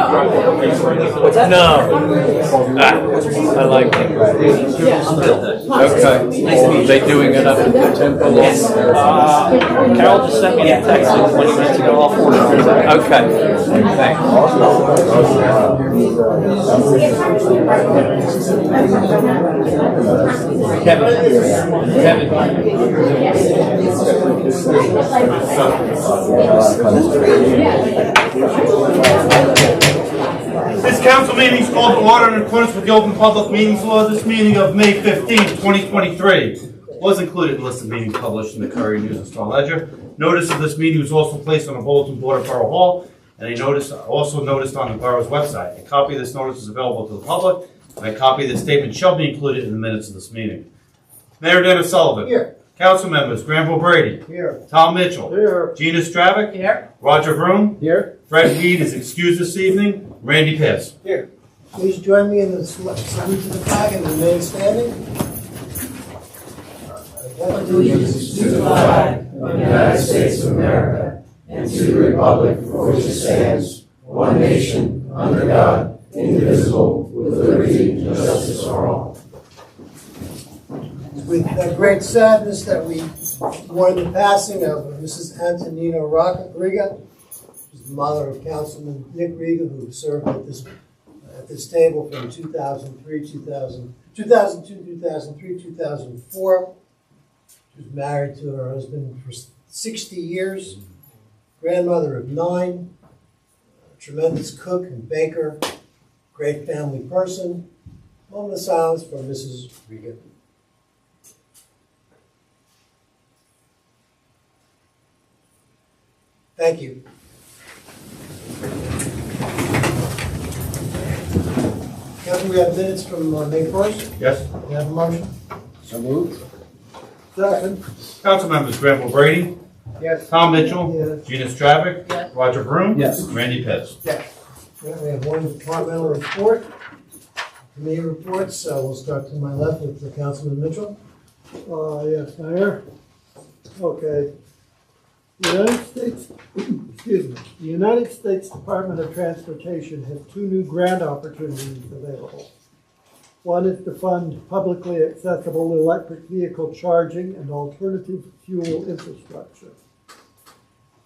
No. I like it. Okay. Are they doing it up at the temple? Yes. Carol just sent me a text like 20 minutes ago. I'll forward it. Okay. Thanks. Kevin. This council meeting is called to order in accordance with the Open Public Meetings Law. This meeting of May 15th, 2023 was included in the list of meetings published in the Courier News and Star Ledger. Notice of this meeting was also placed on a bulletin board at Borough Hall, and a notice also noticed on the borough's website. A copy of this notice is available to the public, and a copy of this statement shall be included in the minutes of this meeting. Mayor Dennis Sullivan. Here. Council members, Granville Brady. Here. Tom Mitchell. Here. Gina Stravick. Here. Roger Vroom. Here. Fred Weed is excused this evening. Randy Pitts. Here. Please join me in the salute to the flag and remain standing. Allegiance to the flag of the United States of America and to the republic for which it stands, one nation, under God, indivisible, with liberty and justice for all. With great sadness that we mourn the passing of Mrs. Antonina Riga, who's the mother of Councilman Nick Riga, who served at this table from 2002, 2003, 2004. She was married to her husband for 60 years, grandmother of 9, tremendous cook and baker, great family person. Moment of silence for Mrs. Riga. Thank you. Council, we have minutes from May 1st. Yes. We have a motion. So moved. Second. Council members, Granville Brady. Yes. Tom Mitchell. Yes. Gina Stravick. Yes. Roger Vroom. Yes. Randy Pitts. Yes. We have one departmental report. Committee reports. We'll start to my left with Councilman Mitchell. Yes, Mayor. Okay. The United States Department of Transportation has 2 new grant opportunities available. One is to fund publicly accessible electric vehicle charging and alternative fuel infrastructure.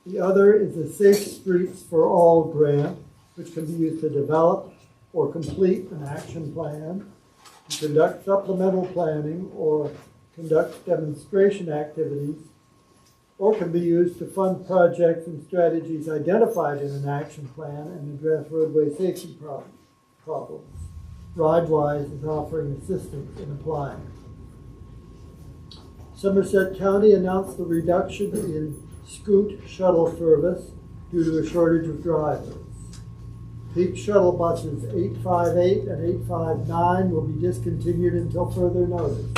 The other is a Safe Streets for All grant, which can be used to develop or complete an action plan, to conduct supplemental planning or conduct demonstration activities, or can be used to fund projects and strategies identified in an action plan and address roadway safety problems. RideWise is offering assistance in applying. Somerset County announced the reduction in Scoot shuttle service due to a shortage of drivers. Peak shuttle buses 858 and 859 will be discontinued until further notice.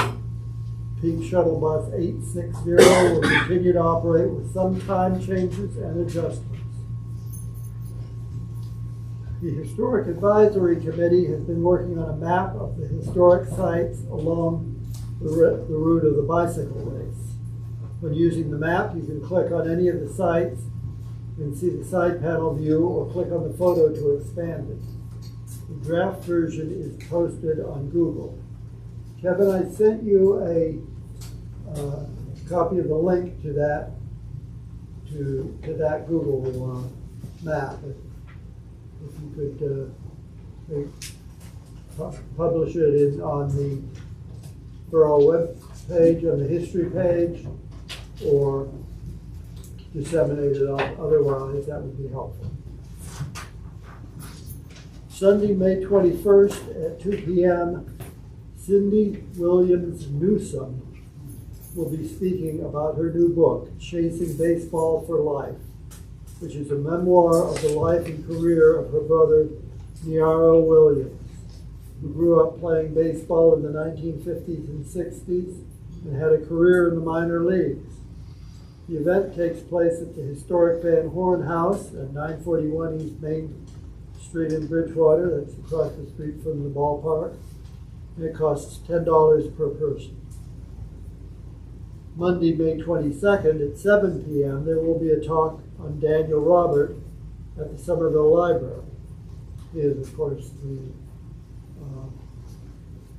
Peak shuttle bus 860 will continue to operate with some time changes and adjustments. The Historic Advisory Committee has been working on a map of the historic sites along the route of the bicycle race. When using the map, you can click on any of the sites and see the side panel view, or click on the photo to expand it. The draft version is posted on Google. Kevin, I sent you a copy of the link to that Google map. If you could publish it on the Borough web page, on the history page, or disseminate it otherwise, that would be helpful. Sunday, May 21st at 2 p.m., Cindy Williams Newsom will be speaking about her new book, Chasing Baseball for Life, which is a memoir of the life and career of her brother, Niaro Williams, who grew up playing baseball in the 1950s and 60s and had a career in the minor leagues. The event takes place at the historic Van Horn House at 941 East Main Street in Bridgewater. That's across the street from the ballpark. And it costs $10 per person. Monday, May 22nd at 7 p.m., there will be a talk on Daniel Robert at the Somerville Library. He is, of course, the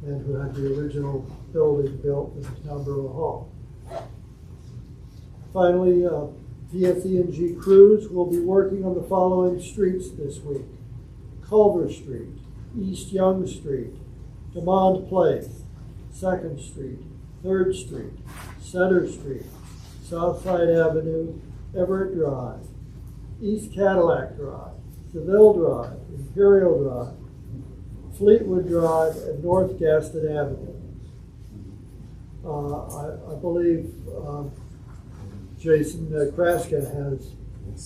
man who had the original building built in Town Borough Hall. Finally, PSE&G crews will be working on the following streets this week: Culver Street, East Young Street, Demond Place, 2nd Street, 3rd Street, Center Street, Southside Avenue, Everett Drive, East Cadillac Drive, Seville Drive, Imperial Drive, Fleetwood Drive, and North Gaston Avenue. I believe Jason Kraska has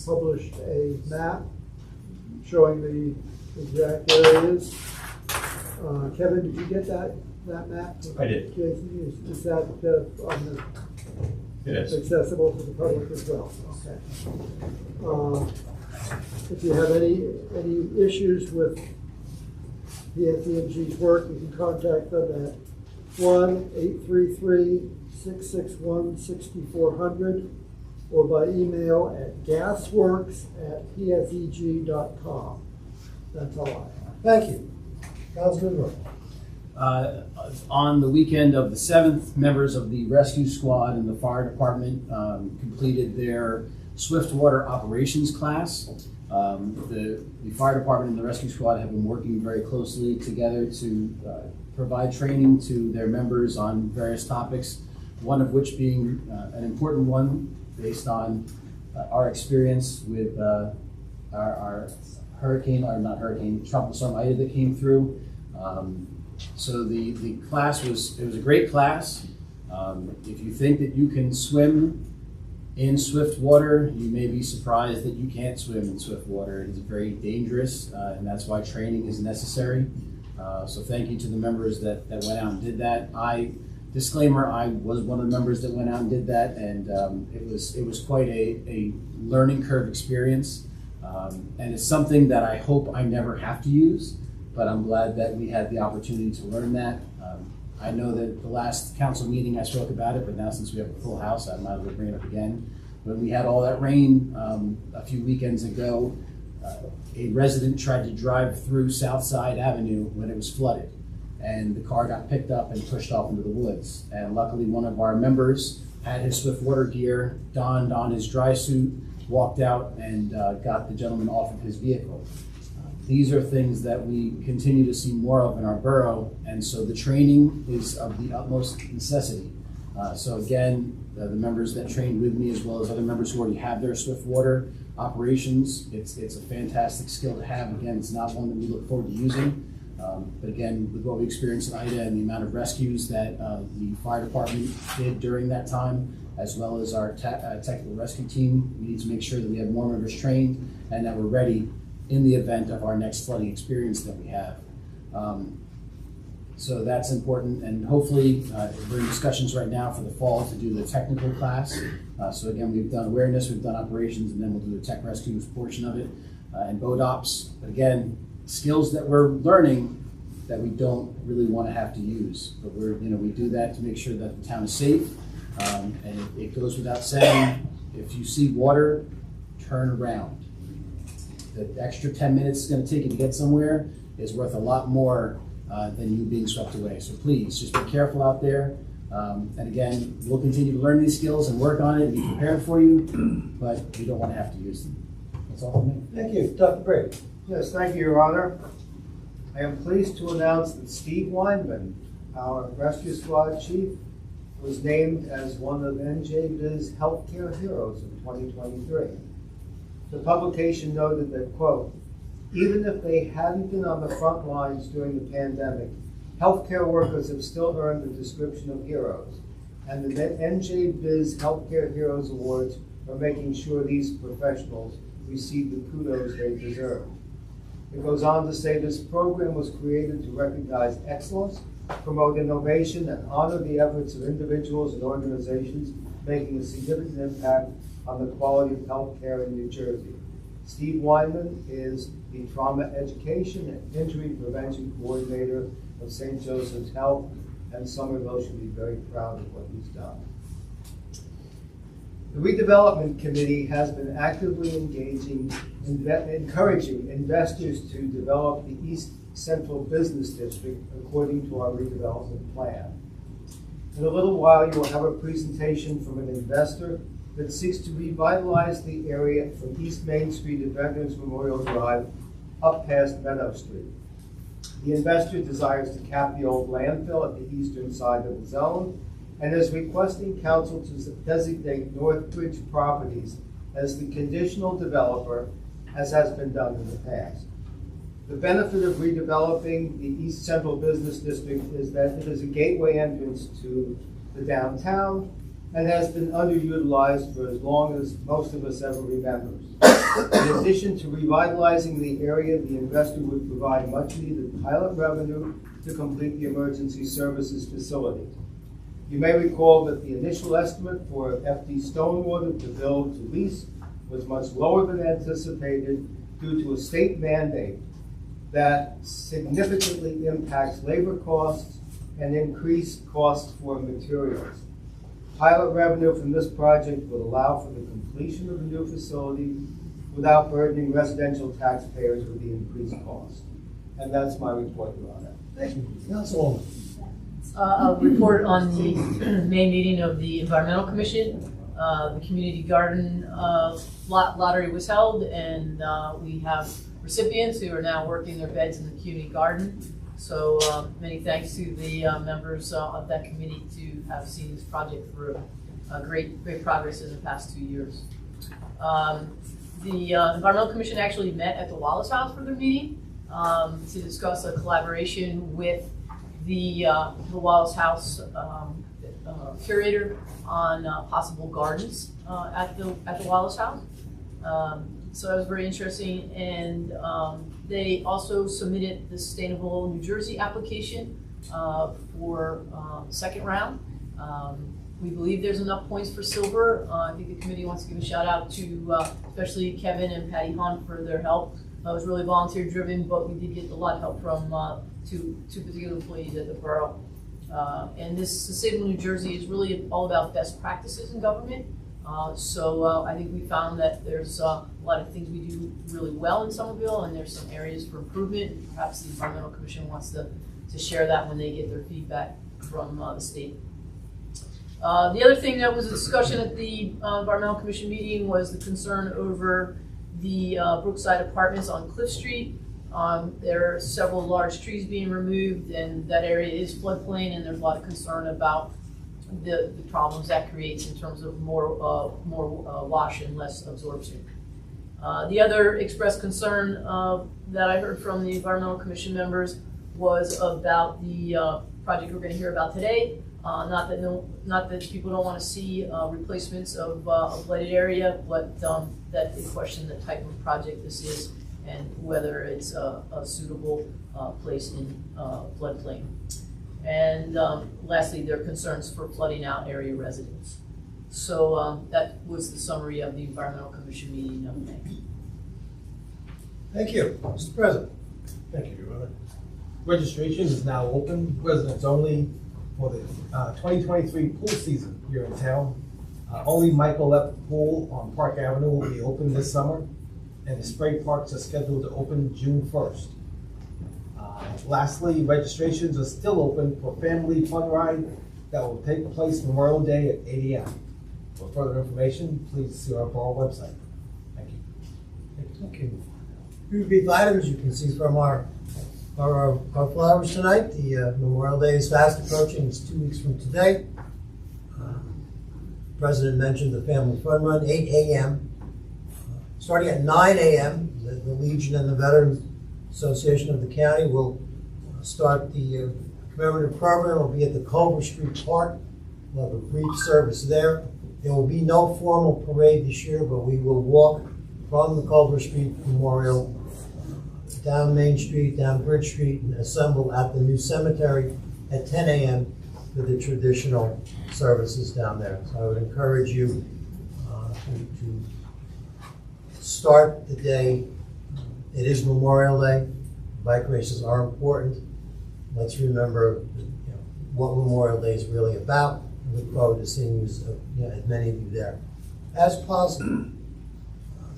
published a map showing the exact areas. Kevin, did you get that map? I did. Jason, is that on the, It is. accessible to the public as well? Okay. If you have any issues with PSE&G's work, you can contact them at 1-833-661-6400 or by email at gasworks@pseg.com. That's all I have. Thank you. Councilman Rowe. On the weekend of the 7th, members of the rescue squad and the fire department completed their Swiftwater operations class. The fire department and the rescue squad have been working very closely together to provide training to their members on various topics, one of which being an important one based on our experience with our tropical storm Ida that came through. So the class it was a great class. If you think that you can swim in swift water, you may be surprised that you can't swim in swift water. It is very dangerous, and that's why training is necessary. So thank you to the members that went out and did that. Disclaimer, I was one of the members that went out and did that, and it was quite a learning curve experience. And it's something that I hope I never have to use, but I'm glad that we had the opportunity to learn that. I know that the last council meeting I spoke about it, but now since we have a full house, I might as well bring it up again. When we had all that rain a few weekends ago, a resident tried to drive through Southside Avenue when it was flooded, and the car got picked up and pushed off into the woods. And luckily one of our members had his swift water gear, donned on his dry suit, walked out and got the gentleman off of his vehicle. These are things that we continue to see more of in our borough, and so the training is of the utmost necessity. So again, the members that trained with me, as well as other members who already have their swift water operations, it's a fantastic skill to have. Again, it's not one that we look forward to using, but again, with what we experienced in Ida and the amount of rescues that the fire department did during that time, as well as our technical rescue team, we need to make sure that we have more members trained and that we're ready in the event of our next flooding experience that we have. So that's important, and hopefully we're in discussions right now for the fall to do the technical class. So again, we've done awareness, we've done operations, and then we'll do the tech rescue portion of it, and boat ops. But again, skills that we're learning that we don't really want to have to use, but we do that to make sure that the town is safe. And it goes without saying, if you see water, turn around. The extra 10 minutes it's going to take you to get somewhere is worth a lot more than you being swept away. So please, just be careful out there. And again, we'll continue to learn these skills and work on it and be prepared for you, but we don't want to have to use them. That's all from me. Thank you. Dr. Brady. Yes, thank you, Your Honor. I am pleased to announce that Steve Weinman, our rescue squad chief, was named as one of NJVIZ's Healthcare Heroes of 2023. The publication noted that, quote, even if they hadn't been on the front lines during the pandemic, healthcare workers have still earned the description of heroes, and the NJVIZ Healthcare Heroes Awards are making sure these professionals receive the kudos they deserve. It goes on to say this program was created to recognize excellence, promote innovation, and honor the efforts of individuals and organizations making a significant impact on the quality of healthcare in New Jersey. Steve Weinman is the Trauma Education and Injury Prevention Coordinator of St. Joseph's Health, and Somerville should be very proud of what he's done. The Redevelopment Committee has been actively engaging encouraging investors to develop the East Central Business District according to our redevelopment plan. In a little while, you will have a presentation from an investor that seeks to revitalize the area from East Main Street to Veterans Memorial Drive up past Meadow Street. The investor desires to cap the old landfill at the eastern side of the zone and is requesting council to designate Northbridge Properties as the conditional developer, as has been done in the past. The benefit of redeveloping the East Central Business District is that it is a gateway entrance to the downtown and has been underutilized for as long as most of us ever remember. In addition to revitalizing the area, the investor would provide much needed pilot revenue to complete the emergency services facility. You may recall that the initial estimate for FD Stonewater to build to lease was much lower than anticipated due to a state mandate that significantly impacts labor costs and increased costs for materials. Pilot revenue from this project will allow for the completion of the new facility without burdening residential taxpayers with the increased cost. And that's my report, Your Honor. Thank you. Councilwoman. A report on the May meeting of the Environmental Commission. The community garden lottery was held, and we have recipients who are now working their beds in the community garden. So many thanks to the members of that committee to have seen this project through. Great progress in the past 2 years. The Environmental Commission actually met at the Wallace House for their meeting to discuss a collaboration with the Wallace House curator on possible gardens at the Wallace House. So that was very interesting, and they also submitted the Sustainable New Jersey application for the second round. We believe there's enough points for silver. I think the committee wants to give a shout out to especially Kevin and Patty Hunt for their help. It was really volunteer driven, but we did get a lot of help from two particular employees at the borough. And this Sustainable New Jersey is really all about best practices in government. So I think we found that there's a lot of things we do really well in Somerville, and there's some areas for improvement. Perhaps the Environmental Commission wants to share that when they get their feedback from the state. The other thing that was a discussion at the Environmental Commission meeting was the concern over the Brookside Apartments on Cliff Street. There are several large trees being removed, and that area is floodplain, and there's a lot of concern about the problems that creates in terms of more wash and less absorption. The other expressed concern that I heard from the Environmental Commission members was about the project we're going to hear about today. Not that people don't want to see replacements of a blighted area, but that they question the type of project this is and whether it's a suitable place in floodplain. And lastly, there are concerns for flooding out area residents. So that was the summary of the Environmental Commission meeting of May. Thank you. Mr. President. Thank you, Your Honor. Registration is now open, residents only, for the 2023 pool season here in town. Only Michael Lepp Pool on Park Avenue will be open this summer, and the spray parks are scheduled to open June 1st. Lastly, registrations are still open for Family Fun Ride that will take place Memorial Day at 8 a.m. For further information, please see our Borough website. Thank you. Thank you. Few brief items you can see from our flowers tonight. The Memorial Day is fast approaching. It's 2 weeks from today. The President mentioned the Family Fun Run, 8 a.m. Starting at 9 a.m., the Legion and the Veterans Association of the county will start the commemorative program. It will be at the Culver Street Park. We'll have a brief service there. There will be no formal parade this year, but we will walk from the Culver Street Memorial down Main Street, down Bridge Street, and assemble at the new cemetery at 10 a.m. for the traditional services down there. So I would encourage you to start the day. It is Memorial Day. Bike races are important. Let's remember what Memorial Day is really about. I look forward to seeing as many of you there as possible.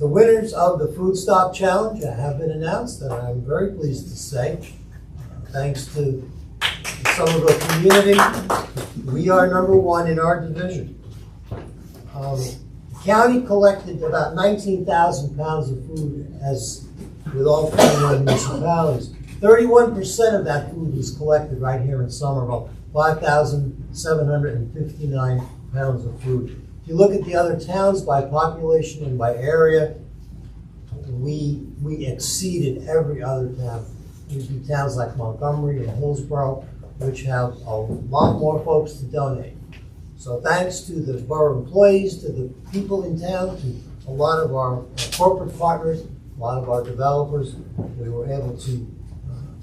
The winners of the Food Stop Challenge have been announced, and I'm very pleased to say, thanks to the Somerville community, we are #1 in our division. The county collected about 19,000 pounds of food, as with all 21 municipalities. 31% of that food was collected right here in Somerville, 5,759 pounds of food. If you look at the other towns by population and by area, we exceeded every other town. We do towns like Montgomery and Hillsborough, which have a lot more folks to donate. So thanks to the borough employees, to the people in town, to a lot of our corporate partners, a lot of our developers, we were able to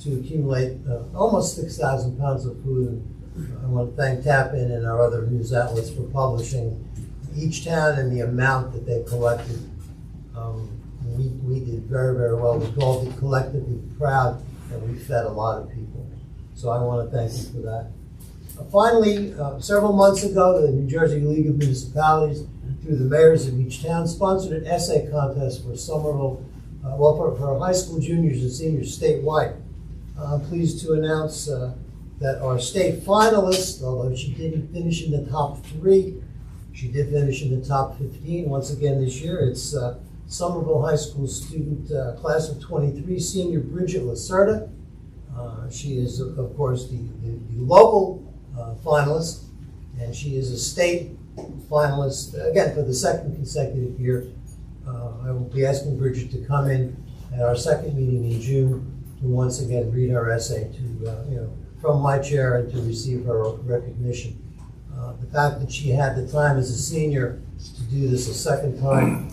accumulate almost 6,000 pounds of food. And I want to thank Tappan and our other news outlets for publishing each town and the amount that they collected. We did very, very well. We all did collectively proud that we fed a lot of people. So I want to thank you for that. Finally, several months ago, the New Jersey League of Municipalities, through the mayors of each town, sponsored an essay contest for Somerville, for high school juniors and seniors statewide. I'm pleased to announce that our state finalist, although she didn't finish in the top 3, she did finish in the top 15 once again this year. It's Somerville High School student, class of 23, senior Bridget Lacerda. She is, of course, the local finalist, and she is a state finalist, again, for the second consecutive year. I will be asking Bridget to come in at our second meeting in June to once again read her essay from my chair and to receive her recognition. The fact that she had the time as a senior to do this a second time,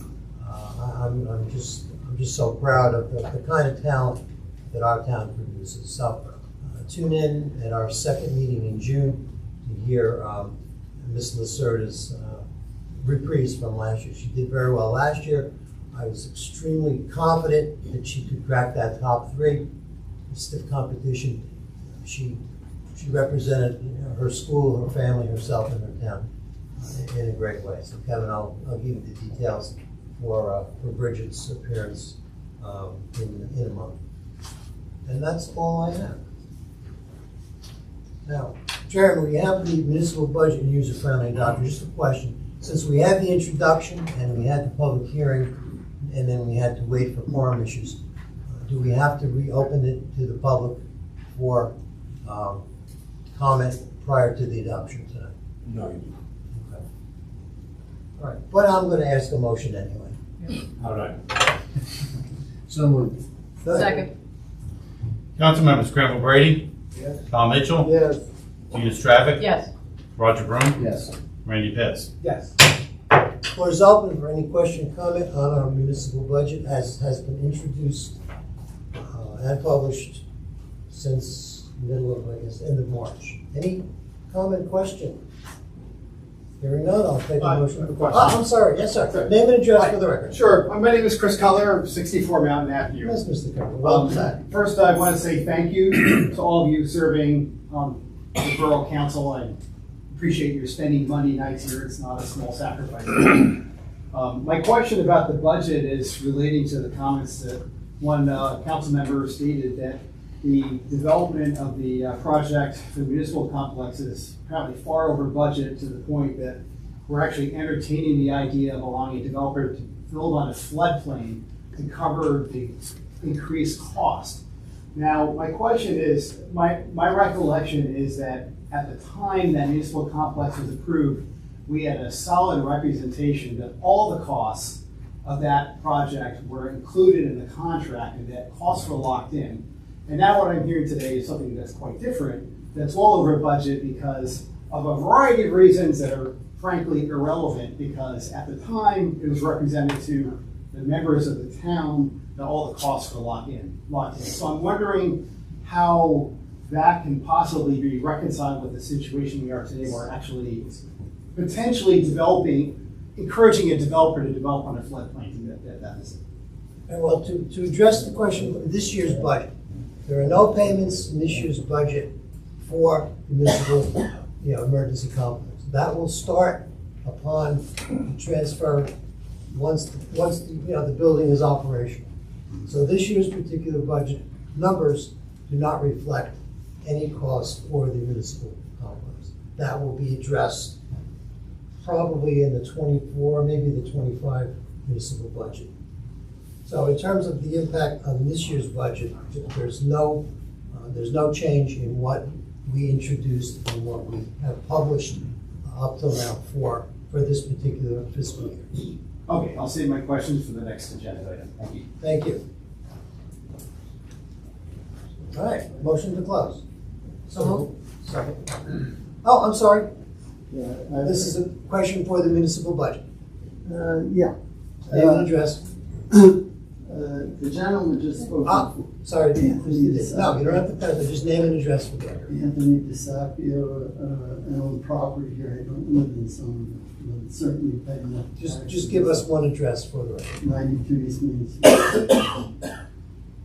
I'm just so proud of the kind of talent that our town produces. So tune in at our second meeting in June to hear Ms. Lacerda's reprise from last year. She did very well last year. I was extremely confident that she could crack that top 3. Stiff competition. She represented her school, her family, herself, and her town in a great way. So Kevin, I'll give you the details for Bridget's appearance in a month. And that's all I have. Now, Chairman, we have the municipal budget and user-friendly adoption. Just a question. Since we had the introduction and we had the public hearing and then we had to wait for quorum issues, do we have to reopen it to the public for comment prior to the adoption tonight? No. Okay. All right, but I'm going to ask a motion anyway. All right. So moved. Second. Council members Granville Brady, Yes. Tom Mitchell, Yes. Gina Stravic, Yes. Roger Broom, Yes. Randy Pitts. Yes. Floor is open for any question, comment on our municipal budget as has been introduced and published since middle of, I guess, end of March. Any comment, question? Hearing none, I'll take a motion. question. Oh, I'm sorry, yes, sir. Name and address for the record. Sure. My name is Chris Keller, 64 Mountain Avenue. Yes, Mr. Kerr, welcome back. First, I want to say thank you to all of you serving on the Borough Council. I appreciate your spending Monday nights here. It's not a small sacrifice. My question about the budget is relating to the comments that one council member stated that the development of the project for the municipal complex is apparently far over budget to the point that we're actually entertaining the idea of allowing a developer to build on a floodplain to cover the increased cost. Now, my question is, my recollection is that at the time that municipal complex was approved, we had a solid representation that all the costs of that project were included in the contract and that costs were locked in. And now what I'm hearing today is something that's quite different, that's well over budget because of a variety of reasons that are frankly irrelevant, because at the time it was represented to the members of the town that all the costs were locked in. So I'm wondering how that can possibly be reconciled with the situation we are today, where actually potentially encouraging a developer to develop on a floodplain. That is it. And well, to address the question of this year's budget, there are no payments in this year's budget for municipal, emergency complex. That will start upon the transfer once the building is operational. So this year's particular budget numbers do not reflect any cost for the municipal complex. That will be addressed probably in the 24, maybe the 25 municipal budget. So in terms of the impact on this year's budget, there's no change in what we introduced and what we have published up till now for this particular fiscal year. Okay, I'll save my questions for the next agenda item. Thank you. Thank you. All right, motion to close. So second. Oh, I'm sorry. This is a question for the municipal budget. Yeah. Name and address. The gentleman just spoke. Sorry. No, Anthony you don't have to pass it. Just name and address for the record. Anthony DeSapio, I own property here. I don't live in Somerville, but certainly pay enough. Just give us one address for the record. 92 East Main Street.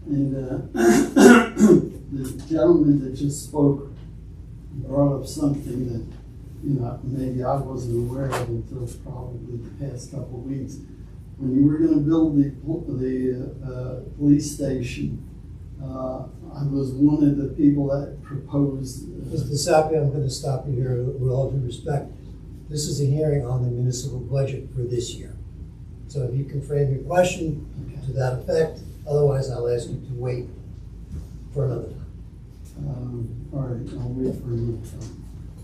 And the gentleman that just spoke brought up something that, maybe I wasn't aware of until probably the past couple of weeks. When you were going to build the police station, I was one of the people that proposed. Mr. Sappi, I'm going to stop you here with all due respect. This is a hearing on the municipal budget for this year. So if you can frame your question to that effect, otherwise I'll ask you to wait for another time. All right, I'll wait for you.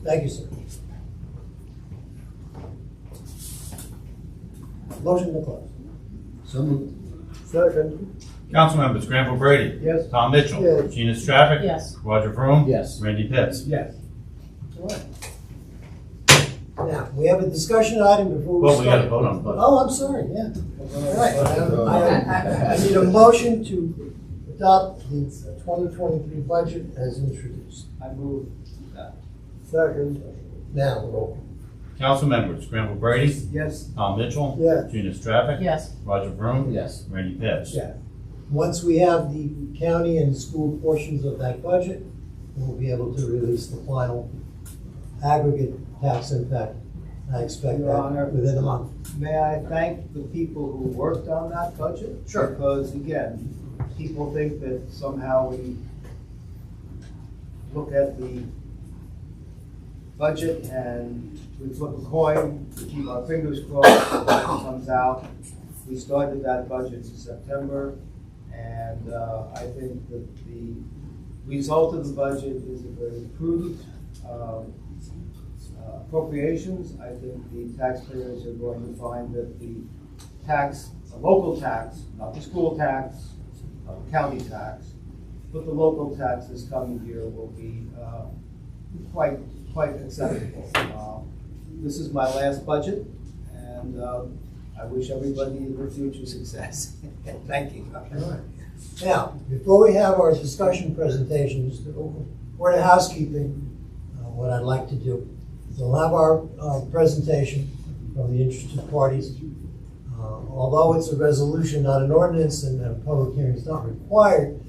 Thank you, sir. Motion to close. So moved. Second. Council members, Granville Brady. Yes. Tom Mitchell. Yes. Gina Stravic. Yes. Roger Vroom. Yes. Randy Pitts. Yes. All right. Now, we have a discussion item before we Well, we got to start. vote on it. Oh, I'm sorry, yeah. All right, I need a motion to adopt the 2023 budget as introduced. I move that. Second. Now, roll. Council members, Granville Brady. Yes. Tom Mitchell. Yes. Gina Stravic. Yes. Roger Vroom. Yes. Randy Pitts. Yeah. Once we have the county and school portions of that budget, we'll be able to release the final aggregate tax impact. I expect Your Honor. that within a month. May I thank the people who worked on that budget? Sure. Because again, people think that somehow we look at the budget and we flip a coin, we keep our fingers crossed, the budget comes out. We started that budget in September, and I think that the result of the budget is a very prudent appropriations. I think the taxpayers are going to find that the local tax, not the school tax, not the county tax, but the local tax this coming year will be quite acceptable. This is my last budget, and I wish everybody in their future success. Thank you. Now, before we have our discussion presentations, word of housekeeping, what I'd like to do is we'll have our presentation from the interested parties. Although it's a resolution, not an ordinance, and a public hearing is not required,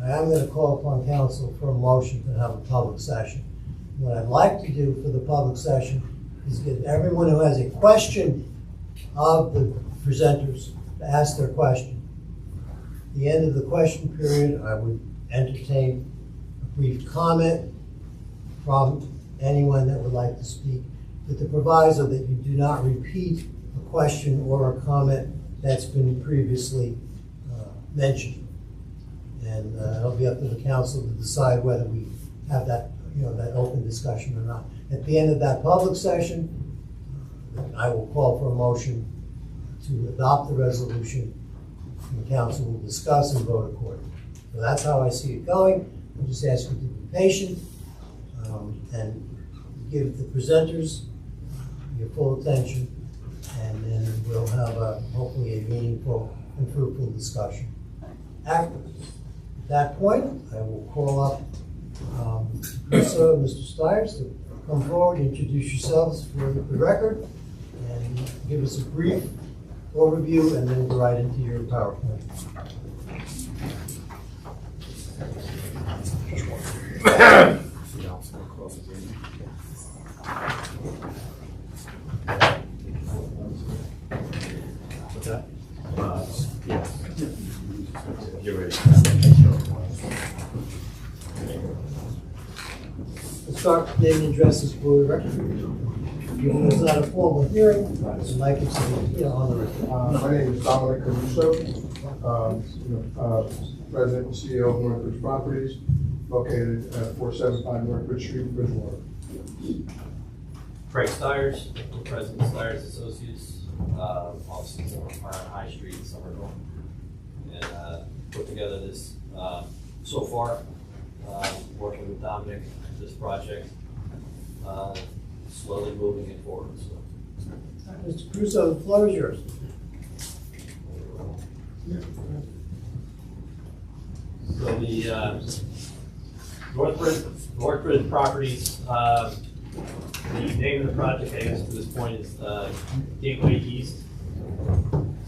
I am going to call upon council for a motion to have a public session. What I'd like to do for the public session is get everyone who has a question of the presenters to ask their question. At the end of the question period, I would entertain a brief comment from anyone that would like to speak, with the proviso that you do not repeat a question or a comment that's been previously mentioned. And it'll be up to the council to decide whether we have that, that open discussion or not. At the end of that public session, I will call for a motion to adopt the resolution, and the council will discuss and vote accordingly. So that's how I see it going. I'll just ask you to be patient and give the presenters your full attention, and then we'll have hopefully a meaningful and fruitful discussion afterwards. At that point, I will call up Mr. Stiers to come forward, introduce yourselves for the record, and give us a brief overview, and then we'll go right into your PowerPoint. start with name and addresses for the record. Given it's not a formal hearing, I'd like it to be, on the record. My name is Dominic Caruso, President and CEO of Northridge Properties, located at 475 Northridge Street, Bridgewater. Craig Stiers, President of Stiers Associates, offices on High Street in Somerville. And put together this, so far, working with Dominic, this project, slowly moving it forward. So. Mr. Crusoe, the floor is yours. So the Northridge Properties, the name of the project, I guess, to this point is Gateway East.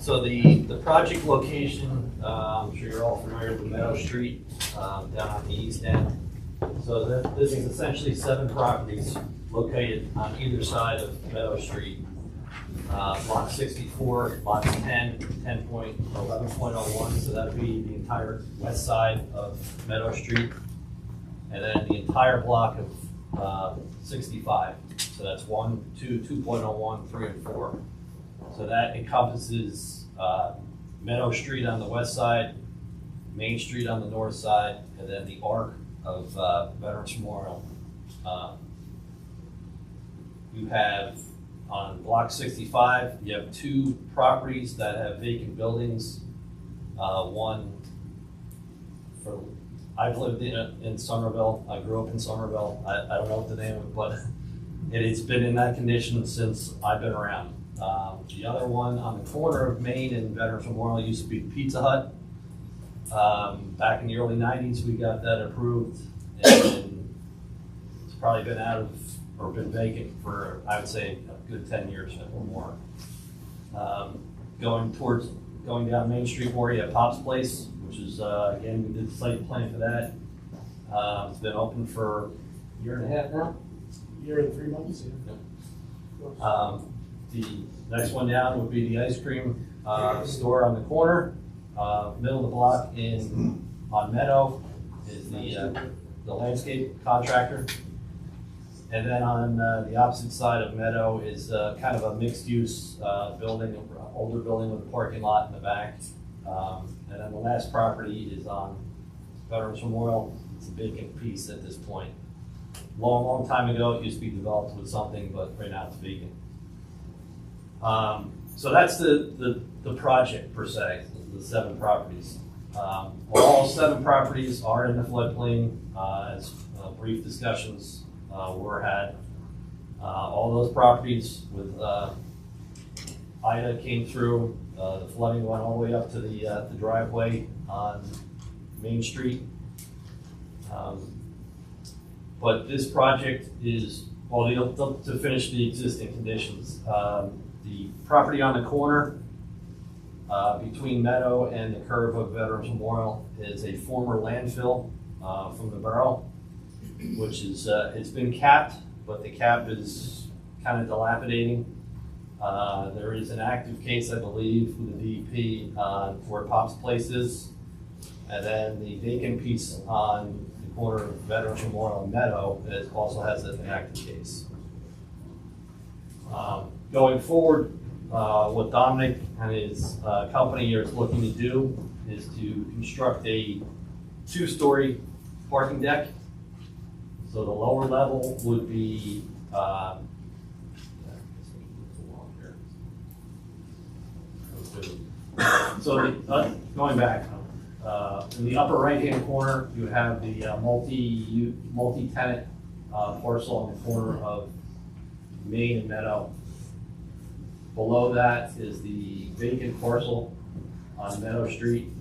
So the project location, I'm sure you're all familiar with Meadow Street down on the east end. So this is essentially 7 properties located on either side of Meadow Street. Block 64, blocks 10, 10.11.01, so that would be the entire west side of Meadow Street. And then the entire block of 65. So that's 1, 2, 2.01, 3, and 4. So that encompasses Meadow Street on the west side, Main Street on the north side, and then the arc of Veterans Memorial. You have on block 65, you have 2 properties that have vacant buildings. One for I've lived in Somerville. I grew up in Somerville. I don't know what the name of it, but it's been in that condition since I've been around. The other one on the corner of Main and Veterans Memorial used to be Pizza Hut. Back in the early 90s, we got that approved, and it's probably been out of, or been vacant for, I would say, a good 10 years or more. Going down Main Street more, you have Pop's Place, which is, again, we did the site plan for that. It's been open for a year and a half now. Year and 3 months. The next one down would be the ice cream store on the corner. Middle of the block on Meadow is the landscape contractor. And then on the opposite side of Meadow is kind of a mixed-use building, an older building with a parking lot in the back. And then the last property is on Veterans Memorial. It's a vacant piece at this point. Long time ago, it used to be developed with something, but right now it's vacant. So that's the project per se, the 7 properties. All 7 properties are in the floodplain, as brief discussions were had. All those properties with Ida came through, the flooding went all the way up to the driveway on Main Street. But this project is, well, to finish the existing conditions, the property on the corner between Meadow and the curve of Veterans Memorial is a former landfill from the Borough, which is, it's been capped, but the cap is kind of dilapidating. There is an active case, I believe, with the DEP where Pop's Place is, and then the vacant piece on the corner of Veterans Memorial and Meadow also has an active case. Going forward, what Dominic and his company is looking to do is to construct a 2-story parking deck. So the lower level would be so going back, in the upper right-hand corner, you have the multi-tenant parcel on the corner of Main and Meadow. Below that is the vacant parcel on Meadow Street.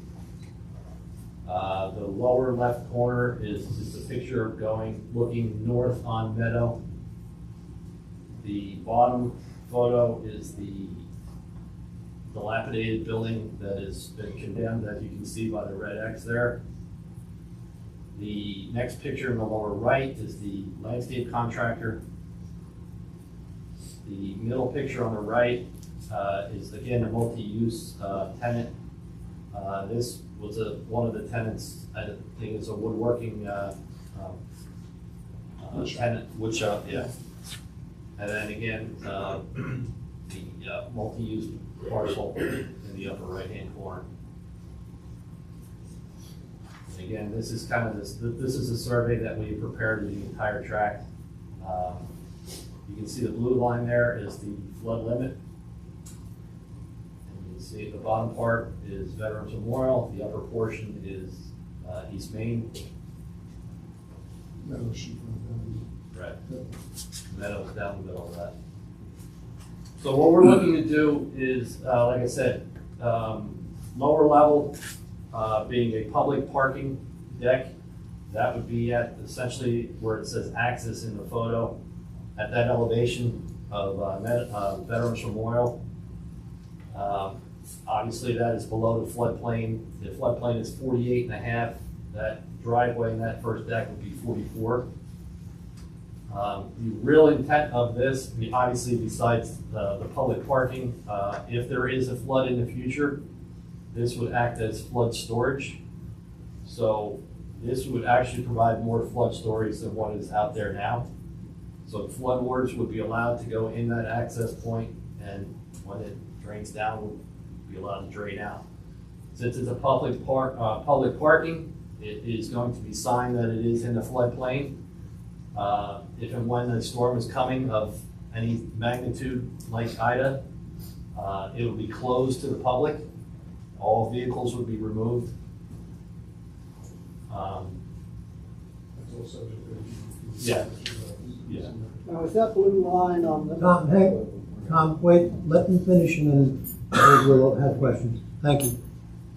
The lower left corner is just a picture looking north on Meadow. The bottom photo is the dilapidated building that has been condemned, as you can see by the red X there. The next picture in the lower right is the landscape contractor. The middle picture on the right is again a multi-use tenant. This was one of the tenants. I think it's a woodworking tenant wood shop, yeah. And then again, the multi-use parcel in the upper right-hand corner. And again, this is kind of this is a survey that we prepared of the entire tract. You can see the blue line there is the flood limit. And you can see the bottom part is Veterans Memorial, the upper portion is East Main. Meadow sheet. Right. Meadows down the middle of that. So what we're looking to do is, like I said, lower level being a public parking deck. That would be at essentially where it says access in the photo, at that elevation of Veterans Memorial. Obviously that is below the floodplain. The floodplain is 48.5. That driveway in that first deck would be 44. The real intent of this, I mean, obviously besides the public parking, if there is a flood in the future, this would act as flood storage. So this would actually provide more flood storage than what is out there now. So the flood waters would be allowed to go in that access point, and when it drains down, would be allowed to drain out. Since it's a public parking, it is going to be signed that it is in the floodplain. If and when the storm is coming of any magnitude like Ida, it will be closed to the public. All vehicles would be removed. That's all subject to. Yeah. Yeah. Now, is that blue line on the? Tom, hey, Tom, wait, let them finish and then we'll have questions. Thank you.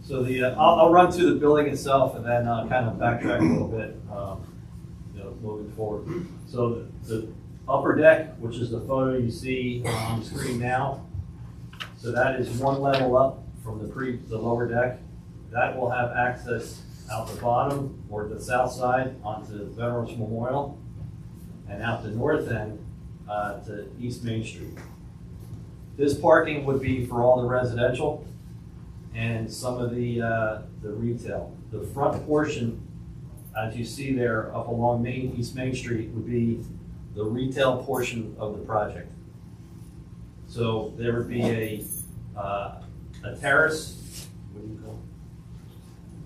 So I'll run through the building itself and then kind of backtrack a little bit, moving forward. So the upper deck, which is the photo you see on screen now, so that is one level up from the lower deck. That will have access out the bottom or the south side onto Veterans Memorial, and out the north end to East Main Street. This parking would be for all the residential and some of the retail. The front portion, as you see there up along East Main Street, would be the retail portion of the project. So there would be a terrace, what do you call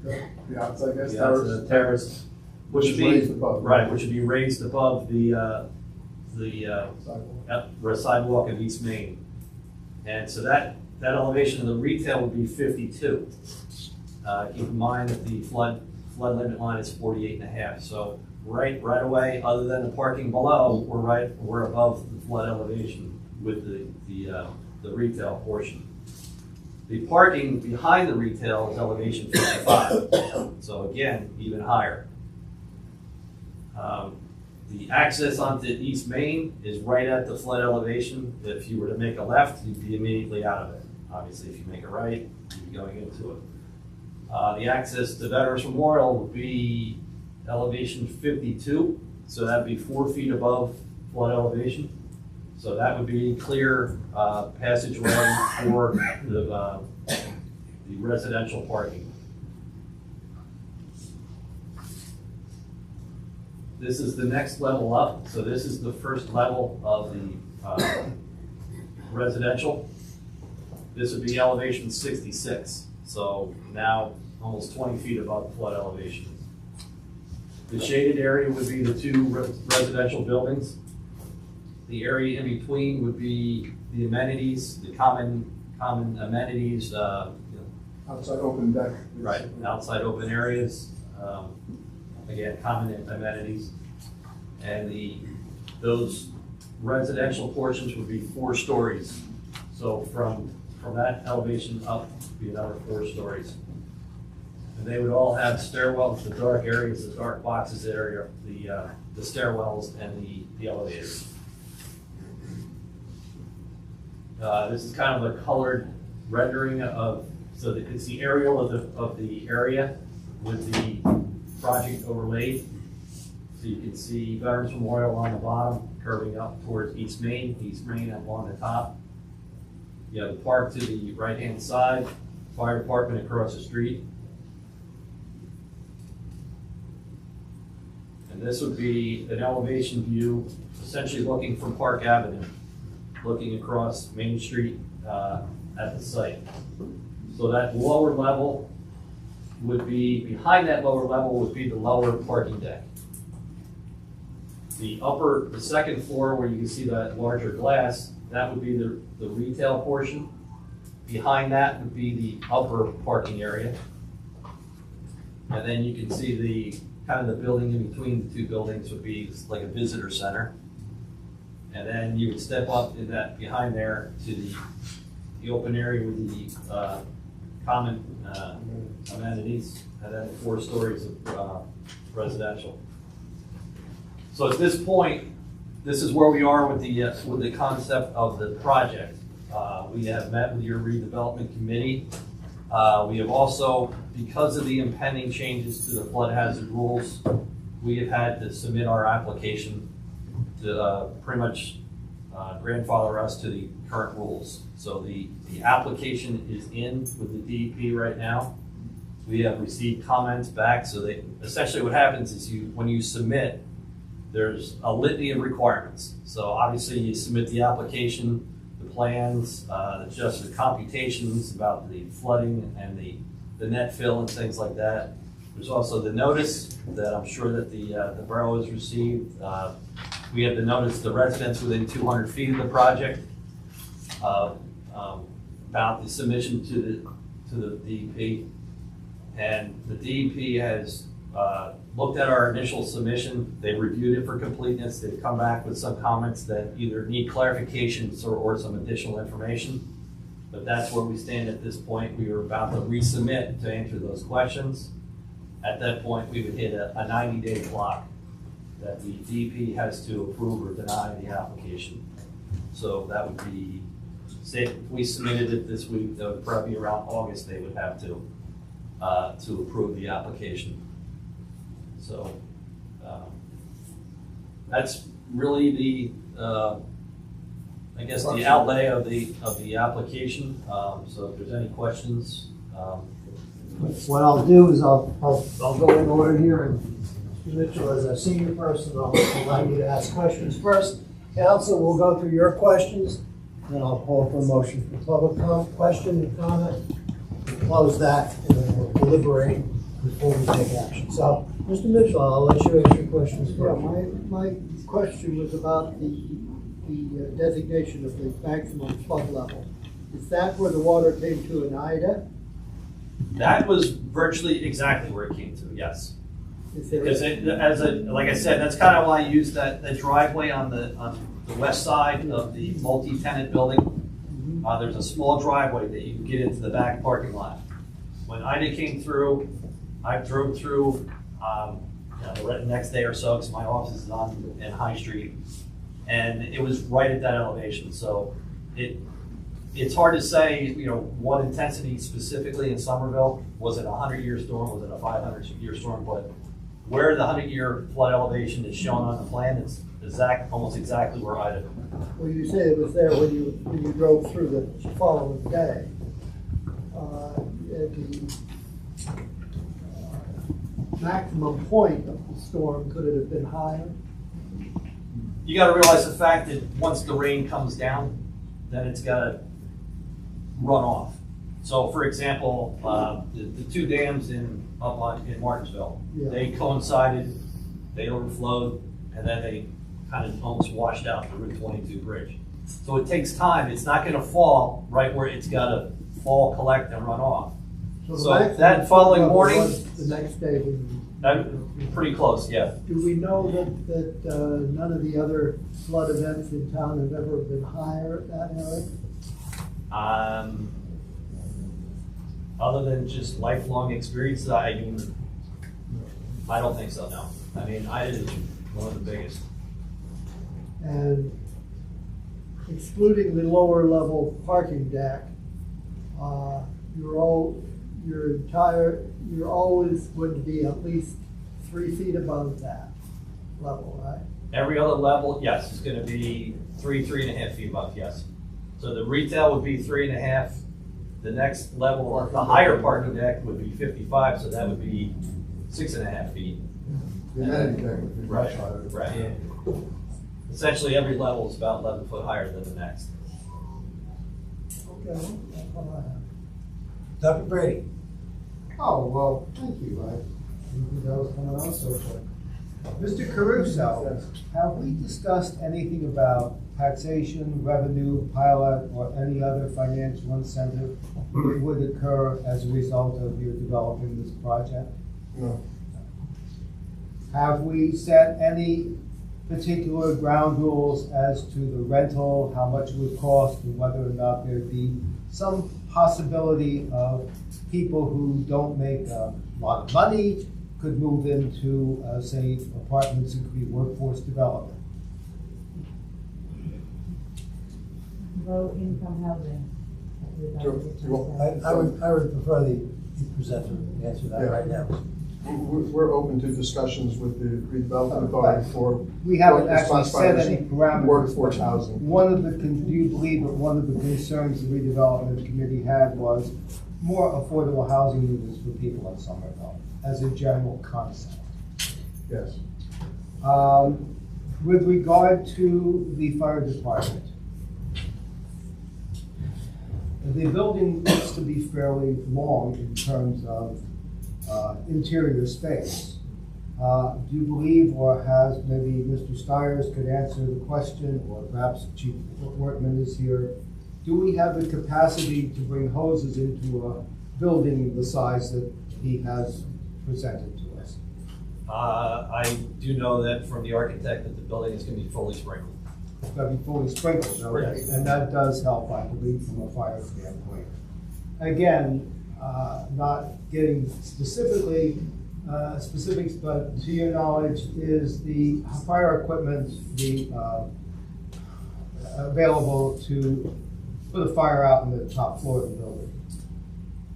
it? The outside, I guess, The outside terrace, which would be raised above. right, which would be raised above the sidewalk of East Main. And so that elevation of the retail would be 52. Keep in mind that the flood limit line is 48.5. So right away, other than the parking below, we're above the flood elevation with the retail portion. The parking behind the retail is elevation 55. So again, even higher. The access onto East Main is right at the flood elevation. If you were to make a left, you'd be immediately out of it. Obviously, if you make a right, you'd be going into it. The access to Veterans Memorial would be elevation 52, so that'd be 4 feet above flood elevation. So that would be clear passageway for the residential parking. This is the next level up. So this is the first level of the residential. This would be elevation 66. So now almost 20 feet above flood elevation. The shaded area would be the two residential buildings. The area in between would be the amenities, the common amenities. Outside open deck. Right, outside open areas. Again, common amenities. And those residential portions would be 4 stories. So from that elevation up would be another 4 stories. And they would all have stairwells, the dark areas, the dark boxes area, the stairwells and the elevators. This is kind of a colored rendering of, so that it's the aerial of the area with the project overlaid. So you can see Veterans Memorial on the bottom, curving up towards East Main along the top. You have the park to the right-hand side, fire department across the street. And this would be an elevation view, essentially looking from Park Avenue, looking across Main Street at the site. So that lower level would be, behind that lower level would be the lower parking deck. The second floor where you can see that larger glass, that would be the retail portion. Behind that would be the upper parking area. And then you can see the kind of the building in between the two buildings would be like a visitor center. And then you would step up in that behind there to the open area with the common amenities, and then 4 stories of residential. So at this point, this is where we are with the concept of the project. We have met with your redevelopment committee. We have also, because of the impending changes to the flood hazard rules, we have had to submit our application to pretty much grandfather us to the current rules. So the application is in with the DEP right now. We have received comments back. So essentially what happens is when you submit, there's a litany of requirements. So obviously you submit the application, the plans, just the computations about the flooding and the net fill and things like that. There's also the notice that I'm sure that the borough has received. We have the notice to residents within 200 feet of the project about the submission to the DEP. And the DEP has looked at our initial submission. They've reviewed it for completeness. They've come back with some comments that either need clarifications or some additional information. But that's where we stand at this point. We are about to resubmit to answer those questions. At that point, we would hit a 90-day clock that the DEP has to approve or deny the application. So that would be, say if we submitted it this week, that would probably be around August they would have to approve the application. So that's really the, I guess, the outlay of the application. So if there's any questions. What I'll do is I'll go in order here, and Mr. Mitchell, as a senior person, I'll allow you to ask questions first. Council will go through your questions, then I'll call for a motion for public question and comment. Close that, and then we'll deliberate before we take action. So, Mr. Mitchell, I'll let you ask your questions first. Yeah, my question was about the designation of the maximum flood level. Is that where the water came to in Ida? That was virtually exactly where it came to, yes. Because like I said, that's kind of why I used that driveway on the west side of the multi-tenant building. There's a small driveway that you can get into the back parking lot. When Ida came through, I drove through the next day or so, because my office is in High Street, and it was right at that elevation. So it's hard to say, what intensity specifically in Somerville. Was it a 100-year storm? Was it a 500-year storm? But where the 100-year flood elevation is shown on the plan is almost exactly where I did. Well, you say it was there when you drove through the following day. The maximum point of the storm, could it have been higher? You got to realize the fact that once the rain comes down, then it's got to run off. So, for example, the 2 dams in Martinsville, Yeah. they coincided, they overflowed, and then they kind of almost washed out the Route 22 bridge. So it takes time. It's not going to fall right where it's got to fall, collect, and run off. So that following morning, the next day. pretty close, yeah. Do we know that none of the other flood events in town have ever been higher at that area? Other than just lifelong experience, I don't think so, no. I mean, I is one of the biggest. And excluding the lower level parking deck, you're always going to be at least 3 feet above that level, right? Every other level, yes, is going to be 3.5 feet above, yes. So the retail would be 3.5. The next level, the higher parking deck would be 55, so that would be 6.5 feet. The amenity deck would be much higher. Right. Essentially, every level is about 11 foot higher than the next. Okay, that's all I have. Dr. Brady? Oh, well, thank you. I didn't think that was coming on so quick. Mr. Caruso, have we discussed anything about taxation, revenue, pilot, or any other financial incentive that would occur as a result of your developing this project? No. Have we set any particular ground rules as to the rental, how much it would cost, and whether or not there'd be some possibility of people who don't make a lot of money could move into, say, apartments that could be workforce development? Low income housing. I would prefer the presenter answer that right now. We're open to discussions with the redevelopment authority for. We haven't what is actually set classified as any parameters. Workforce housing. One of the, do you believe that one of the concerns the redevelopment committee had was more affordable housing units for people in Somerville, as a general concept? Yes. With regard to the fire department, the building looks to be fairly long in terms of interior space. Do you believe, or has maybe Mr. Stiers could answer the question, or perhaps Chief Workman is here, do we have the capacity to bring hoses into a building the size that he has presented to us? I do know that from the architect that the building is going to be fully sprinkled. It's got to be fully sprinkled, okay? Yes. And that does help, I believe, from a fire standpoint. Again, not getting specifically specifics, but to your knowledge, is the fire equipment available to put a fire out in the top floor of the building?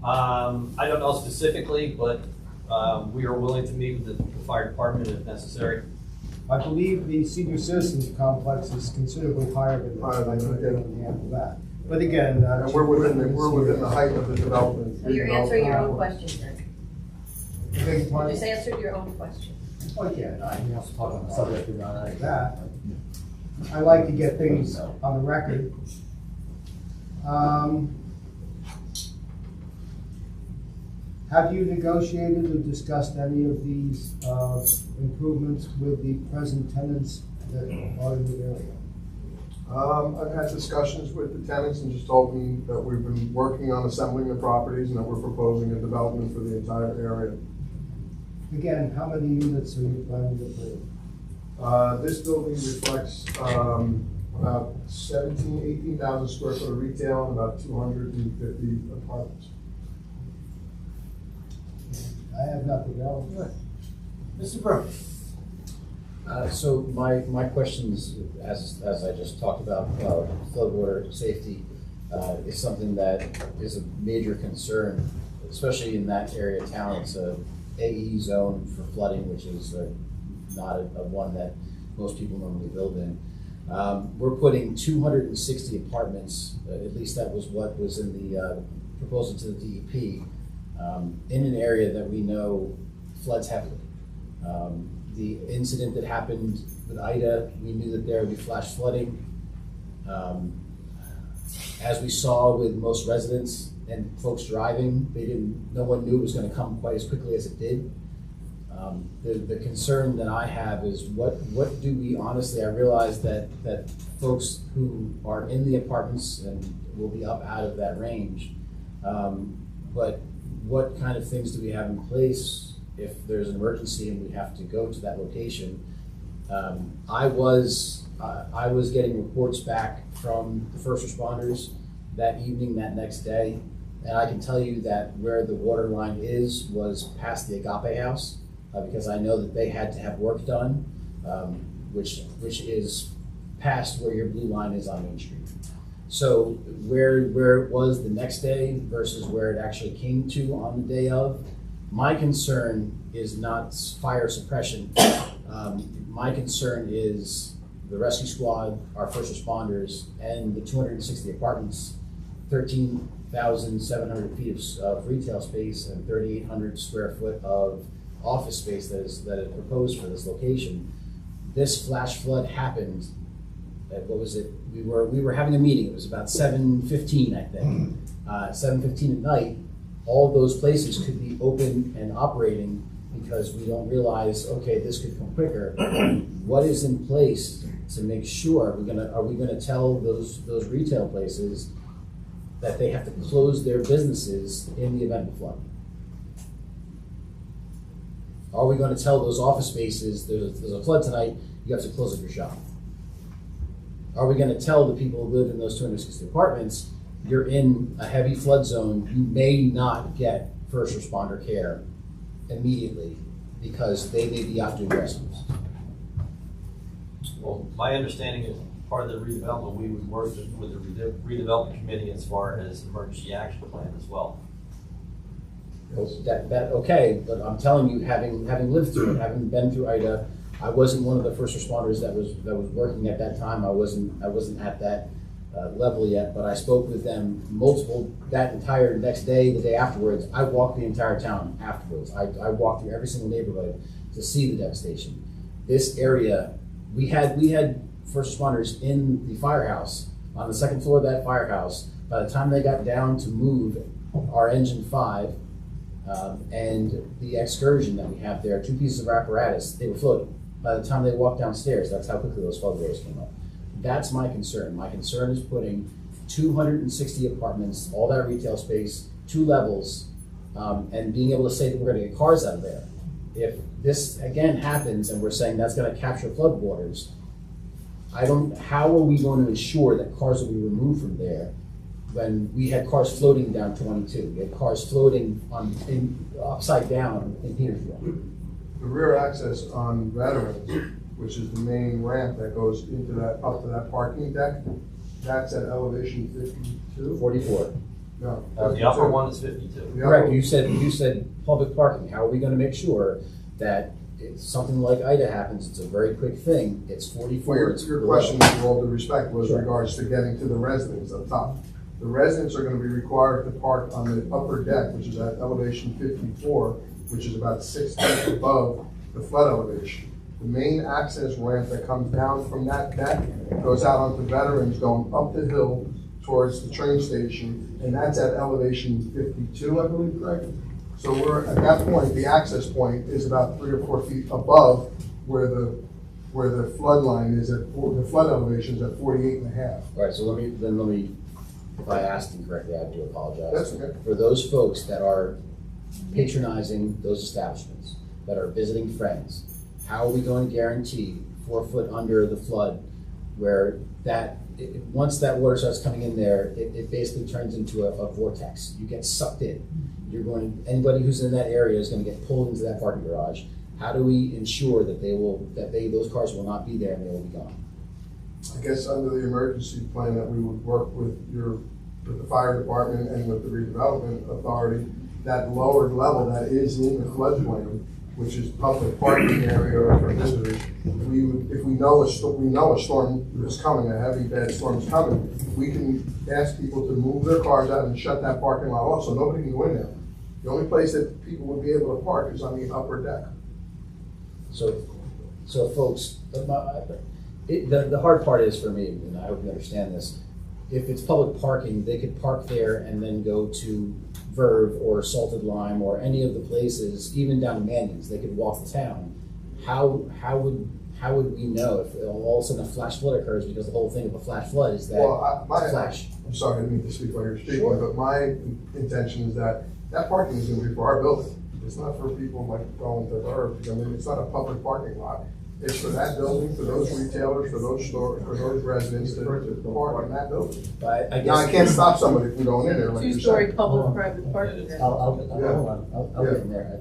I don't know specifically, but we are willing to meet with the fire department if necessary. I believe the senior citizens complex is considerably higher than this. I think they can handle that. But again, And we're within the height of the development. So you're answering your own question, then. I beg your pardon? Just answered your own question. Oh, yeah, I also talk on the subject around like that. I like to get things on the record. Have you negotiated or discussed any of these improvements with the present tenants that are in the area? I've had discussions with the tenants and just told them that we've been working on assembling the properties and that we're proposing a development for the entire area. Again, how many units are you planning to build? This building reflects about 18,000 square foot of retail and about 250 apartments. I have nothing else. Mr. Borough? So my questions, as I just talked about, floodwater safety is something that is a major concern, especially in that area of town. It's a AE zone for flooding, which is not a one that most people normally build in. We're putting 260 apartments, at least that was what was in the proposal to the DEP, in an area that we know floods heavily. The incident that happened with Ida, we knew that there would be flash flooding. As we saw with most residents and folks driving, no one knew it was going to come quite as quickly as it did. The concern that I have is what do we honestly, I realize that folks who are in the apartments and will be up out of that range, but what kind of things do we have in place if there's an emergency and we have to go to that location? I was getting reports back from the first responders that evening, that next day, and I can tell you that where the water line was past the Agape House, because I know that they had to have work done, which is past where your blue line is on Main Street. So where it was the next day versus where it actually came to on the day of, my concern is not fire suppression. My concern is the rescue squad, our first responders, and the 260 apartments, 13,700 feet of retail space and 3,800 square foot of office space that is proposed for this location. This flash flood happened at, what was it? We were having a meeting. It was about 7:15, I think. 7:15 at night. All of those places could be open and operating because we don't realize, okay, this could come quicker. What is in place to make sure are we gonna tell those retail places that they have to close their businesses in the event of a flood? Are we gonna tell those office spaces, there's a flood tonight, you have to close up your shop? Are we gonna tell the people who live in those 260 apartments, you're in a heavy flood zone, you may not get first responder care immediately because they may be out doing rescues? Well, my understanding is part of the redevelopment, we would work with the redevelopment committee as far as emergency action plan as well. Okay, but I'm telling you, having lived through it, having been through Ida, I wasn't one of the first responders that was working at that time. I wasn't at that level yet, but I spoke with them that entire next day, the day afterwards. I walked the entire town afterwards. I walked through every single neighborhood to see the devastation. This area, we had first responders in the firehouse, on the second floor of that firehouse. By the time they got down to move our engine 5 and the excursion that we have there, 2 pieces of apparatus, they were floating. By the time they walked downstairs, that's how quickly those floodwaters came up. That's my concern. My concern is putting 260 apartments, all that retail space, 2 levels, and being able to say that we're gonna get cars out of there. If this again happens and we're saying that's gonna capture floodwaters, how are we going to ensure that cars will be removed from there when we had cars floating down 22? We had cars floating upside down in Petersville. The rear access on Veterans, which is the main ramp that goes up to that parking deck, that's at elevation 52? 44. No. The upper one is 52. Correct, you said public parking. How are we gonna make sure that if something like Ida happens, it's a very quick thing, it's 44. Well, your question, with all due respect, was regards to getting to the residents up top. The residents are gonna be required to park on the upper deck, which is at elevation 54, which is about 6 feet above the flood elevation. The main access ramp that comes down from that deck goes out onto Veterans, going up the hill towards the train station, and that's at elevation 52, I believe, Craig? So we're, at that point, the access point is about 3 or 4 feet above where the flood line is the flood elevation is at 48 and a half. All right, so let me, if I asked incorrectly, I do apologize. That's okay. For those folks that are patronizing those establishments, that are visiting friends, how are we going to guarantee 4 foot under the flood where once that water starts coming in there, it basically turns into a vortex. You get sucked in. Anybody who's in that area is going to get pulled into that parking garage. How do we ensure that those cars will not be there and they will be gone? I guess under the emergency plan that we would work with the fire department and with the redevelopment authority, that lower level that is in the floodplain, which is public parking area or for visitors, if we know a storm is coming, a heavy bad storm is coming, we can ask people to move their cars out and shut that parking lot off so nobody can go in there. The only place that people would be able to park is on the upper deck. So folks, the hard part is for me, and I hope you understand this, if it's public parking, they could park there and then go to Verve or Salted Lime or any of the places, even down to Mannion's, they could walk the town. How would we know if all of a sudden a flash flood occurs, because the whole thing of a flash flood is that it's a flash? I'm sorry, I didn't mean to speak while you're speaking, Sure. but my intention is that parking is going to be for our building. It's not for people like going to Verve. I mean, it's not a public parking lot. It's for that building, for those retailers, for those stores, for those residents to park in that building. Now, I can't stop somebody from going in there like you're saying. 2-story public-private parking. I'll get in there.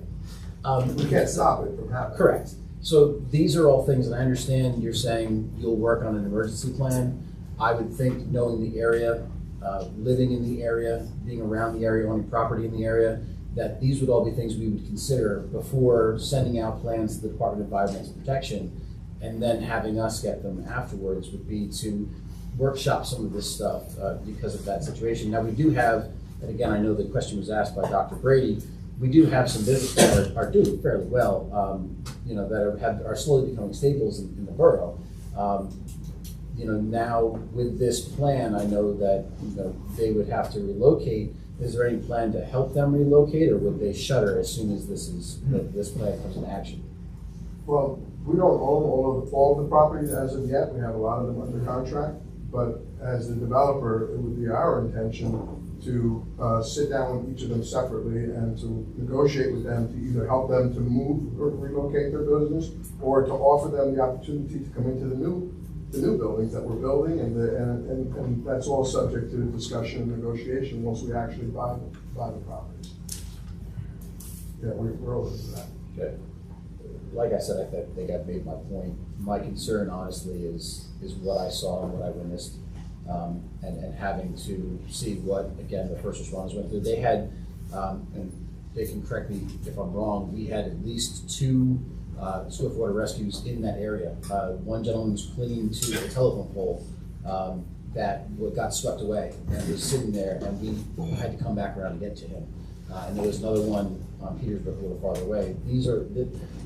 We can't stop it from happening. Correct. So these are all things, and I understand you're saying you'll work on an emergency plan. I would think, knowing the area, living in the area, being around the area, owning property in the area, that these would all be things we would consider before sending out plans to the Department of Environmental Protection, and then having us get them afterwards, would be to workshop some of this stuff because of that situation. Now we do have, and again, I know the question was asked by Dr. Brady, we do have some businesses that are doing fairly well, you know, that are slowly becoming staples in the borough. You know, now with this plan, I know that, you know, they would have to relocate. Is there any plan to help them relocate, or would they shutter as soon as this plan comes into action? Well, we don't own all of the properties as of yet. We have a lot of them under contract, but as the developer, it would be our intention to sit down with each of them separately and to negotiate with them to either help them to move or relocate their business, or to offer them the opportunity to come into the new buildings that we're building, and that's all subject to discussion and negotiation once we actually buy the properties. Yeah, we're open to that. Okay. Like I said, I think I've made my point. My concern, honestly, is what I saw and what I witnessed, and having to see what, again, the first responders went through. They had, and they can correct me if I'm wrong, we had at least 2 swiftwater rescues in that area. One gentleman was clinging to a telephone pole that got swept away and was sitting there, and we had to come back around to get to him. And there was another one on Petersburg a little farther away. These are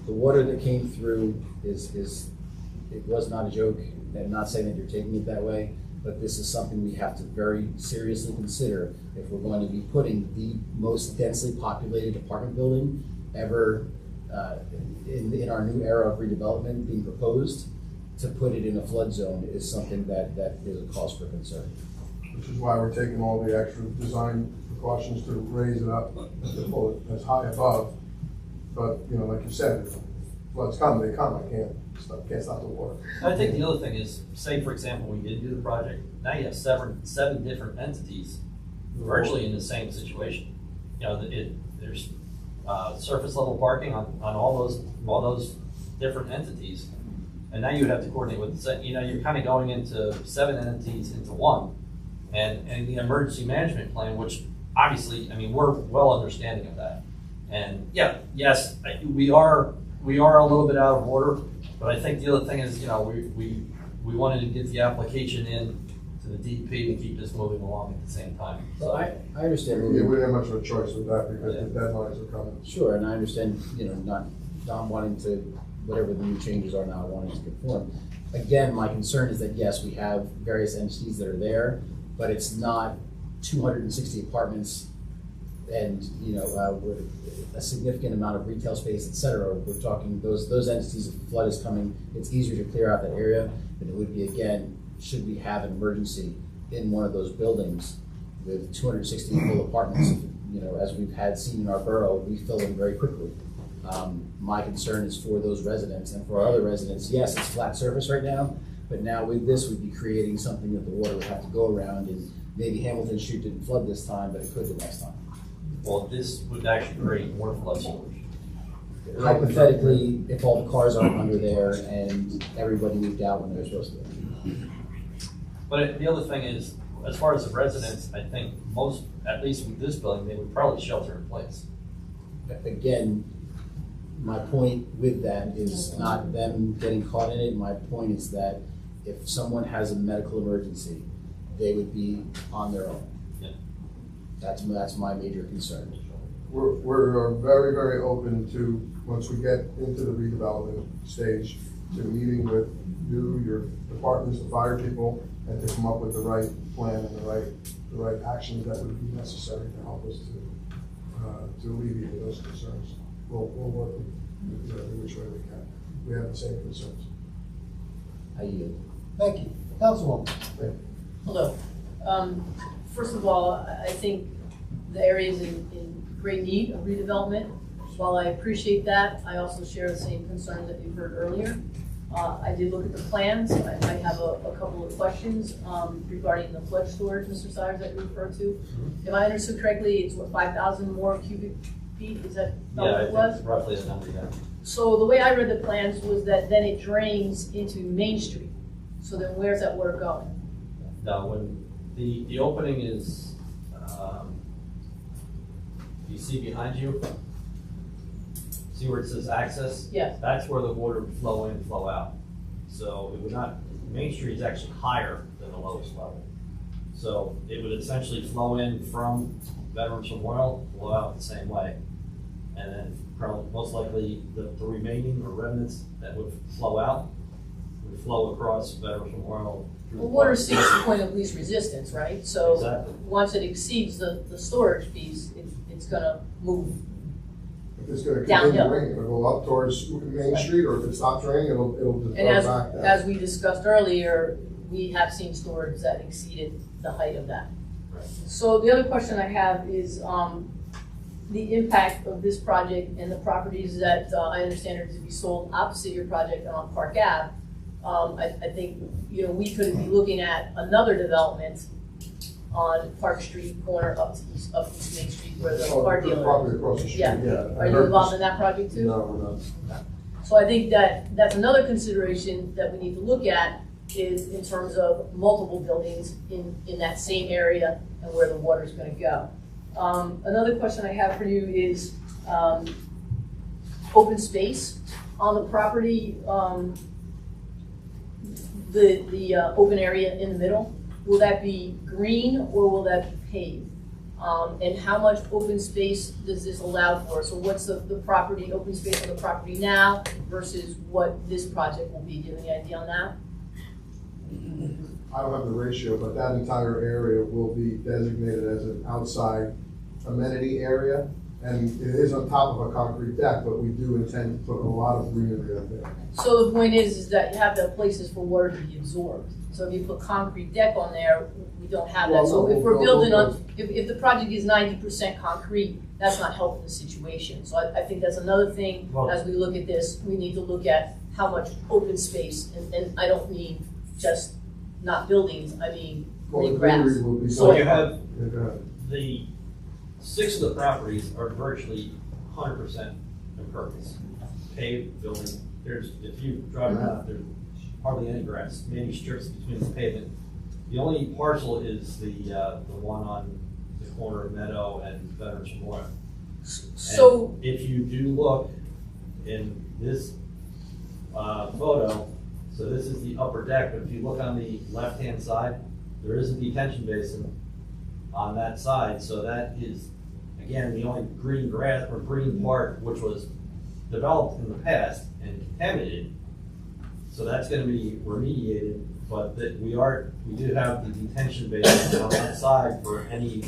the water that came through it was not a joke. I'm not saying that you're taking it that way, but this is something we have to very seriously consider if we're going to be putting the most densely populated apartment building ever in our new era of redevelopment being proposed. To put it in a flood zone is something that is a cause for concern. Which is why we're taking all the extra design precautions to raise it up, to pull it as high above. But, you know, like you said, if floods come, they come. I can't stop the water. I think the other thing is, say for example, we did do the project, now you have seven different entities virtually in the same situation. You know, there's surface level parking on all those different entities. And now you would have to coordinate with, you know, you're kind of going into 7 entities into one. And the emergency management plan, which obviously, I mean, we're well understanding of that. And yeah, yes, we are a little bit out of order, but I think the other thing is, you know, we wanted to get the application in to the DEP to keep this moving along at the same time. So I understand. We didn't have much of a choice with that because the deadlines are coming. Sure, and I understand, you know, not wanting to, whatever the new changes are now, wanting to conform. Again, my concern is that yes, we have various entities that are there, but it's not 260 apartments and, you know, with a significant amount of retail space, et cetera. We're talking those entities, if flood is coming, it's easier to clear out that area than it would be, again, should we have an emergency in one of those buildings with 260 full apartments. You know, as we've seen in our borough, we fill in very quickly. My concern is for those residents, and for our other residents, yes, it's flat surface right now, but now with this, we'd be creating something that the water would have to go around, and maybe Hamilton Street didn't flood this time, but it could the next time. Well, this would actually create more flood storage. Hypothetically, if all the cars aren't under there and everybody moved out when they're supposed to. But the other thing is, as far as the residents, I think most, at least with this building, they would probably shelter in place. Again, my point with that is not them getting caught in it. My point is that if someone has a medical emergency, they would be on their own. Yeah. That's my major concern. We're very, very open to, once we get into the redevelopment stage, to meeting with you, your departments, the fire people, and to come up with the right plan and the right actions that would be necessary to help us to alleviate those concerns. We'll work with you every which way we can. We have the same concerns. I yield. Thank you. Councilwoman. Hello. First of all, I think the area is in great need of redevelopment. While I appreciate that, I also share the same concerns that you heard earlier. I did look at the plans. I might have a couple of questions regarding the flood storage, Mr. Sires, that you referred to. If I understood correctly, it's what, 5,000 more cubic feet? Is that what it was? Roughly the number, yeah. So the way I read the plans was that then it drains into Main Street. So then where's that water going? No, when the opening is, you see behind you? See where it says access? Yes. That's where the water would flow in, flow out. So it would not, Main Street is actually higher than the lowest level. So it would essentially flow in from Veterans Memorial, flow out the same way. and then probably, most likely, the remaining or remnants that would flow out would flow across Veterans Memorial. Well, water seeks the point of least resistance, right? So Exactly. once it exceeds the storage piece, it's gonna move. If it's gonna Downhill. continue raining, it'll go up towards Main Street, or if it stops raining, it'll And defer back down. as we discussed earlier, we have seen storage that exceeded the height of that. Right. So the other question I have is, the impact of this project and the properties that I understand are to be sold opposite your project on Park Ave. I think, we could be looking at another development on Park Street corner up East Main Street where the Oh, car the dealer property is. across the street, Yeah. yeah. Are you involved in that project too? No, we're not. So I think that's another consideration that we need to look at is in terms of multiple buildings in that same area and where the water's gonna go. Another question I have for you is, open space on the property, the open area in the middle, will that be green or will that be paved? And how much open space does this allow for? So what's the property, open space on the property now versus what this project will be? Do you have any idea on that? I don't have the ratio, but that entire area will be designated as an outside amenity area. And it is on top of a concrete deck, but we do intend to put a lot of greenery up there. So the point is that you have to have places for water to be absorbed. So if you put concrete deck on there, we don't have that. So if we're building on, if the project is 90% concrete, that's not helping the situation. So I think that's another thing, as we look at this, we need to look at how much open space, and I don't mean just not buildings, I mean Well, the green grass. greenery will be. So you have Yeah, go ahead. the 6 of the properties are virtually 100% impervious. Paved building, if you drive around, there's hardly any grass, maybe strips between the pavement. The only parcel is the one on the corner of Meadow and Veterans Memorial. So, And if you do look in this photo, so this is the upper deck, but if you look on the left-hand side, there is a detention basin on that side, so that is, again, the only green grass or green part which was developed in the past and contaminated. So that's gonna be remediated, but we do have the detention basin on that side for any,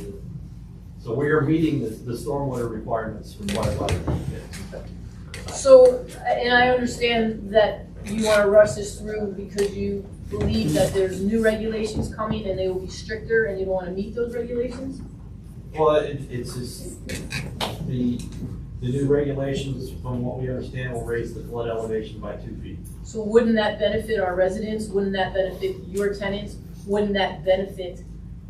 so we are meeting the stormwater requirements required by the DEP. so, and I understand that you want to rush this through because you believe that there's new regulations coming and they will be stricter and you don't want to meet those regulations? Well, it's just, the new regulations, from what we understand, will raise the flood elevation by 2 feet. So wouldn't that benefit our residents? Wouldn't that benefit your tenants? Wouldn't that benefit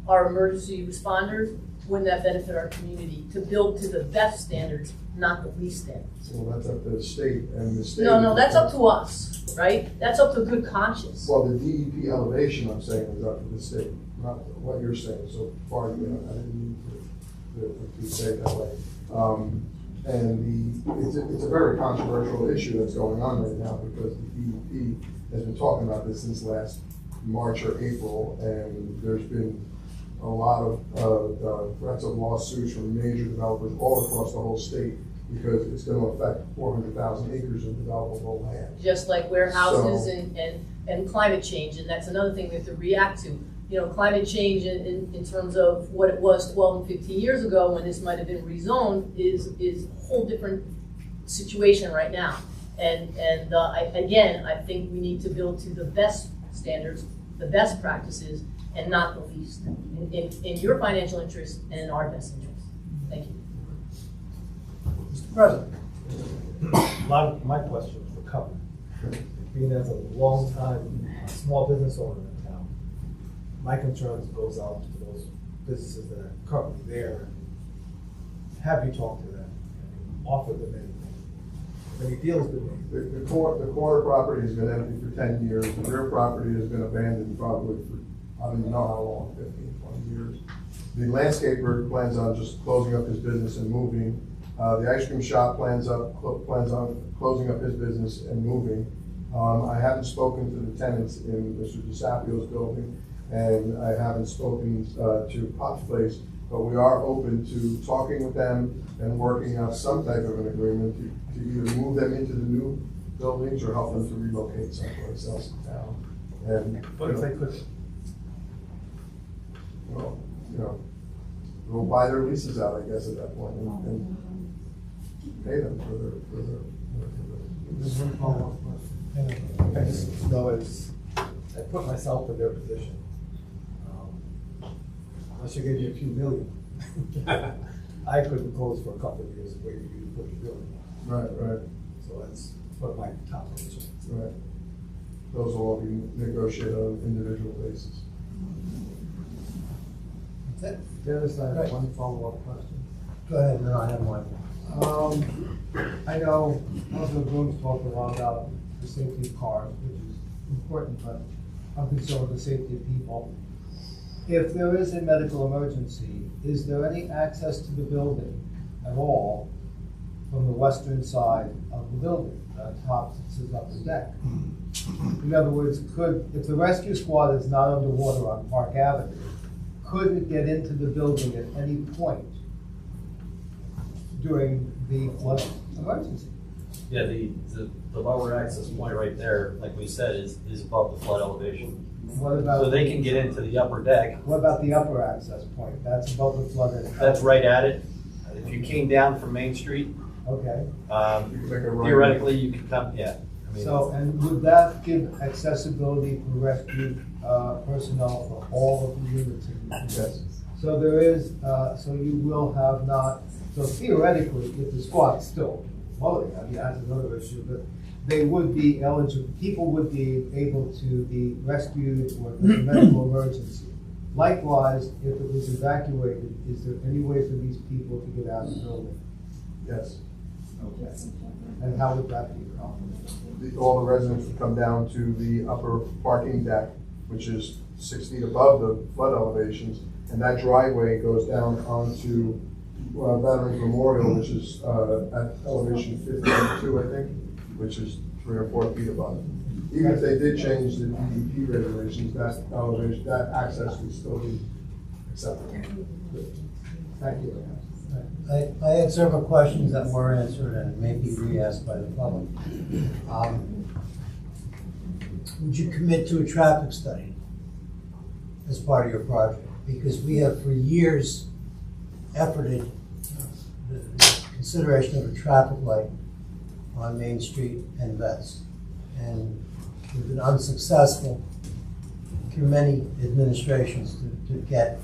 our emergency responders? Wouldn't that benefit our community to build to the best standards, not the least standards? Well, that's up to the state, and the state. No, that's up to us, right? That's up to good conscience. Well, the DEP elevation, I'm saying, is up to the state, not what you're saying so far. I didn't mean to say it that way. And it's a very controversial issue that's going on right now because the DEP has been talking about this since last March or April, and there's been a lot of threats of lawsuits from major developers all across the whole state because it's going to affect 400,000 acres of developable land. Just like warehouses and climate change, and that's another thing we have to react to. Climate change in terms of what it was 12 and 15 years ago when this might have been rezoned is a whole different situation right now. And again, I think we need to build to the best standards, the best practices, and not the least, in your financial interest and in our best interest. Thank you. Mr. President, a lot of my questions were covered. Being as a long-time small business owner in town, my concerns goes out to those businesses that are currently there. Have you talked to them? Offered them anything? Have any deals been made? The corner property has been empty for 10 years. The rear property has been abandoned probably for, I don't even know how long, 15, 20 years. The landscaper plans on just closing up his business and moving. The ice cream shop plans on closing up his business and moving. I haven't spoken to the tenants in Mr. DeSapio's building, and I haven't spoken to Pot's Place But we are open to talking with them and working out some type of an agreement to either move them into the new buildings or help them to relocate someplace else in town. And, What if they could? well, we'll buy their leases out, I guess, at that point, and pay them for their. There's one follow-up question. I just know I put myself in their position. Unless you gave me a few million. I couldn't close for a couple of years waiting for you to put the building on. Right. So that's one of my top concerns. Right. Those will all be negotiated on an individual basis. That's it. Dennis, I Right. have one follow-up question. Go ahead, and then I have one. I know most of the rooms talk a lot about the safety of cars, which is important, but I'm concerned with the safety of people. If there is a medical emergency, is there any access to the building at all from the western side of the building, top that says upper deck? In other words, if the rescue squad is not underwater on Park Avenue, could it get into the building at any point during the flood emergency? Yeah, the lower access point right there, like we said, is above the flood elevation. What about? So they can get into the upper deck. What about the upper access point? That's above the flood. That's right at it. If you came down from Main Street, Okay, theoretically, you could come, yeah. I mean, so, and would that give accessibility for rescue personnel for all of the units? Yes. So there is, so you will have not, so theoretically, if the squad's still floating, I mean, that's another issue, but they would be eligible, people would be able to be rescued or if there's a medical emergency. Likewise, if it was evacuated, is there any way for these people to get out of the building? Yes. Okay. And how would that be accomplished? All the residents would come down to the upper parking deck, which is 6 feet above the flood elevations, and that driveway goes down onto Veterans Memorial, which is at elevation 52, I think, which is 3 or 4 feet above. Even if they did change the DEP regulations, that elevation, that access would still be acceptable. Thank you. I had several questions that were answered and may be re-asked by the public. Would you commit to a traffic study as part of your project? Because we have for years efforted the consideration of a traffic light on Main Street and Vets. And we've been unsuccessful through many administrations to get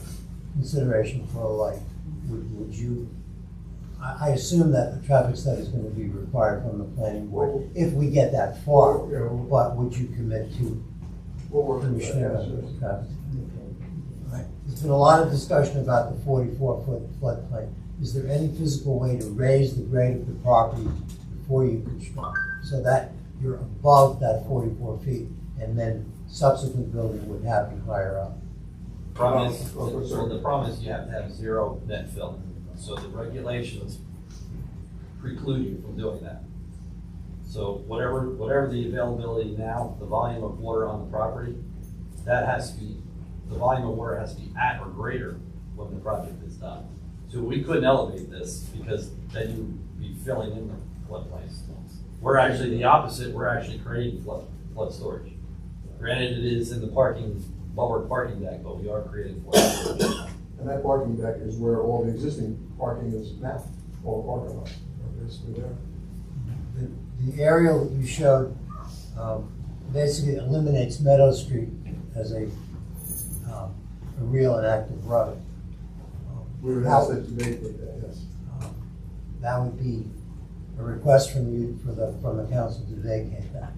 consideration for a light. Would you, I assume that the traffic study is going to be required from the planning board if we get that far, but would you commit to Commissioner of traffic? Right. There's been a lot of discussion about the 44-foot floodplain. Is there any physical way to raise the grade of the property before you construct so that you're above that 44 feet and then subsequent building would happen higher up? Problem is, the problem is you have to have zero net fill. So the regulations preclude you from doing that. So whatever the availability now, the volume of water on the property, that has to be, the volume of water has to be at or greater when the project is done. So we couldn't elevate this because then you'd be filling in the floodplain. We're actually the opposite, we're actually creating flood storage. Granted, it is in the lower parking deck, but we are creating flood storage. And that parking deck is where all the existing parking is now, all the parking lots are basically there. The aerial that you showed basically eliminates Meadow Street as a real and active road. We would ask that you vacate that, yes. That would be a request from you from the council to vacate that.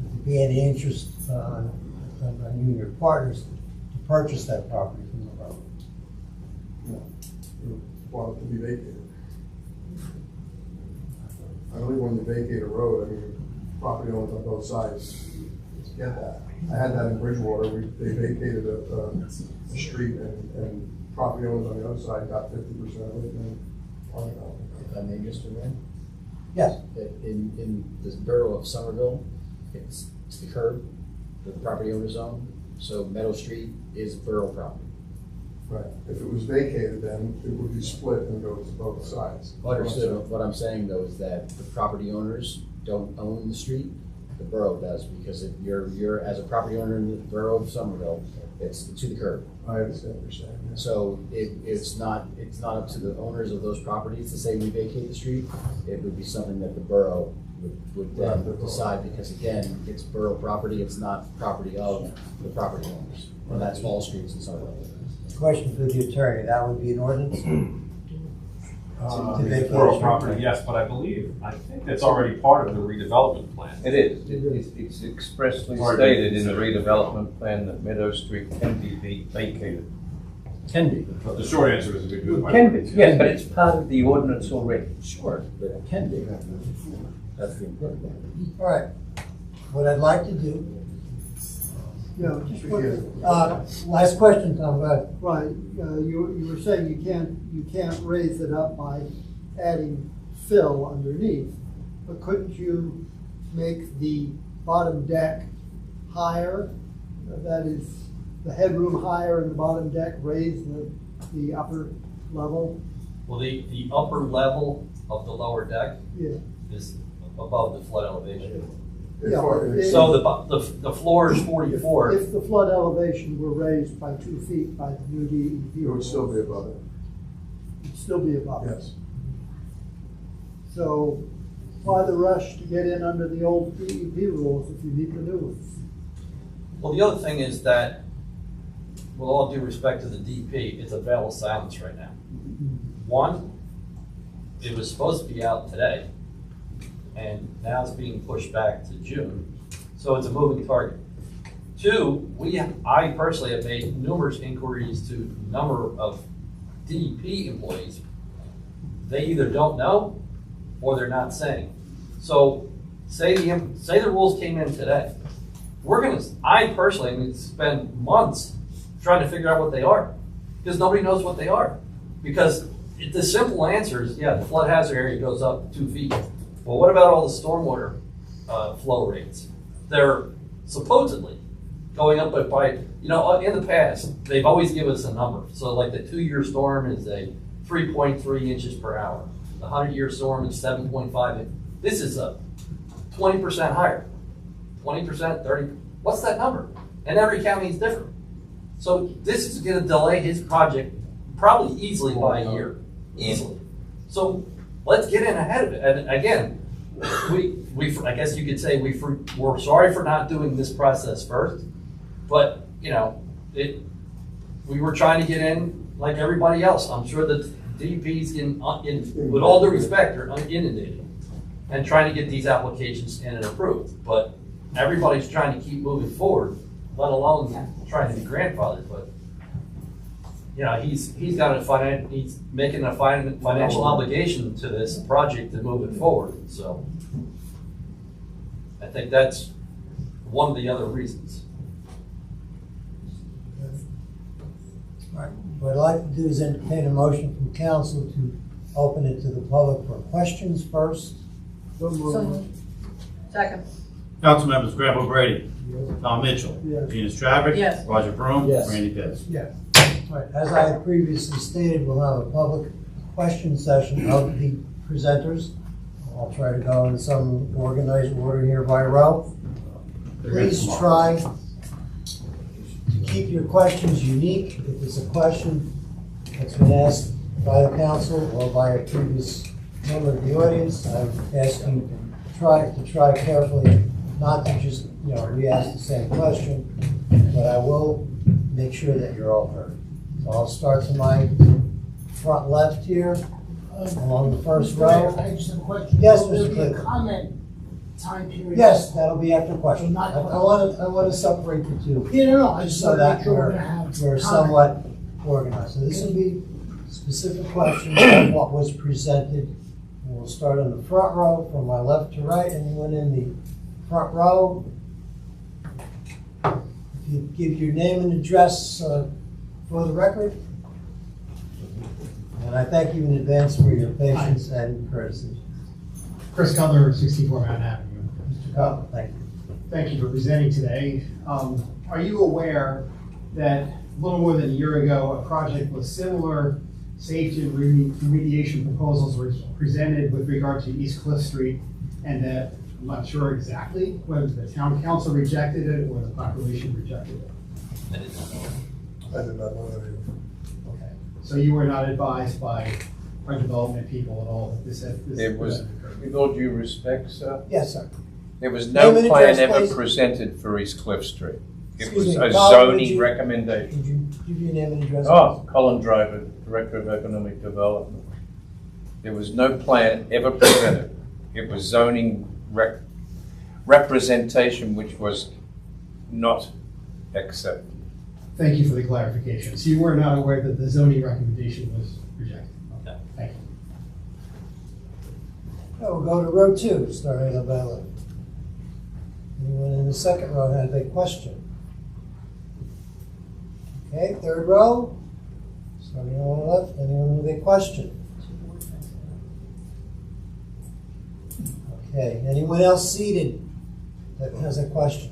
Would there be any interest on you and your partners to purchase that property from the road? No, we want it to be vacated. I believe when you vacate a road, I mean, property owners on both sides get that. I had that in Bridgewater. They vacated a street and property owners on the other side got 50% of it. If I may, Mr. Mayor? Yes. In the borough of Somerville, it's the curb, the property owner's zone. So Meadow Street is borough property. Right. If it was vacated, then it would be split and go to both sides. Understood. What I'm saying though is that the property owners don't own the street, the borough does, because if you're as a property owner in the borough of Somerville, it's to the curb. I understand what you're saying. Yeah. So it's not up to the owners of those properties to say we vacate the street. It would be something that the borough would then decide, because again, it's borough property, it's not property of the property owners. And that's all streets in Somerville. Question for the attorney, that would be an ordinance? To vacate Borough the property, street? yes, but I think that's already part of the redevelopment plan. It is. It's expressly Already stated in the considered. redevelopment plan that Meadow Street can be vacated. Can be. But the short answer is we do it by Can be, ordinance, yes, but it's part of the ordinance already. Sure, but it can be. That's the important thing. All right, what I'd like to do, Just last question, Tom, go ahead. right, you were saying you can't raise it up by adding fill underneath, but couldn't you make the bottom deck higher? That is, the headroom higher in the bottom deck, raise the upper level? Well, the upper level of the lower deck Yeah. is above the flood elevation. Yeah, So the floor is 44. If the flood elevation were raised by 2 feet by the new DEP. It would still be above it. It'd still be above it. Yes. So why the rush to get in under the old DEP rules if you need the new ones? Well, the other thing is that, with all due respect to the DP, it's a veil of silence right now. One, it was supposed to be out today, and now it's being pushed back to June, so it's a moving target. Two, I personally have made numerous inquiries to a number of DEP employees. They either don't know or they're not saying. So say the rules came in today. I personally am going to spend months trying to figure out what they are, because nobody knows what they are. Because the simple answer is, yeah, the flood hazard area goes up 2 feet. Well, what about all the stormwater flow rates? They're supposedly going up by, in the past, they've always given us a number. So like the 2-year storm is a 3.3 inches per hour. The 100-year storm is 7.5. This is a 20% higher. 20%, 30, what's that number? And every county is different. So this is gonna delay his project probably easily by a year, easily. So let's get in ahead of it. And again, I guess you could say we're sorry for not doing this process first, but we were trying to get in like everybody else. I'm sure that DEP's with all due respect, are inundated and trying to get these applications in and approved. But everybody's trying to keep moving forward, let alone trying to be grandfathered. But he's making a financial obligation to this project to move it forward. So I think that's one of the other reasons. All right, what I'd like to do is entertain a motion from council to open it to the public for questions first. So moved. Second. Council members Granville Brady, Tom Mitchell, Yes. Gina Stravic, Yes. Roger Broom, Yes. Randy Pitts. Yes. All right, as I had previously stated, we'll have a public question session of the presenters. I'll try to go in some organized order here by row. Please try to keep your questions unique. If it's a question that's been asked by the council or by a previous member of the audience, I would ask you to try carefully not to just, re-ask the same question, but I will make sure that you're all heard. So I'll start to my front left here, along the first row. I just have a question. Yes, Will there Mr. be a Clinton. comment time period? Yes, that'll be after questions. So not- I want to separate the two. Yeah, no, I Just just so want to that make sure we're gonna have. we're comment. somewhat organized. So this will be specific questions on what was presented. And we'll start in the front row from my left to right. Anyone in the front row? If you give your name and address for the record. And I thank you in advance for your patience and courtesy. Chris Cutler, 64 Mountain Avenue. Mr. Cutler, thank you. Thank you for presenting today. Are you aware that a little more than a year ago, a project with similar safety and remediation proposals were presented with regard to East Cliff Street, and that I'm not sure exactly whether the town council rejected it or the population rejected it. I did not know. I did not know that either. Okay, so you were not advised by our development people at all that this It was, occurred? with all due respect, sir, Yes, sir. there was Name no and plan address, ever please. presented for East Cliff Street. It Excuse was me, a Colin, would zoning you- recommendation. Could you give your name and address? Oh, Colin Driver, Director of Economic Development. There was no plan ever presented. It was zoning representation which was not accepted. Thank you for the clarification. So you were not aware that the zoning recommendation was rejected? No. Thank you. Oh, we'll go to row 2, starting on that left. Anyone in the second row has a question? Okay, third row, starting on the left, anyone with a question? Okay, anyone else seated that has a question?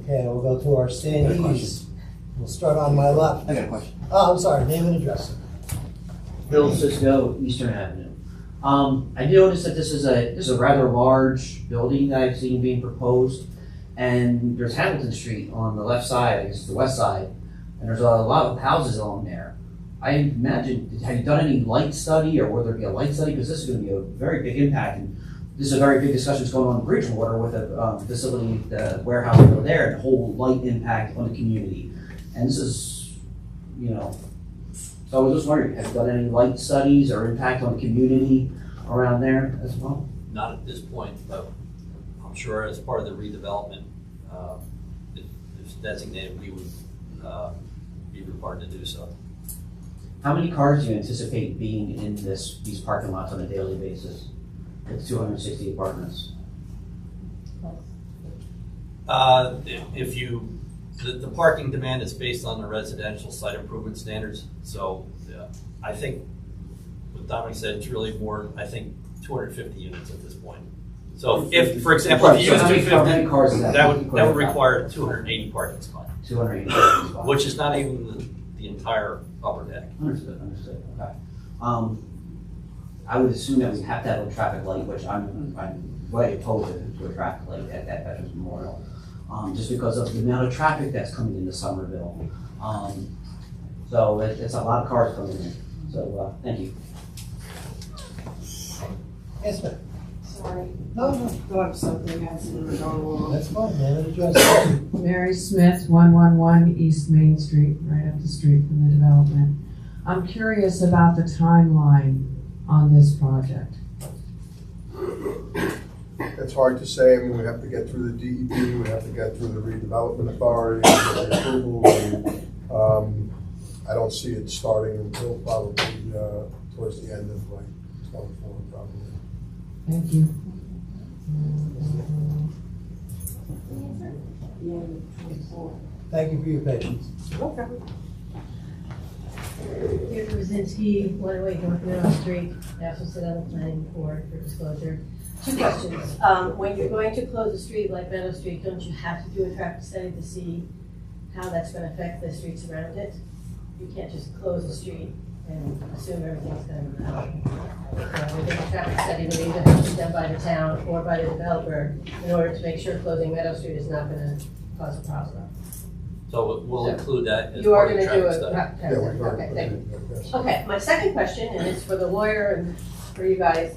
Okay, we'll go to our standees. We'll start on my left. I got a question. Oh, I'm sorry, name and address. Bill Cisco, Eastern Avenue. I noticed that this is a rather large building that I've seen being proposed, and there's Hamilton Street on the left side, I guess the west side, and there's a lot of houses along there. I imagine, have you done any light study, or will there be a light study? Because this is going to be a very big impact, and this is a very big discussion that's going on in Bridgewater with a facility, the warehouse over there, and the whole light impact on the community. And this is, you know, so I was just wondering, have you done any light studies or impact on the community around there as well? Not at this point, but I'm sure as part of the redevelopment, if it's designated, we would be required to do so. How many cars do you anticipate being in these parking lots on a daily basis with 260 apartments? If you, the parking demand is based on the residential site improvement standards. So I think what Dominic said, it's really more, I think, 250 units at this point. So if, for example, if you use 250, that would require 280 parking spots. 280 parking spots. Which is not even the entire upper deck. Understood, okay. I would assume that we have to have a traffic light, which I'm way opposed to a traffic light at Veterans Memorial. Just because of the amount of traffic that's coming into Somerville. So it's a lot of cars coming in. So thank you. Yes, ma'am. Sorry. No. Thought of something accidentally going along. That's fine, name and address. Mary Smith, 111 East Main Street, right up the street from the development. I'm curious about the timeline on this project. It's hard to say. I mean, we have to get through the DEP, we have to get through the redevelopment authority, the approval. I don't see it starting until probably towards the end of like 24, probably. Thank you. Thank you for your patience. Okay. Here, Krasinski, 108 North Middle Street, I also sit on the planning board for disclosure. Two questions. When you're going to close a street like Meadow Street, don't you have to do a traffic study to see how that's going to affect the streets around it? You can't just close the street and assume everything's going to happen. So we did a traffic study that either has to be done by the town or by the developer in order to make sure closing Meadow Street is not going to cause a problem. So we'll include that as You are part of going the to do traffic a study. traffic study. Okay, thank you. Okay, my second question, and it's for the lawyer and for you guys.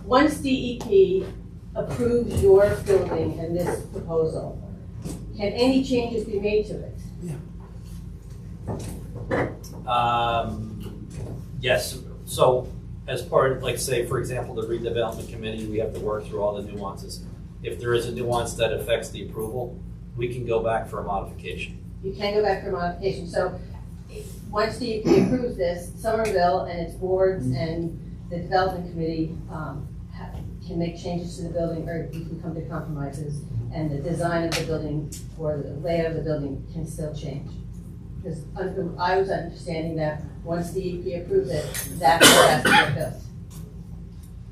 Once DEP approves your building and this proposal, can any changes be made to it? Yes, so as part of, like say, for example, the redevelopment committee, we have to work through all the nuances. If there is a nuance that affects the approval, we can go back for a modification. You can go back for modification. So once DEP approves this, Somerville and its boards and the development committee can make changes to the building, or you can come to compromises, and the design of the building or the layout of the building can still change. Because I was understanding that once DEP approves it, that's what has to get built.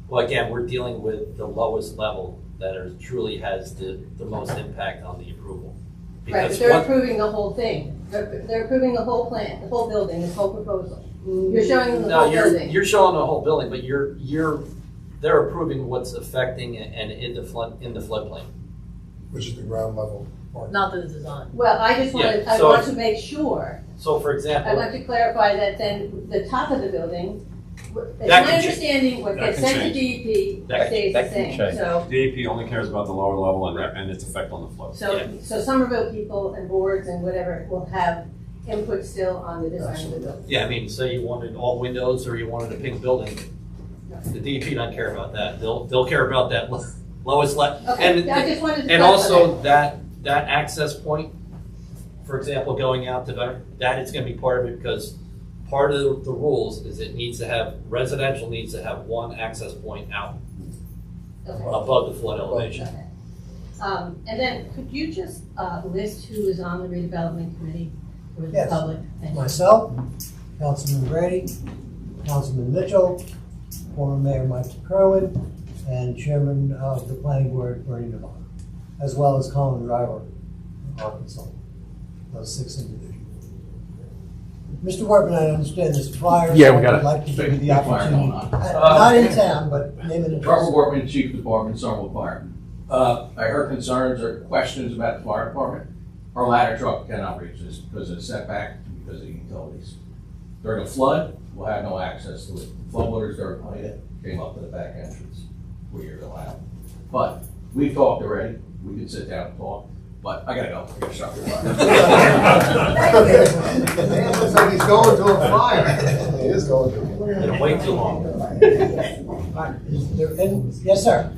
Well, again, we're dealing with the lowest level that truly has the most impact on the approval. Right, but Because they're one- approving the whole thing. They're approving the whole plan, the whole building, this whole proposal. You're showing them the No, whole building. you're showing the whole building, but they're approving what's affecting and in the floodplain. Which is the ground level part. Not the design. Well, I just wanted, Yeah, I so want if- to make sure, So for I example, want to clarify that then the top of the building, it's That my can change. understanding, what That gets can sent to change. DEP That stays that the can same. change. So, DEP only cares about the lower level and its effect on the flow. so Somerville people and boards and whatever will have input still on the design of the building. yeah, I mean, say you wanted all windows or you wanted a pink building, the DEP doesn't care about that. They'll care about that lowest level. Okay, I just wanted to And clarify also that access point, for example, going out to that is gonna be part of it because part of the rules is residential needs to have one access point out Okay. above the flood elevation. And then could you just list who is on the redevelopment committee for the Yes. public? Thank you. Myself, Councilman Brady, Councilman Mitchell, former Mayor Michael Kerwin, and Chairman of the Planning Board, Bernie Navarro, as well as Colin Driver, our consultant. Those 6 individuals. Mr. Wortman, I understand this flyer. Yeah, so we got I'd like to give you the big flyer opportunity. going on. Not in town, but name and address. Robert Workman, Chief of Department, Somerville Fire. I heard concerns or questions about the fire department. Our ladder truck cannot reach this because of the setback, because of the utilities. During a flood, we'll have no access to it. Floodwaters during Ida came up to the back entrance, where you're allowed. But we've talked already. We can sit down and talk. But I gotta go. I gotta stop your Man, looks like he's going to a fire. He is going to. It'll wait too long. Yes, sir.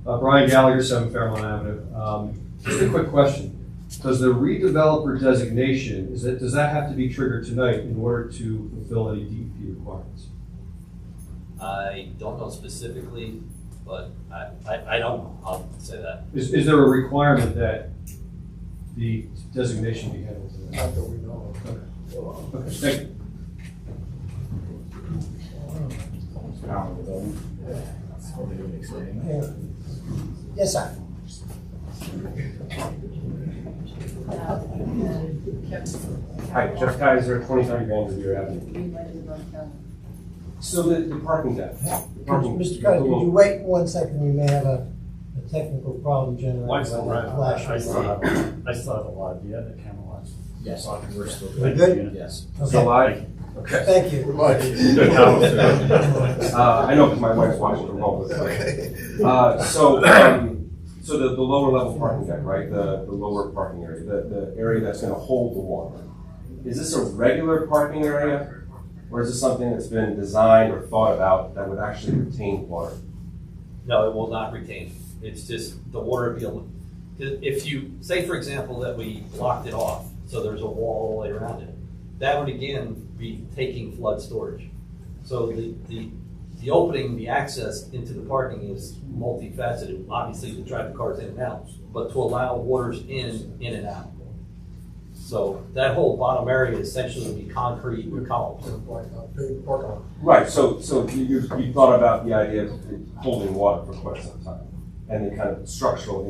Brian Gallagher, 7 Fairmont Avenue. Just a quick question. Does the redeveloper designation, does that have to be triggered tonight in order to fulfill any DEP requirements? I don't know specifically, but I don't know. I'll say that. Is there a requirement that the designation be handled tonight? Not that we know of. Okay, thank you. Yes, sir. Hi, Jeff Kaiser, 23 Vanderveer Avenue. So the parking deck. Mr. Kaiser, could you wait 1 second? We may have a technical problem generated by Lights the are red. flash. I still have a lot. Do you have the camera lights? Yes, we're still We're good? Yes. Okay. Still live? Okay. Thank you. I know because my wife's watching from home. So the lower level parking deck, right? The lower parking area, the area that's going to hold the water. Is this a regular parking area, or is this something that's been designed or thought about that would actually retain water? No, it will not retain. It's just the water will be, if you, say for example that we blocked it off, so there's a wall all the way around it, that would again be taking flood storage. So the opening, the access into the parking is multifaceted, obviously to drive the cars in and out, but to allow waters in and out. So that whole bottom area essentially would be concrete with columns. Right, so you thought about the idea of holding water for quite some time, and the kind of structural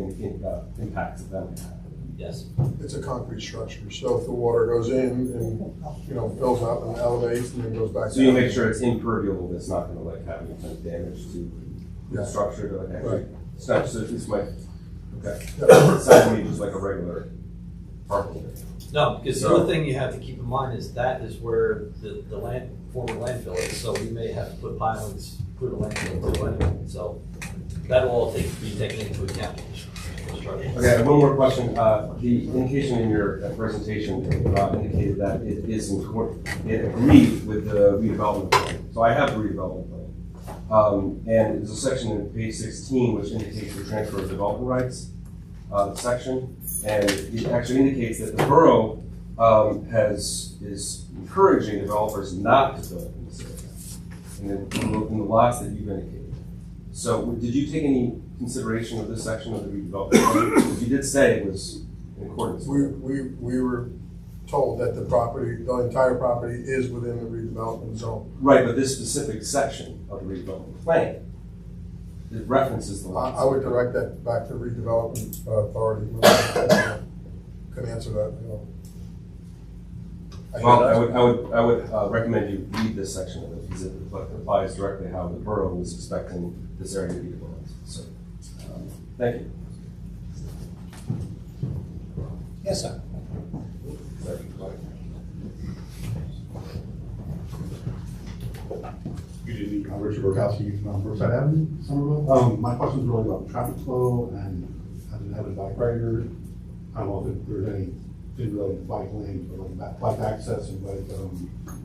impacts that that would have. Yes. It's a concrete structure, so if the water goes in and, fills up and elevates and then goes back down. So you make sure it's impermeable, it's not gonna have any kind of damage to the structure to actually, it's not just, this might, okay. It sounds to me just like a regular parking area. No, because the other thing you have to keep in mind is that is where the former landfill is, so we may have to put pilings through the landfill too anyway, so that'll all be taken into account. Okay, I have one more question. The indication in your presentation indicated that it it agreed with the redevelopment plan. So I have the redevelopment plan. And there's a section in page 16 which indicates the transfer of development rights section. And it actually indicates that the borough is encouraging developers not to build in this area, in the lots that you've indicated. So did you take any consideration of this section of the redevelopment plan? Because you did say it was in accordance. We were told that the property, the entire property is within the redevelopment zone. Right, but this specific section of the redevelopment plan, it references the lots. I would direct that back to redevelopment authority. Can answer that, you know. Well, I would recommend you read this section of it, because it applies directly how the borough was expecting this area to be developed. So, thank you. Yes, sir. Good evening, Richard Burkowski from Brookside Avenue, Somerville. My question is really about traffic flow, and as an avid bike rider, I don't know if there's any, didn't really bike lanes, but like bike access and like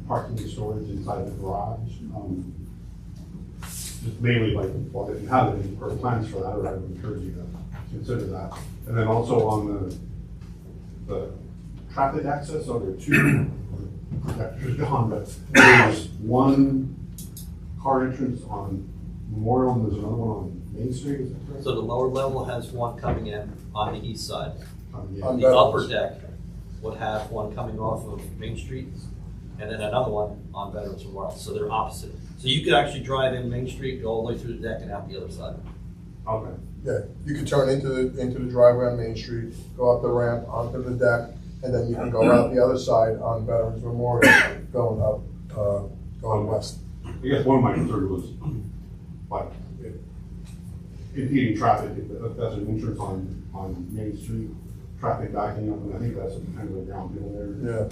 parking and storage inside the garage. Just mainly like, well, if you have any or plans for that, or I would encourage you to consider that. And then also on the traffic access, so there are two, projectors gone, but there's one car entrance on Memorial, and there's another one on Main Street, is that correct? So the lower level has one coming in on the east side. On The upper deck would have one coming off of Main Street, and then another one on Veterans Memorial, so they're opposite. So you could actually drive in Main Street, go all the way through the deck and out the other side. Okay. Yeah, you could turn into the driveway on Main Street, go up the ramp onto the deck, and then you can go out the other side on Veterans Memorial, going up, going west. I guess one of my concerns was, like, impeding traffic, if that's an entrance on Main Street, traffic backing up, and I think that's kind of a downhill there. Yeah.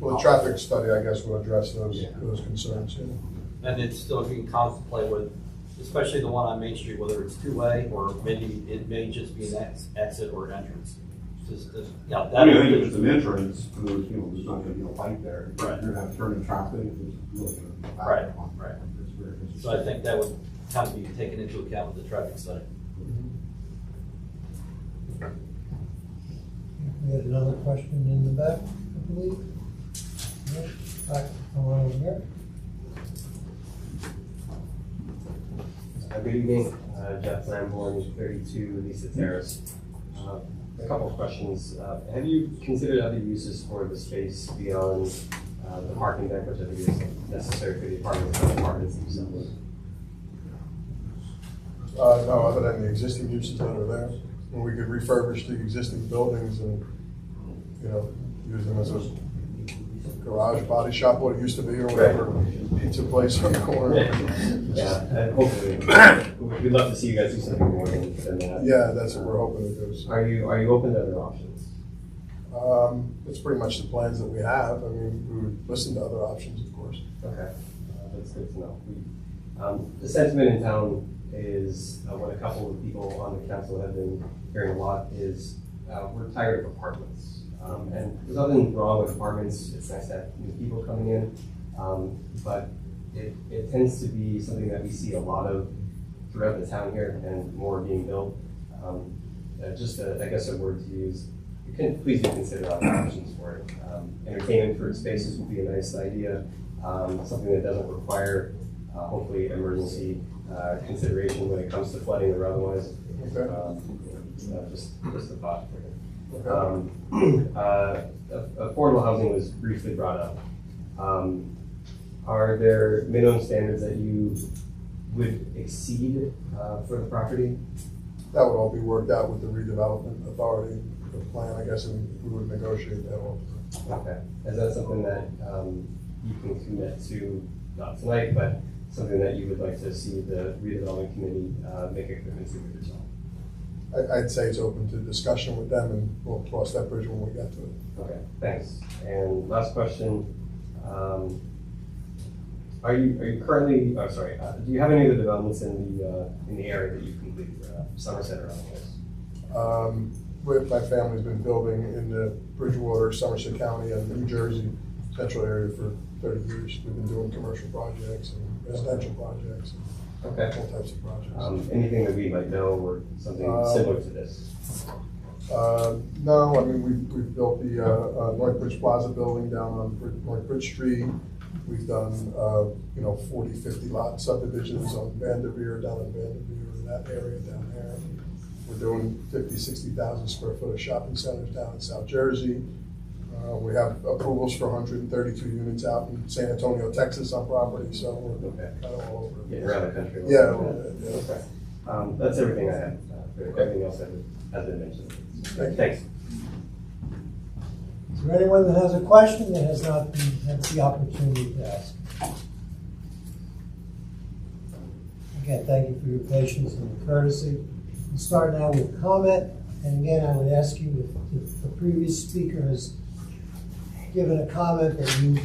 Well, the traffic study, I guess, will address those concerns, yeah. And it's still being contemplated with, especially the one on Main Street, whether it's two-way or maybe it may just be an exit or an entrance. Yeah, I mean, I think if it's an entrance, there's not gonna be a light there. Right. You're gonna have turning traffic, it's really gonna back Right, up on. right. It's very interesting. So I think that would kind of be taken into account with the traffic study. We had another question in the back, I believe. Yeah, back, over here. Good evening, Jeff Lamborn, 32 Lisa Terrace. A couple of questions. Have you considered other uses for the space beyond the parking deck, which I think is necessary for the apartments themselves? No, other than the existing uses that are there. And we could refurbish the existing buildings and, you know, use them as a garage, body shop, what it used to be, or whatever, pizza place on the corner. Yeah, and hopefully, we'd love to see you guys do something more than that. Yeah, that's what we're hoping to do. So. Are you open to other options? It's pretty much the plans that we have. I mean, we would listen to other options, of course. Okay, that's good to know. The sentiment in town is, what a couple of people on the council have been hearing a lot is, we're tired of apartments. And there's nothing wrong with apartments. It's nice to have new people coming in, but it tends to be something that we see a lot of throughout the town here, and more being built. I guess a word to use, you can please do consider other options for it. Entertainment for spaces would be a nice idea, something that doesn't require hopefully emergency consideration when it comes to flooding or otherwise. Just a thought for you. Affordable housing was briefly brought up. Are there minimum standards that you would exceed for the property? That would all be worked out with the redevelopment authority, the plan, I guess, and we would negotiate that all. Okay. Is that something that you can commit to, not tonight, but something that you would like to see the redevelopment committee make a commitment to with yourself? I'd say it's open to discussion with them, and we'll cross that bridge when we get to it. Okay, thanks. And last question. Are you currently, do you have any other developments in the area that you've completed, Somerset or otherwise? My family's been building in the Bridgewater, Somerset County, and New Jersey central area for 30 years. We've been doing commercial projects and residential projects. Okay. All types of projects. Anything that we might know or something similar to this? No, I mean, we've built the Northbridge Plaza building down on Northbridge Street. We've done, 40, 50 lot subdivisions on Vanderveer, down in Vanderveer, in that area down there. We're doing 50, 60,000 square foot of shopping centers down in South Jersey. We have approvals for 132 units out in San Antonio, Texas on property, so we're kind of all over. Yeah, around the country. Yeah, a little bit, yeah. Okay. That's everything I have. Everything else has been mentioned. Thanks. Is there anyone that has a question that has not had the opportunity to ask? Again, thank you for your patience and your courtesy. We'll start now with comment, and again, I would ask you if the previous speaker has given a comment that you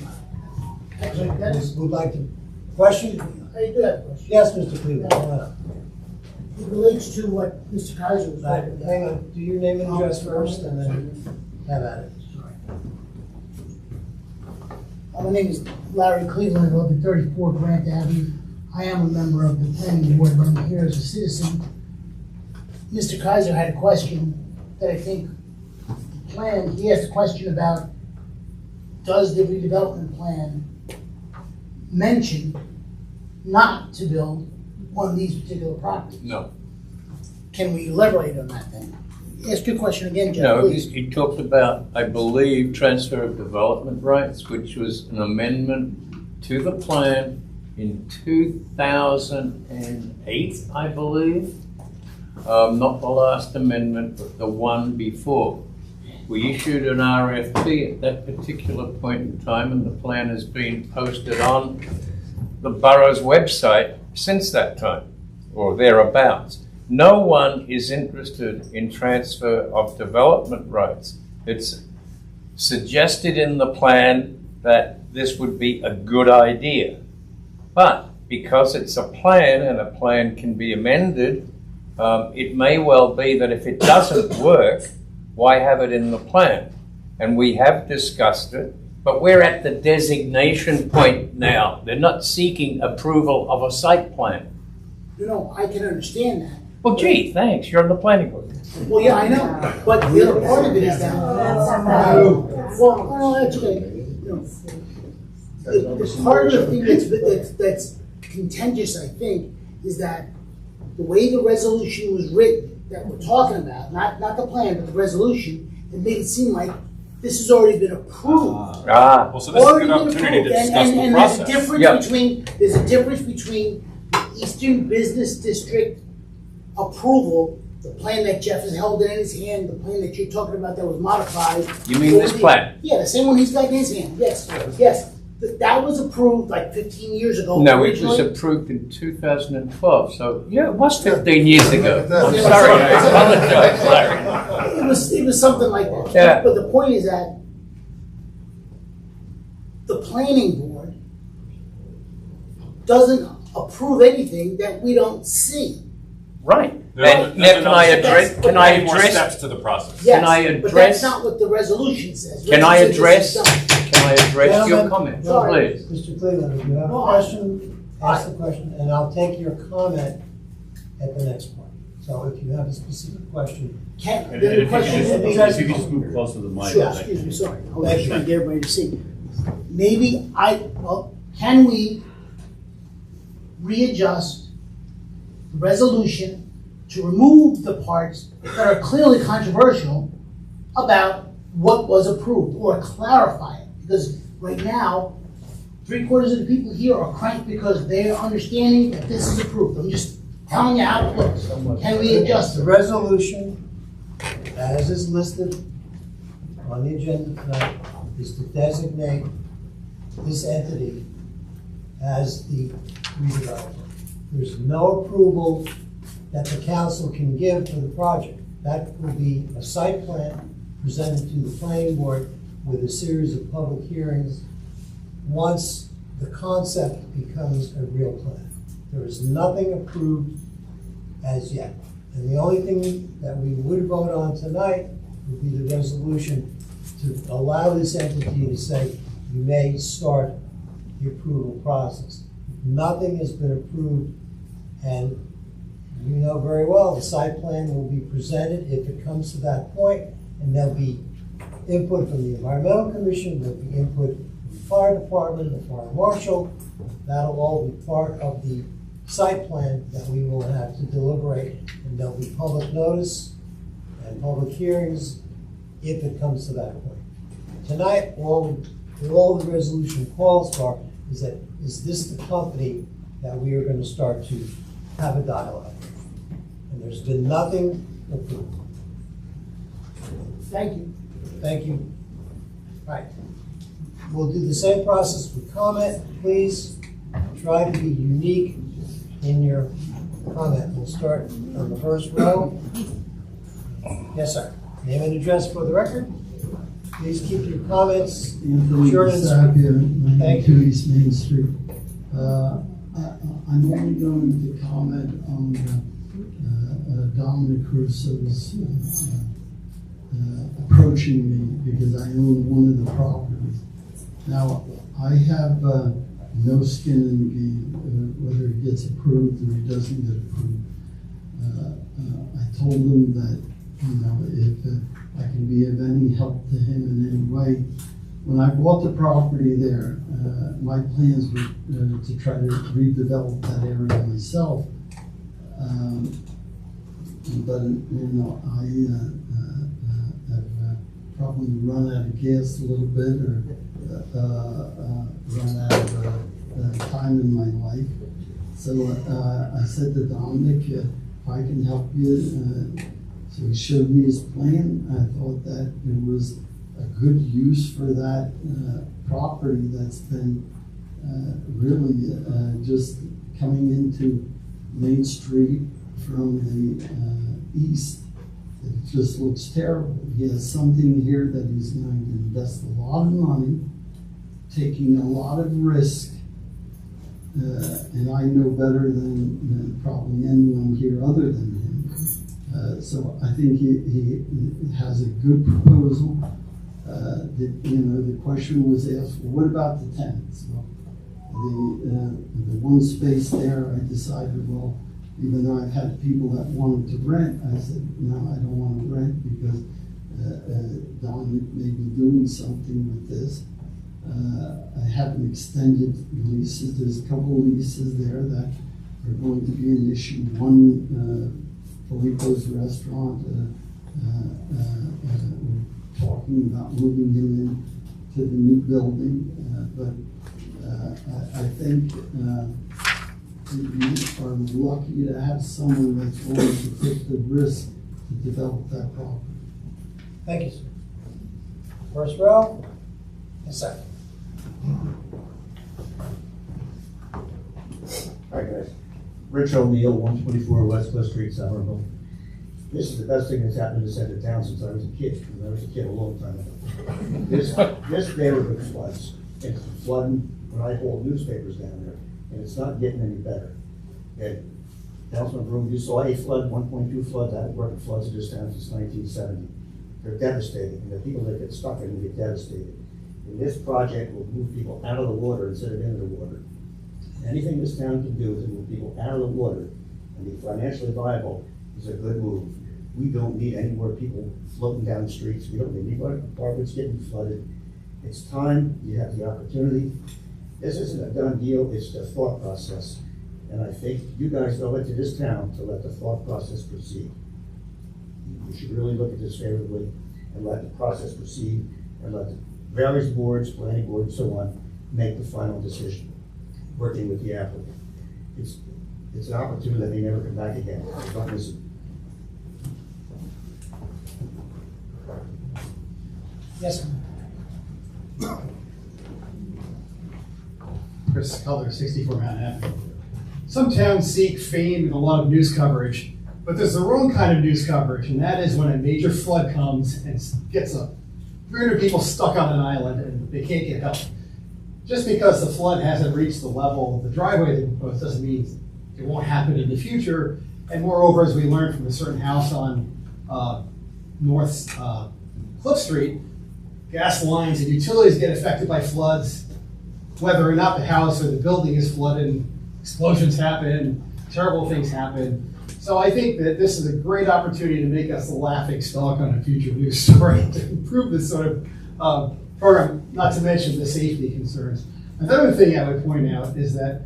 would like to question. I do have a question. Yes, Mr. Cleveland, come on up. It relates to what Mr. Kaiser was talking about. Hang on, do your name and address first, and then have at it. My name is Larry Cleveland, I live at 34 Grant Avenue. I am a member of the planning board, but I'm here as a citizen. Mr. Kaiser had a question that I think the plan, he asked a question about, does the redevelopment plan mention not to build on these particular properties? No. Can we elaborate on that then? Ask your question again, Jeff, No, please. he talked about, I believe, transfer of development rights, which was an amendment to the plan in 2008, I believe. Not the last amendment, but the one before. We issued an RFP at that particular point in time, and the plan has been posted on the borough's website since that time, or thereabouts. No one is interested in transfer of development rights. It's suggested in the plan that this would be a good idea. But because it's a plan and a plan can be amended, it may well be that if it doesn't work, why have it in the plan? And we have discussed it, but we're at the designation point now. They're not seeking approval of a site plan. You know, I can understand that. Well, gee, thanks, you're on the planning board. Well, yeah, I know, but the other part of it is that. Well, that's okay. You know, the part of the thing that's contentious, I think, is that the way the resolution was written that we're talking about, not the plan, but the resolution, it made it seem like this has already been approved. Well, so this is a good opportunity to discuss the process. There's a difference between the Eastern Business District approval, the plan that Jeff has held in his hand, the plan that you're talking about that was modified. You mean this plan? Yeah, the same one he's got in his hand, yes, yes. That was approved like 15 years ago. No, it originally. was approved in 2012, so yeah, it was 15 years ago. I'm sorry, I apologize, Larry. It was something like that. Yeah. But the point is that the planning board doesn't approve anything that we don't see. Right. There's Can I address? more steps to the process. Yes, Can I but address? that's not what the resolution says. Can I Resolution says address? it's done. Can I address your Gentlemen, comments, sorry. please? Mr. Cleveland, if you have a question, ask the question, and I'll take your comment at the next point. So if you have a specific question. Can, the question is. If you could just move closer to the mic. Sure, excuse me, sorry. I was just trying to get everybody to see. Maybe can we readjust the resolution to remove the parts that are clearly controversial about what was approved, or clarify it? Because right now, 3/4 of the people here are cranked because they're understanding that this is approved. I'm just telling you how it looks. Can we adjust The it? resolution, as is listed on the agenda tonight, is to designate this entity as the redeveloper. There's no approval that the council can give for the project. That will be a site plan presented to the planning board with a series of public hearings once the concept becomes a real plan. There is nothing approved as yet. And the only thing that we would vote on tonight would be the resolution to allow this entity to say, you may start the approval process. Nothing has been approved, and you know very well, the site plan will be presented if it comes to that point, and there'll be input from the Environmental Commission, there'll be input from the Fire Department, the Fire Marshal. That'll all be part of the site plan that we will have to deliberate, and there'll be public notice and public hearings if it comes to that point. Tonight, all the resolution calls for is that, is this the company that we are going to start to have a dialogue with? And there's been nothing approved. Thank you. Thank you. Right. We'll do the same process with comment. Please try to be unique in your comment. We'll start on the first row. Yes, sir. Name and address for the record. Please keep your comments Anthony short and Sapia, Thank 92 East Main Street. I'm only going to comment on Dominic Crusoe's approaching me because I own one of the properties. Now, I have no skin in the game, whether he gets approved or he doesn't get approved. I told him that, if I can be of any help to him in any way. When I bought the property there, my plans were to try to redevelop that area myself. But I have probably run out of gas a little bit, or run out of time in my life. So I said to Dominic, if I can help you. So he showed me his plan. I thought that it was a good use for that property that's been really just coming into Main Street from the east. It just looks terrible. He has something here that he's going to invest a lot of money, taking a lot of risk, and I know better than probably anyone here other than him. So I think he has a good proposal. The question was asked, well, what about the tenants? Well, the one space there, I decided, well, even though I've had people that wanted to rent, I said, no, I don't want to rent because Don may be doing something with this. I haven't extended leases. There's a couple of leases there that are going to be an issue. One, Filippo's restaurant, we're talking about moving him into the new building, but I think we are lucky to have someone that's willing to take the risk to develop that property. Thank you, sir. First row. Yes, sir. Hi, guys. Rich O'Neill, 124 West Cliff Street, Somerville. This is the best thing that's happened to this end of town since I was a kid, because I was a kid a long time ago. This neighborhood floods. It's flooding when I hold newspapers down there, and it's not getting any better. Councilman Broom, you saw a flood, 1.2 floods. I've worked with floods in this town since 1970. They're devastating, and the people that get stuck in them get devastated. And this project will move people out of the water instead of into the water. Anything this town can do to move people out of the water and be financially viable is a good move. We don't need any more people floating down the streets. We don't need any more apartments getting flooded. It's time, you have the opportunity. This isn't a done deal, it's the thought process. And I think you guys owe it to this town to let the thought process proceed. You should really look at this favorably and let the process proceed and let the various boards, planning board, and so on, make the final decision, working with the applicant. It's an opportunity that may never come back again. Don't miss it. Yes, sir. Chris Culler, 64 Mountain Avenue. Some towns seek fame and a lot of news coverage, but there's the wrong kind of news coverage, and that is when a major flood comes and gets 300 people stuck on an island and they can't get help. Just because the flood hasn't reached the level of the driveway they proposed doesn't mean it won't happen in the future. And moreover, as we learned from a certain house on North Cliff Street, gas lines and utilities get affected by floods. Whether or not the house or the building is flooded, explosions happen, terrible things happen. So I think that this is a great opportunity to make us the laughing stock on a future news story to improve this sort of program, not to mention the safety concerns. Another thing I would point out is that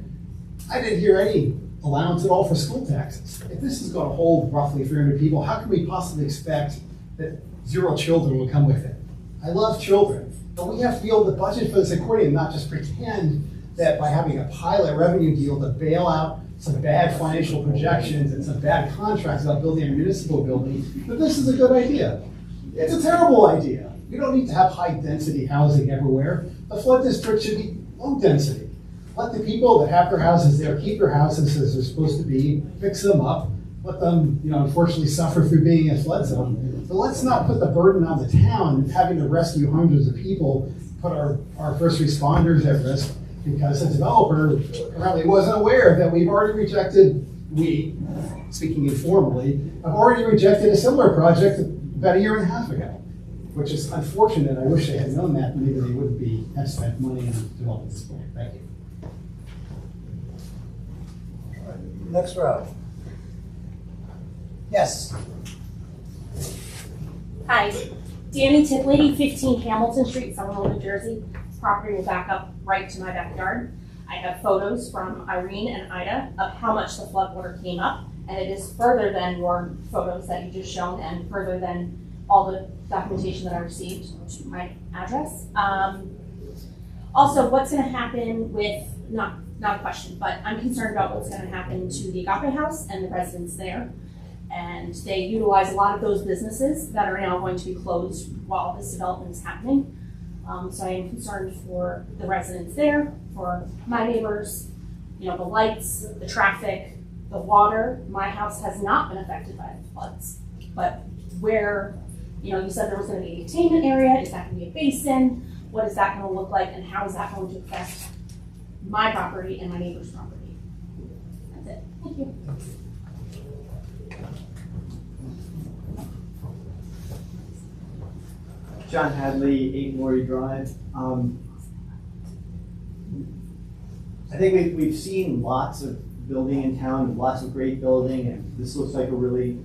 I didn't hear any allowance at all for school taxes. If this is going to hold roughly 300 people, how can we possibly expect that 0 children will come with it? I love children, But we have to be able to budget for this accordingly and not just pretend that by having a pilot revenue deal to bail out some bad financial projections and some bad contracts about building a municipal building, that this is a good idea. It's a terrible idea. We don't need to have high-density housing everywhere. The flood district should be low-density. Let the people that have their houses there keep their houses as they're supposed to be, fix them up, let them, unfortunately suffer through being in a flood zone. But let's not put the burden on the town of having to rescue hundreds of people, put our first responders at risk, because the developer apparently wasn't aware that we've already rejected, speaking informally, have already rejected a similar project about 1.5 years ago, which is unfortunate. I wish they had known that, maybe they wouldn't have spent money on developing this plan. Thank you. Next row. Yes. Hi, Danny Tiplady, 15 Hamilton Street, Somerville, New Jersey. Property will back up right to my backyard. I have photos from Irene and Ida of how much the floodwater came up, and it is further than your photos that you just shown and further than all the documentation that I received to my address. Also, what's going to happen with, not a question, but I'm concerned about what's going to happen to the Agape House and the residents there. And they utilize a lot of those businesses that are now going to be closed while this development is happening. So I am concerned for the residents there, for my neighbors, the lights, the traffic, the water. My house has not been affected by the floods, but where, you said there was going to be an entertainment area, is that going to be a basin? What is that going to look like, and how is that going to affect my property and my neighbor's property? That's it. Thank you. John Hadley, 8 Maury Drive. I think we've seen lots of building in town, lots of great building, and this looks like a really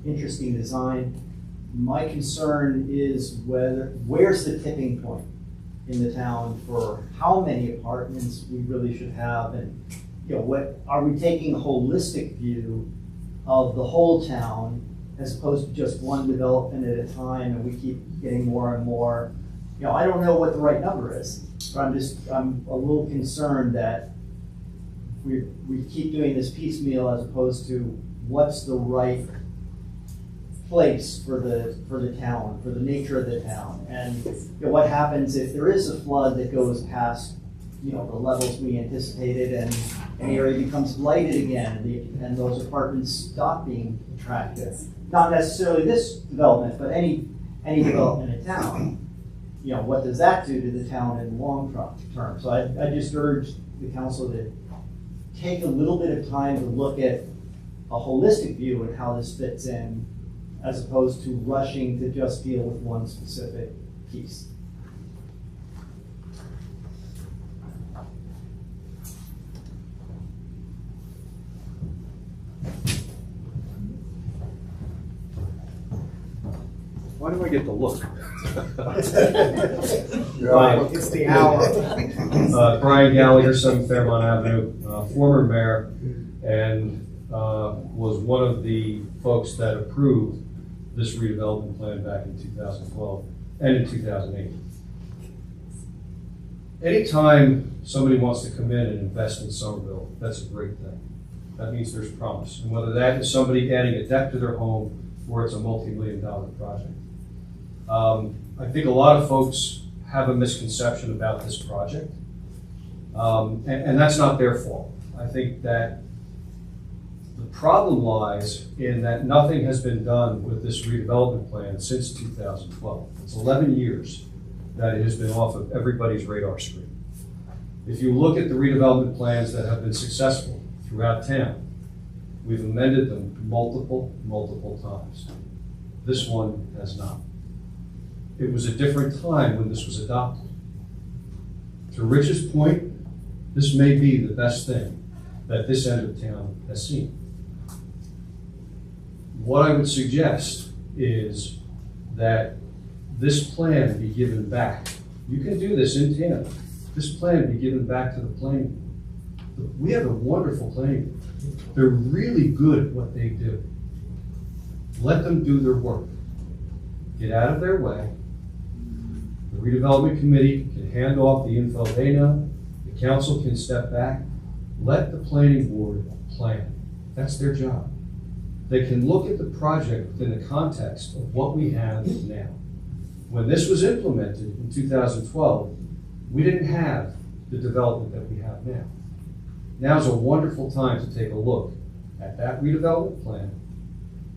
interesting design. My concern is where's the tipping point in the town for how many apartments we really should have, and what are we taking a holistic view of the whole town as opposed to just one development at a time, and we keep getting more and more. I don't know what the right number is, but I'm a little concerned that we keep doing this piecemeal as opposed to what's the right place for the town, for the nature of the town, and what happens if there is a flood that goes past the levels we anticipated, and an area becomes blighted again, and those apartments stop being attractive. Not necessarily this development, but any development in town. What does that do to the town in the long term? So I just urge the council to take a little bit of time to look at a holistic view of how this fits in, as opposed to rushing to just deal with one specific piece. Why do I get the look? It's the hour. Brian Gallagher, 7 Fairmont Avenue, former mayor, and was one of the folks that approved this redevelopment plan back in 2012 and in 2008. Anytime somebody wants to come in and invest in Somerville, that's a great thing. That means there's promise. And whether that is somebody adding a deck to their home or it's a multi-million-dollar project. I think a lot of folks have a misconception about this project, and that's not their fault. I think that the problem lies in that nothing has been done with this redevelopment plan since 2012. It's 11 years that it has been off of everybody's radar screen. If you look at the redevelopment plans that have been successful throughout town, we've amended them multiple times. This one has not. It was a different time when this was adopted. To Rich's point, this may be the best thing that this end of town has seen. What I would suggest is that this plan be given back. You can do this in tandem. This plan be given back to the planning board. We have a wonderful planning board. They're really good at what they do. Let them do their work. Get out of their way. The redevelopment committee can hand off the info they know, the council can step back, let the planning board plan. That's their job. They can look at the project within the context of what we have now. When this was implemented in 2012, we didn't have the development that we have now. Now's a wonderful time to take a look at that redevelopment plan,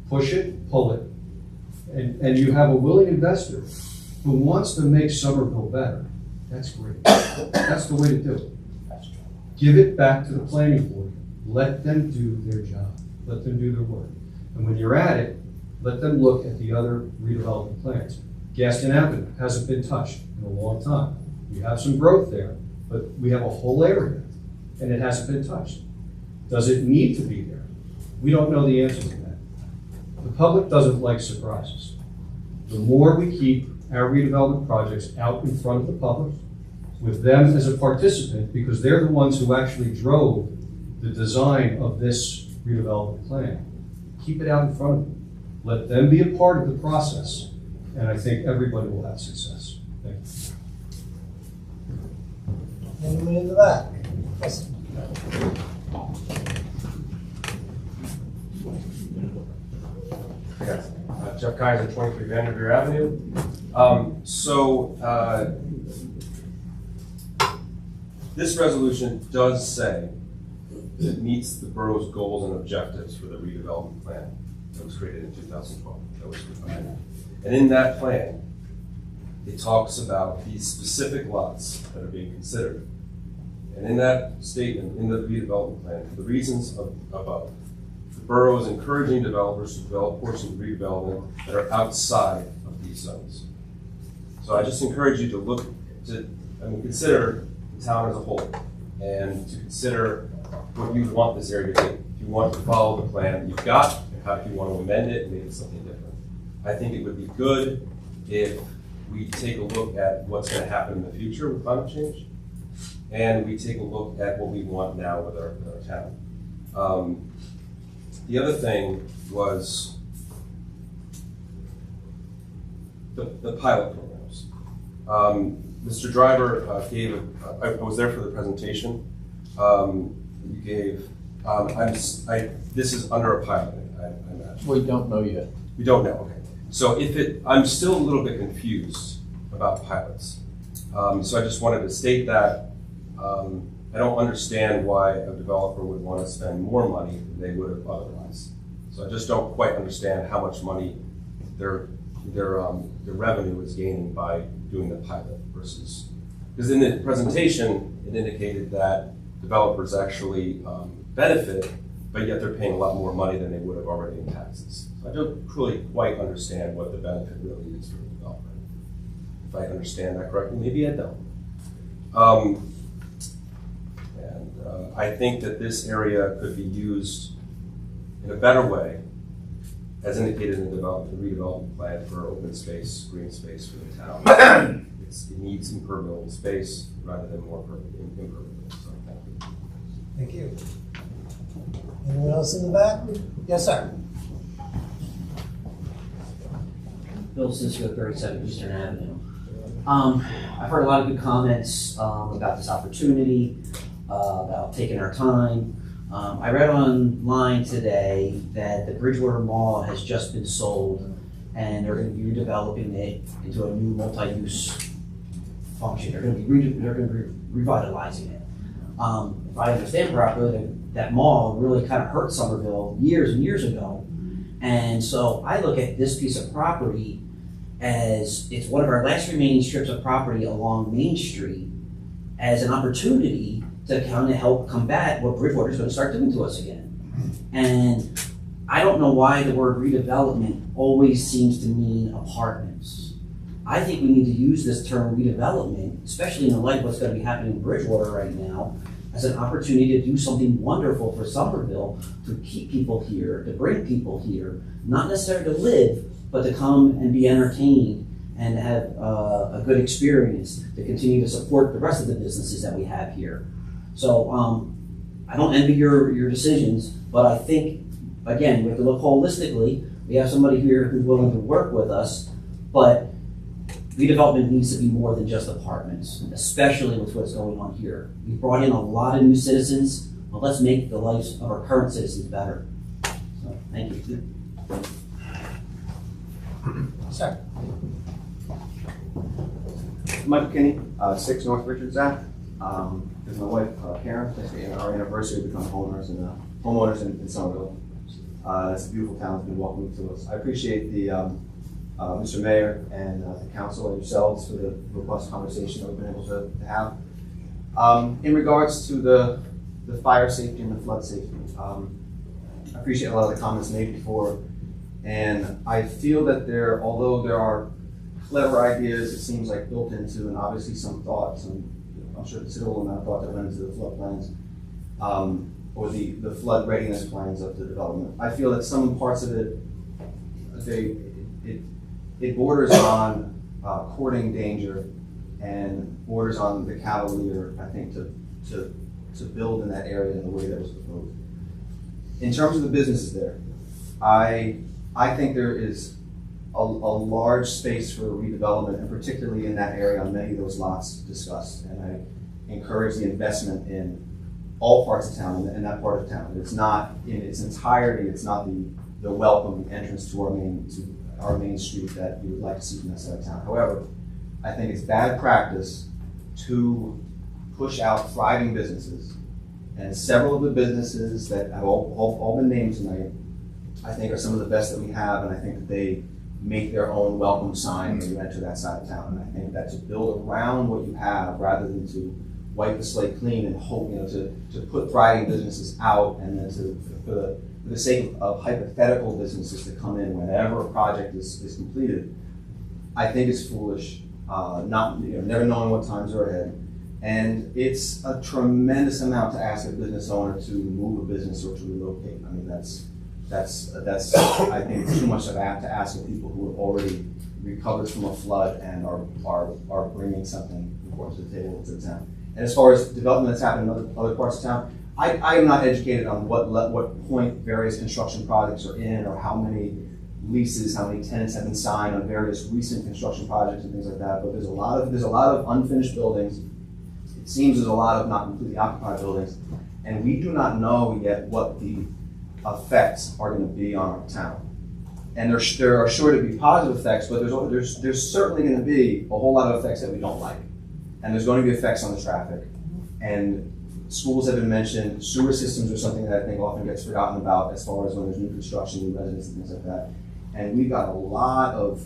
push it, pull it, and you have a willing investor who wants to make Somerville better. That's great. That's the way to do it. Give it back to the planning board. Let them do their job. Let them do their work. And when you're at it, let them look at the other redevelopment plans. Gaston Avenue hasn't been touched in a long time. We have some growth there, but we have a whole area, and it hasn't been touched. Does it need to be there? We don't know the answer to that. The public doesn't like surprises. The more we keep our redevelopment projects out in front of the public, with them as a participant, because they're the ones who actually drove the design of this redevelopment plan, keep it out in front of them. Let them be a part of the process, and I think everybody will have success. Thank you. Anyone in the back? Yes. Jeff Kaiser, 23 Vanderveer Avenue. This resolution does say it meets the borough's goals and objectives for the redevelopment plan that was created in 2012. That was defined. And in that plan, it talks about these specific lots that are being considered. And in that statement, in the redevelopment plan, the reasons above, the borough is encouraging developers to develop portions of redevelopment that are outside of these zones. So I just encourage you to look to, consider the town as a whole and to consider what you want this area to be. If you want to follow the plan that you've got, and how you want to amend it and make it something different. I think it would be good if we take a look at what's going to happen in the future with climate change, and we take a look at what we want now with our town. The other thing was the pilot programs. Mr. Driver gave, I was there for the presentation. You gave, this is under a pilot, I imagine. We don't know yet. We don't know, okay. So I'm still a little bit confused about pilots. So I just wanted to state that I don't understand why a developer would want to spend more money than they would have otherwise. So I just don't quite understand how much money their revenue is gaining by doing the pilot versus, because in the presentation, it indicated that developers actually benefit, but yet they're paying a lot more money than they would have already in taxes. So I don't really quite understand what the benefit really is for the developer. If I understand that correctly, maybe I don't. I think that this area could be used in a better way, as indicated in the redevelopment plan for open space, green space for the town. It needs impermeable space rather than more impermeable. So Thank you. Anyone else in the back? Yes, sir. Bill Cisco, 37 Eastern Avenue. I've heard a lot of good comments about this opportunity, about taking our time. I read online today that the Bridgewater Mall has just been sold and they're going to be redeveloping it into a new multi-use function. They're going to be revitalizing it. If I understand properly, that mall really kind of hurt Somerville years and years ago. And so I look at this piece of property as it's one of our last remaining strips of property along Main Street as an opportunity to kind of help combat what Bridgewater is going to start doing to us again. And I don't know why the word redevelopment always seems to mean apartments. I think we need to use this term redevelopment, especially in the light of what's going to be happening in Bridgewater right now, as an opportunity to do something wonderful for Somerville, to keep people here, to bring people here, not necessarily to live, but to come and be entertained and have a good experience to continue to support the rest of the businesses that we have here. So I don't envy your decisions, but I think, again, we have to look holistically. We have somebody here who's willing to work with us, but redevelopment needs to be more than just apartments, especially with what's going on here. We've brought in a lot of new citizens, well, let's make the lives of our current citizens better. So, thank you. Second. Michael Kinney, 6 North Richards Ave. With my wife, Karen, our anniversary, we become homeowners in Somerville. It's a beautiful town. It's been welcoming to us. I appreciate the Mr. Mayor and the council and yourselves for the robust conversation that we've been able to have. In regards to the fire safety and the flood safety, I appreciate a lot of the comments made before, and I feel that although there are clever ideas, it seems like built into, and obviously some thoughts, and I'm sure considerable amount of thought that went into the flood plans, or the flood readiness plans of the development. I feel that some parts of it, it borders on courting danger and borders on the cavalier, I think, to build in that area in the way that was proposed. In terms of the businesses there, I think there is a large space for redevelopment, and particularly in that area on many of those lots discussed. And I encourage the investment in all parts of town, in that part of town. It's not in its entirety, it's not the welcome entrance to our main street that you would like to see from that side of town. However, I think it's bad practice to push out thriving businesses. And several of the businesses that have all been named tonight, I think are some of the best that we have, and I think that they make their own welcome sign when you enter that side of town. And I think that to build around what you have rather than to wipe the slate clean and hope, to put thriving businesses out, and then for the sake of hypothetical businesses to come in whenever a project is completed, I think it's foolish, never knowing what times are ahead. And it's a tremendous amount to ask a business owner to move a business or to relocate. I mean, that's I think too much to ask of people who have already recovered from a flood and are bringing something important to the table to the town. And as far as development that's happened in other parts of town, I am not educated on what point various construction projects are in, or how many leases, how many tenants have been signed on various recent construction projects and things like that. But there's a lot of unfinished buildings. It seems there's a lot of not completely occupied buildings, and we do not know yet what the effects are going to be on our town. And there are sure to be positive effects, but there's certainly going to be a whole lot of effects that we don't like. And there's going to be effects on the traffic. And schools have been mentioned. Sewer systems are something that I think often gets forgotten about as far as when there's new construction, new residents and things like that. And we've got a lot of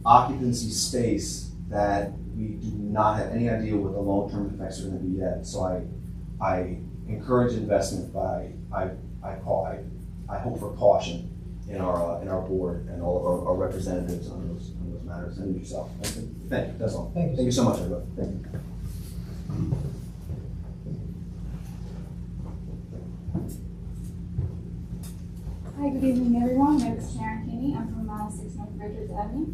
occupancy space that we do not have any idea what the long-term effects are going to be yet. So I encourage investment, but I hope for caution in our board and all of our representatives on those matters, and yourself. Thank you. That's all. Thank you so much, everybody. Thank you. Hi, good evening, everyone. My name is Karen Kinney. I'm from 6 North Richards Avenue.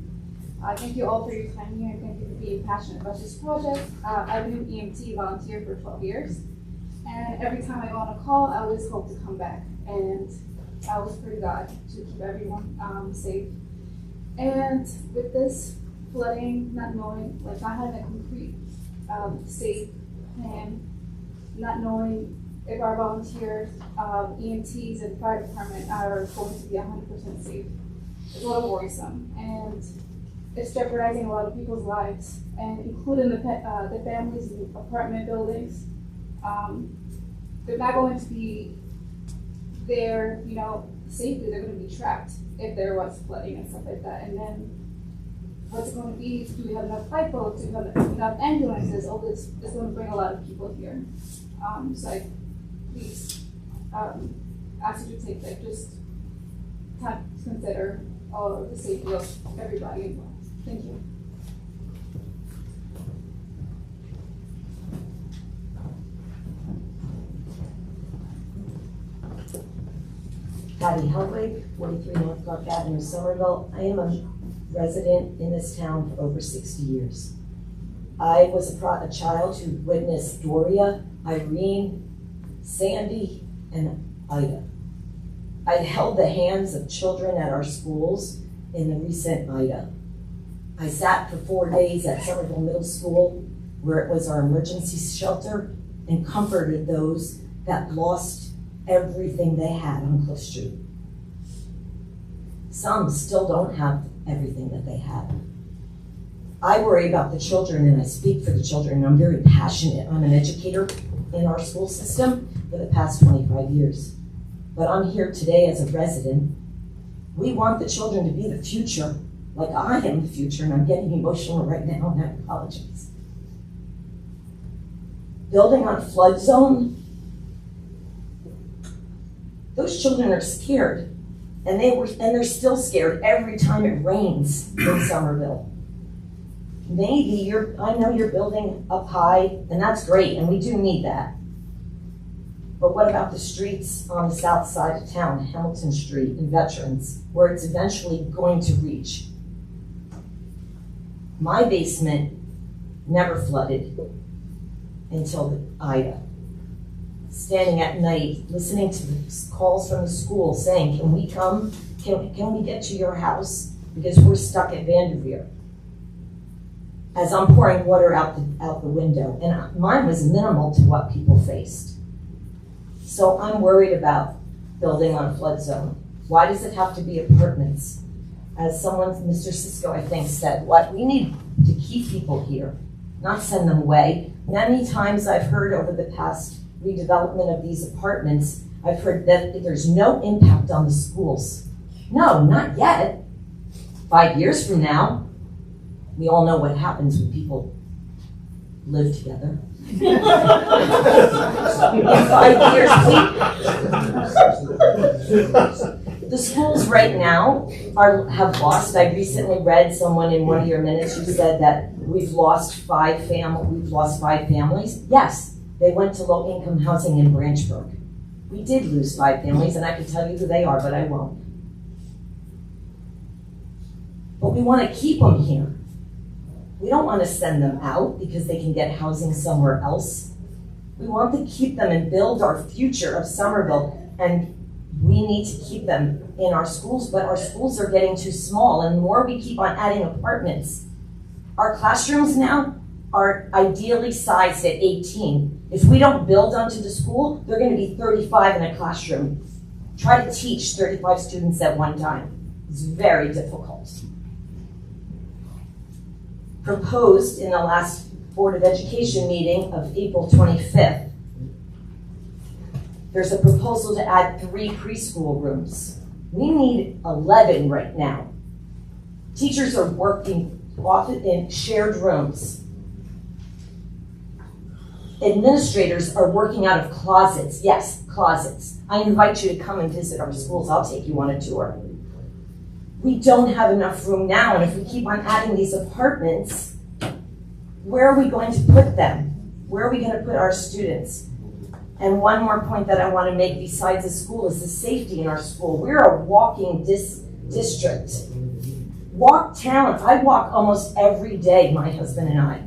Thank you all for your time here, and thank you for being passionate about this project. I've been an EMT volunteer for 12 years, and every time I go on a call, I always hope to come back, and I always pray to God to keep everyone safe. And with this flooding, not knowing, not having a concrete, safe plan, not knowing if our volunteers, EMTs and fire department are going to be 100% safe, it's a little worrisome. And it's jeopardizing a lot of people's lives, and including the families in apartment buildings. They're not going to be there, safely. They're going to be trapped if there was flooding and stuff like that. And then what's it going to be? Do we have enough lifeboats? Do we have enough ambulances? All this is going to bring a lot of people here. So I please ask you to take just time to consider all of the safety of everybody involved. Thank you. Patty Helwig, 43 North Clark Avenue, Somerville. I am a resident in this town for over 60 years. I was a child who witnessed Doria, Irene, Sandy, and Ida. I held the hands of children at our schools in the recent Ida. I sat for 4 days at Somerville Middle School, where it was our emergency shelter, and comforted those that lost everything they had on Cliff Street. Some still don't have everything that they had. I worry about the children, and I speak for the children, and I'm very passionate. I'm an educator in our school system for the past 25 years. But I'm here today as a resident. We want the children to be the future, like I am the future, and I'm getting emotional right now, and I apologize. Building on a flood zone, those children are scared, and they're still scared every time it rains in Somerville. Maybe I know you're building up high, and that's great, and we do need that. But what about the streets on the south side of town, Hamilton Street and Veterans, where it's eventually going to reach? My basement never flooded until the Ida. Standing at night, listening to the calls from the school saying, can we come? Can we get to your house? Because we're stuck at Vanderveer. As I'm pouring water out the window, and mine was minimal to what people faced. So I'm worried about building on a flood zone. Why does it have to be apartments? As someone, Mr. Cisco, I think, said, we need to keep people here, not send them away. Many times I've heard over the past redevelopment of these apartments, I've heard that there's no impact on the schools. No, not yet. 5 years from now, we all know what happens when people live together. In 5 years, the schools right now have lost. I recently read someone in one of your minutes who said that we've lost 5 families. Yes, they went to low-income housing in Branchburg. We did lose 5 families, and I can tell you who they are, but I won't. But we want to keep them here. We don't want to send them out because they can get housing somewhere else. We want to keep them and build our future of Somerville, and we need to keep them in our schools, but our schools are getting too small, and the more we keep on adding apartments. Our classrooms now are ideally sized at 18. If we don't build onto the school, they're going to be 35 in a classroom. Try to teach 35 students at one time. It's very difficult. Proposed in the last Board of Education meeting of April 25th. There's a proposal to add 3 preschool rooms. We need 11 right now. Teachers are working often in shared rooms. Administrators are working out of closets. Yes, closets. I invite you to come and visit our schools. I'll take you on a tour. We don't have enough room now, and if we keep on adding these apartments, where are we going to put them? Where are we going to put our students? And one more point that I want to make besides the school is the safety in our school. We're a walking district. Walk town. I walk almost every day, my husband and I.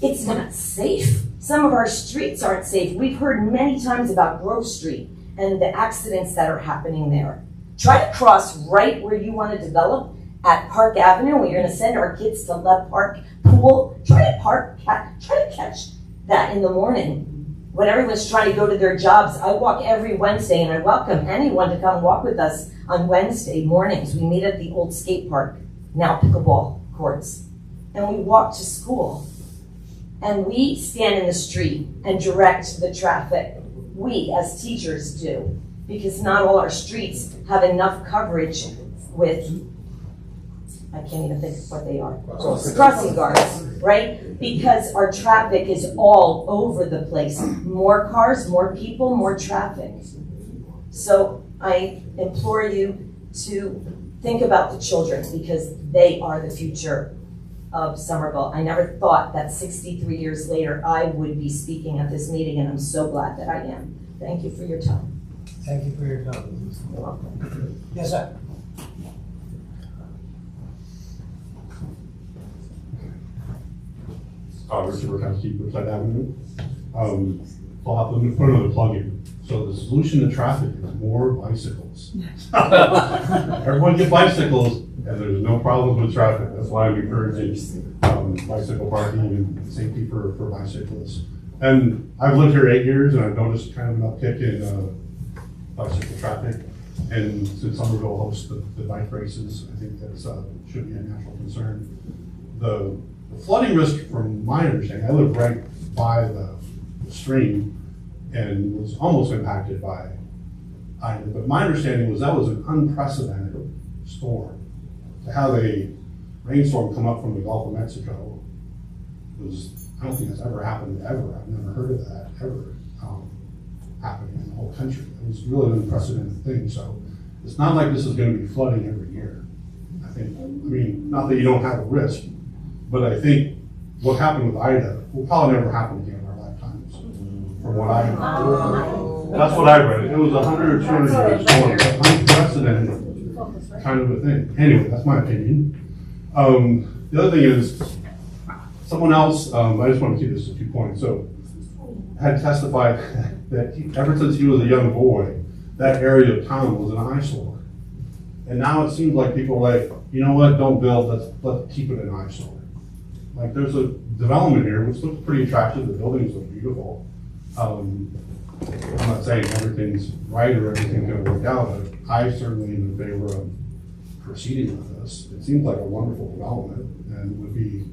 It's not safe. Some of our streets aren't safe. We've heard many times about Grove Street and the accidents that are happening there. Try to cross right where you want to develop at Park Avenue, where you're going to send our kids to Love Park Pool. Try to catch that in the morning when everyone's trying to go to their jobs. I walk every Wednesday, and I welcome anyone to come walk with us on Wednesday mornings. We meet at the old skate park, now pickleball courts, and we walk to school. And we stand in the street and direct the traffic. We, as teachers, do. Because not all our streets have enough coverage with, I can't even think of what they are. Crossing guards, right? Because our traffic is all over the place. More cars, more people, more traffic. So I implore you to think about the children, because they are the future of Somerville. I never thought that 63 years later I would be speaking at this meeting, and I'm so glad that I am. Thank you for your time. Thank you for your time. You're welcome. Yes, sir. Richard Burkowski, Woodside Avenue. I'll have to put another plug in. So the the solution to traffic is more bicycles. Everyone get bicycles, and there's no problems with traffic. That's why I'm encouraging bicycle parking and safety for bicyclists. And I've lived here 8 years, and I've noticed kind of an uptick in bicycle traffic. And since Somerville hosts the bike races, I think that should be a natural concern. The flooding risk, from my understanding, I live right by the stream and was almost impacted by Ida, but my understanding was that was an unprecedented storm. To have a rainstorm come up from the Gulf of Mexico was, I don't think that's ever happened ever. I've never heard of that ever happening in the whole country. It was really an unprecedented thing. So it's not like this is going to be flooding every year. I think, I mean, not that you don't have a risk, but I think what happened with Ida will probably never happen again in our lifetimes. From what I that's what I read. It was 100 or 200 years storm, unprecedented kind of a thing. Anyway, that's my opinion. The other thing is, someone else, I just want to keep this to 2 points. So, had testified that ever since he was a young boy, that area of town was an eyesore. And now it seems like people are like, you know what, don't build, let's keep it an eyesore. Like, there's a development here which looks pretty attractive, the buildings look beautiful. I'm not saying everything's right or everything's gonna work out, but I certainly am in favor of proceeding with this. It seems like a wonderful development and would be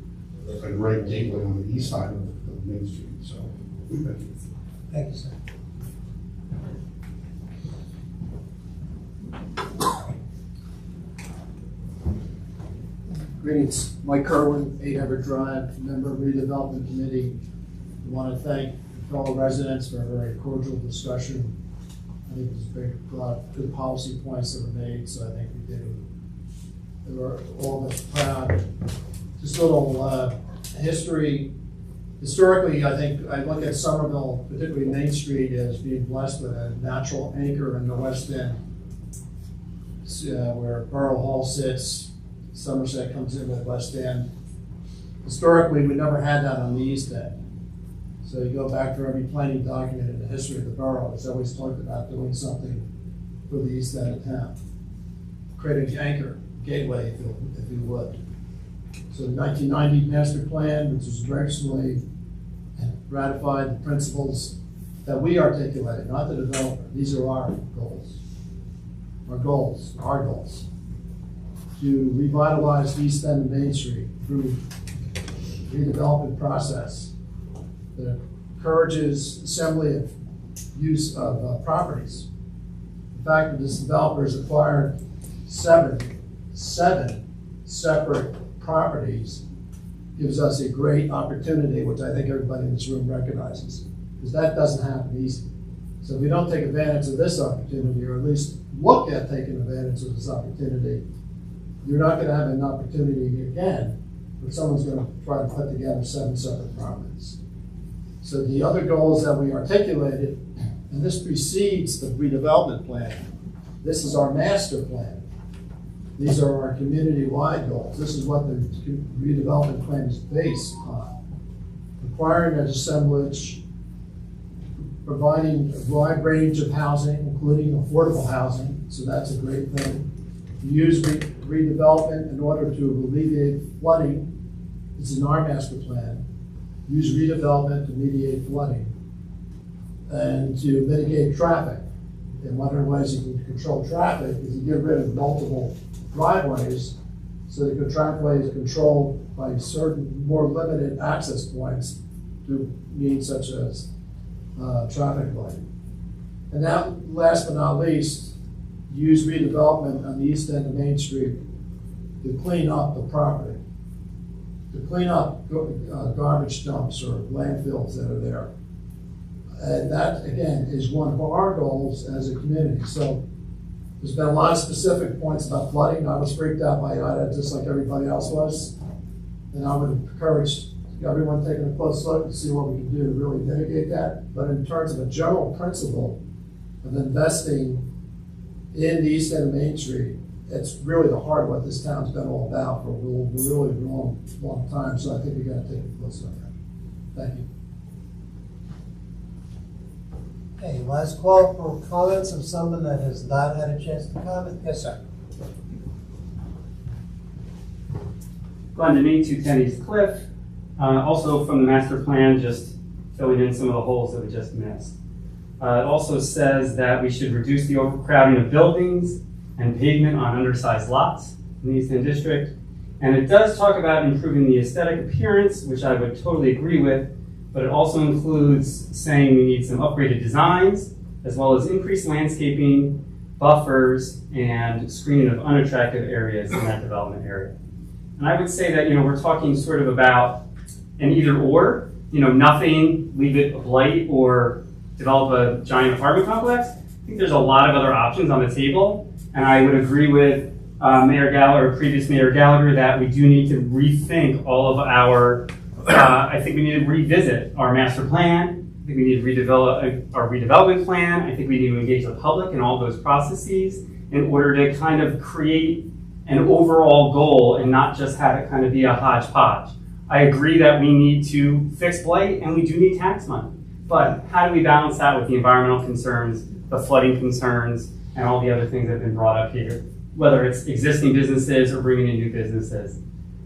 a great gateway on the east side of Main Street, so. Thank you. Thank you, sir. Greetings, Mike Kerwin, 8 Everett Drive, member of Redevelopment Committee. I want to thank fellow residents for a very cordial discussion. I think there's a lot of good policy points that were made, so I think we were all of us proud. Just a little history. Historically, I think I look at Somerville, particularly Main Street, as being blessed with a natural anchor in the West End, where Borough Hall sits. Somerset comes in with West End. Historically, we never had that on the East End. So you go back to every planning document in the history of the borough, it's always talked about doing something for the East End of town. Creating an anchor, gateway, if you would. So the 1990 master plan, which was recently ratified, the principles that we articulated, not the developer. These are our goals. Our goals. To revitalize East End and Main Street through redevelopment process that encourages assembly of use of properties. The fact that this developer has acquired seven separate properties gives us a great opportunity, which I think everybody in this room recognizes, because that doesn't happen easy. So if we don't take advantage of this opportunity, or at least look at taking advantage of this opportunity, you're not going to have an opportunity again where someone's going to try to put together 7 separate properties. So the other goals that we articulated, and this precedes the redevelopment plan. This is our master plan. These are our community-wide goals. This is what the redevelopment plan is based on. Requiring an assemblage, providing a wide range of housing, including affordable housing, so that's a great thing. Use redevelopment in order to alleviate flooding. It's in our master plan. Use redevelopment to mediate flooding and to mitigate traffic. And one of the ways you can control traffic is you get rid of multiple driveways so the driveway is controlled by certain more limited access points to needs such as traffic lighting. And now, last but not least, use redevelopment on the east end of Main Street to clean up the property, to clean up garbage dumps or landfills that are there. And that, again, is one of our goals as a community. So there's been a lot of specific points about flooding. I was freaked out by Ida, just like everybody else was. And I would encourage everyone taking a close look to see what we can do to really mitigate that. But in terms of a general principle of investing in the east end of Main Street, it's really the heart of what this town's been all about for a really long time. So I think we got to take a close look at it. Thank you. Okay, last call for comments of someone that has not had a chance to comment. Yes, sir. Glenn Denny, 210 East Cliff. Also from the master plan, just filling in some of the holes that we just missed. It also says that we should reduce the overcrowding of buildings and pavement on undersized lots in the East End District. And it does talk about improving the aesthetic appearance, which I would totally agree with, but it also includes saying we need some upgraded designs, as well as increased landscaping, buffers, and screening of unattractive areas in that development area. And I would say that, we're talking sort of about an either or, nothing, leave it a blight, or develop a giant apartment complex. I think there's a lot of other options on the table, and I would agree with Mayor Gallagher, or previous Mayor Gallagher, that we do need to rethink all of our, I think we need to revisit our master plan. I think we need to redevelop our redevelopment plan. I think we need to engage the public in all those processes in order to kind of create an overall goal and not just have it kind of be a hodgepodge. I agree that we need to fix blight and we do need tax money. But how do we balance that with the environmental concerns, the flooding concerns, and all the other things that have been brought up here, whether it's existing businesses or bringing in new businesses?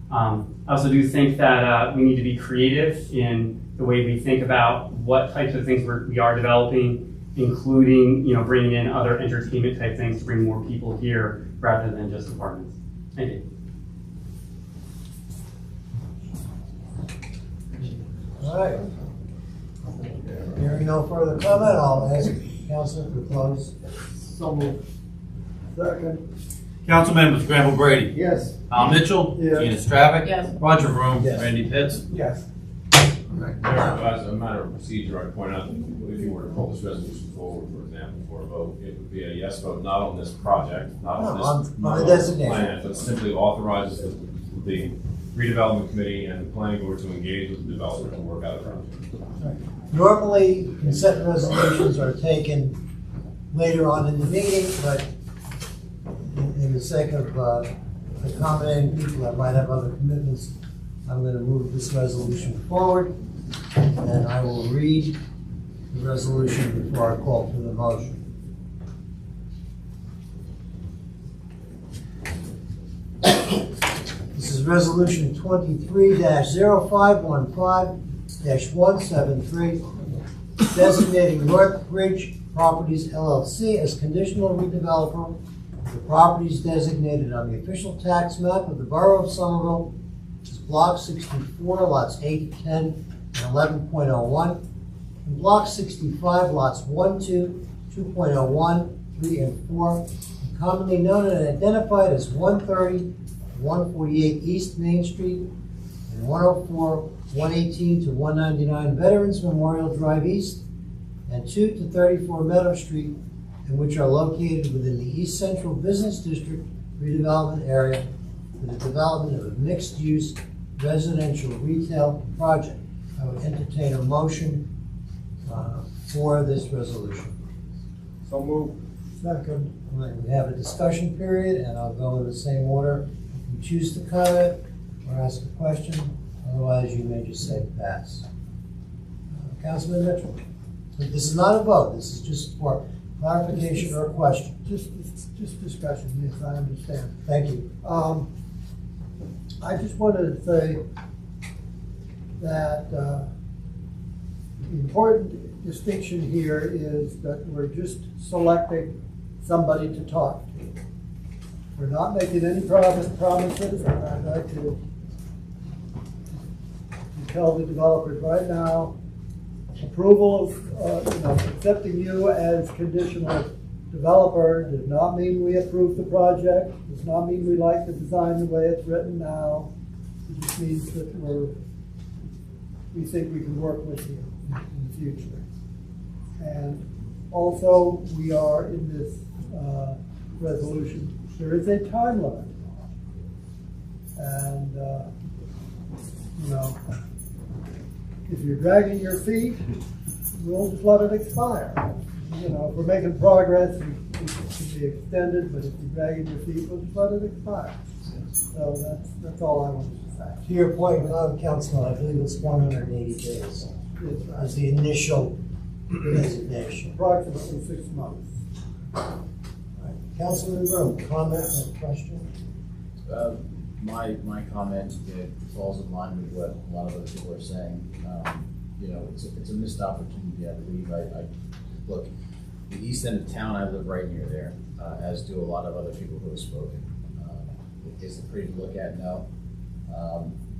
I also do think that we need to be creative in the way we think about what types of things we are developing, including bringing in other entertainment type things to bring more people here rather than just apartments. Thank you. All right. Hearing no further comment, I'll ask Councilor to close. So moved. Second. Council members Granville Brady. Yes. Al Mitchell. Yes. Gina Stravic. Yes. Roger Vroom. Yes. Randy Pitts. Yes. As a matter of procedure, I point out that if you were to pull this resolution forward, for example, for a vote, it would be a yes vote, not on this project, not on this on the designation plan, but simply authorizes the redevelopment committee and the planning board to engage with the developer to work out a project. Normally, consent resolutions are taken later on in the meeting, but in the sake of accommodating people that might have other commitments, I'm going to move this resolution forward, and I will read the resolution before I call for the motion. This is resolution 23-0515-173, designating North Bridge Properties LLC as conditional redeveloper of the properties designated on the official tax map of the Borough of Somerville, which is Block 64, lots 8, 10, and 11.01, and Block 65, lots 1, 2, 2.01, 3, and 4, commonly known and identified as 130 148 East Main Street and 104, 118 to 199 Veterans Memorial Drive East and 2 to 34 Meadow Street, and which are located within the East Central Business District redevelopment area for the development of a mixed-use residential retail project. I would entertain a motion for this resolution. So moved. Second. All right, we have a discussion period, and I'll go in the same order. If you choose to comment or ask a question, otherwise you may just say pass. Councilman Mitchell, this is not a vote. This is just for clarification or question. Just discussion, yes, I understand. Thank you. I just wanted to say that the important distinction here is that we're just selecting somebody to talk to. We're not making any promises, and I'd like to tell the developers right now, approval of, accepting you as conditional developer does not mean we approve the project, does not mean we like the design the way it's written now. It just means that we think we can work with you in the future. And also, we are in this resolution, there is a time limit. And, if you're dragging your feet, we'll just let it expire. If we're making progress, it can be extended, but if you're dragging your feet, we'll just let it expire. So that's all I wanted to say. To your point, Councilman, I believe it's 180 days. As the initial designation. Approximately 6 months. Councilman Broom, comment or question? My comment falls in line with what a lot of other people are saying. You know, it's a missed opportunity, I believe. Look, the east end of town, I live right near there, as do a lot of other people who have spoken. Is it pretty to look at? No.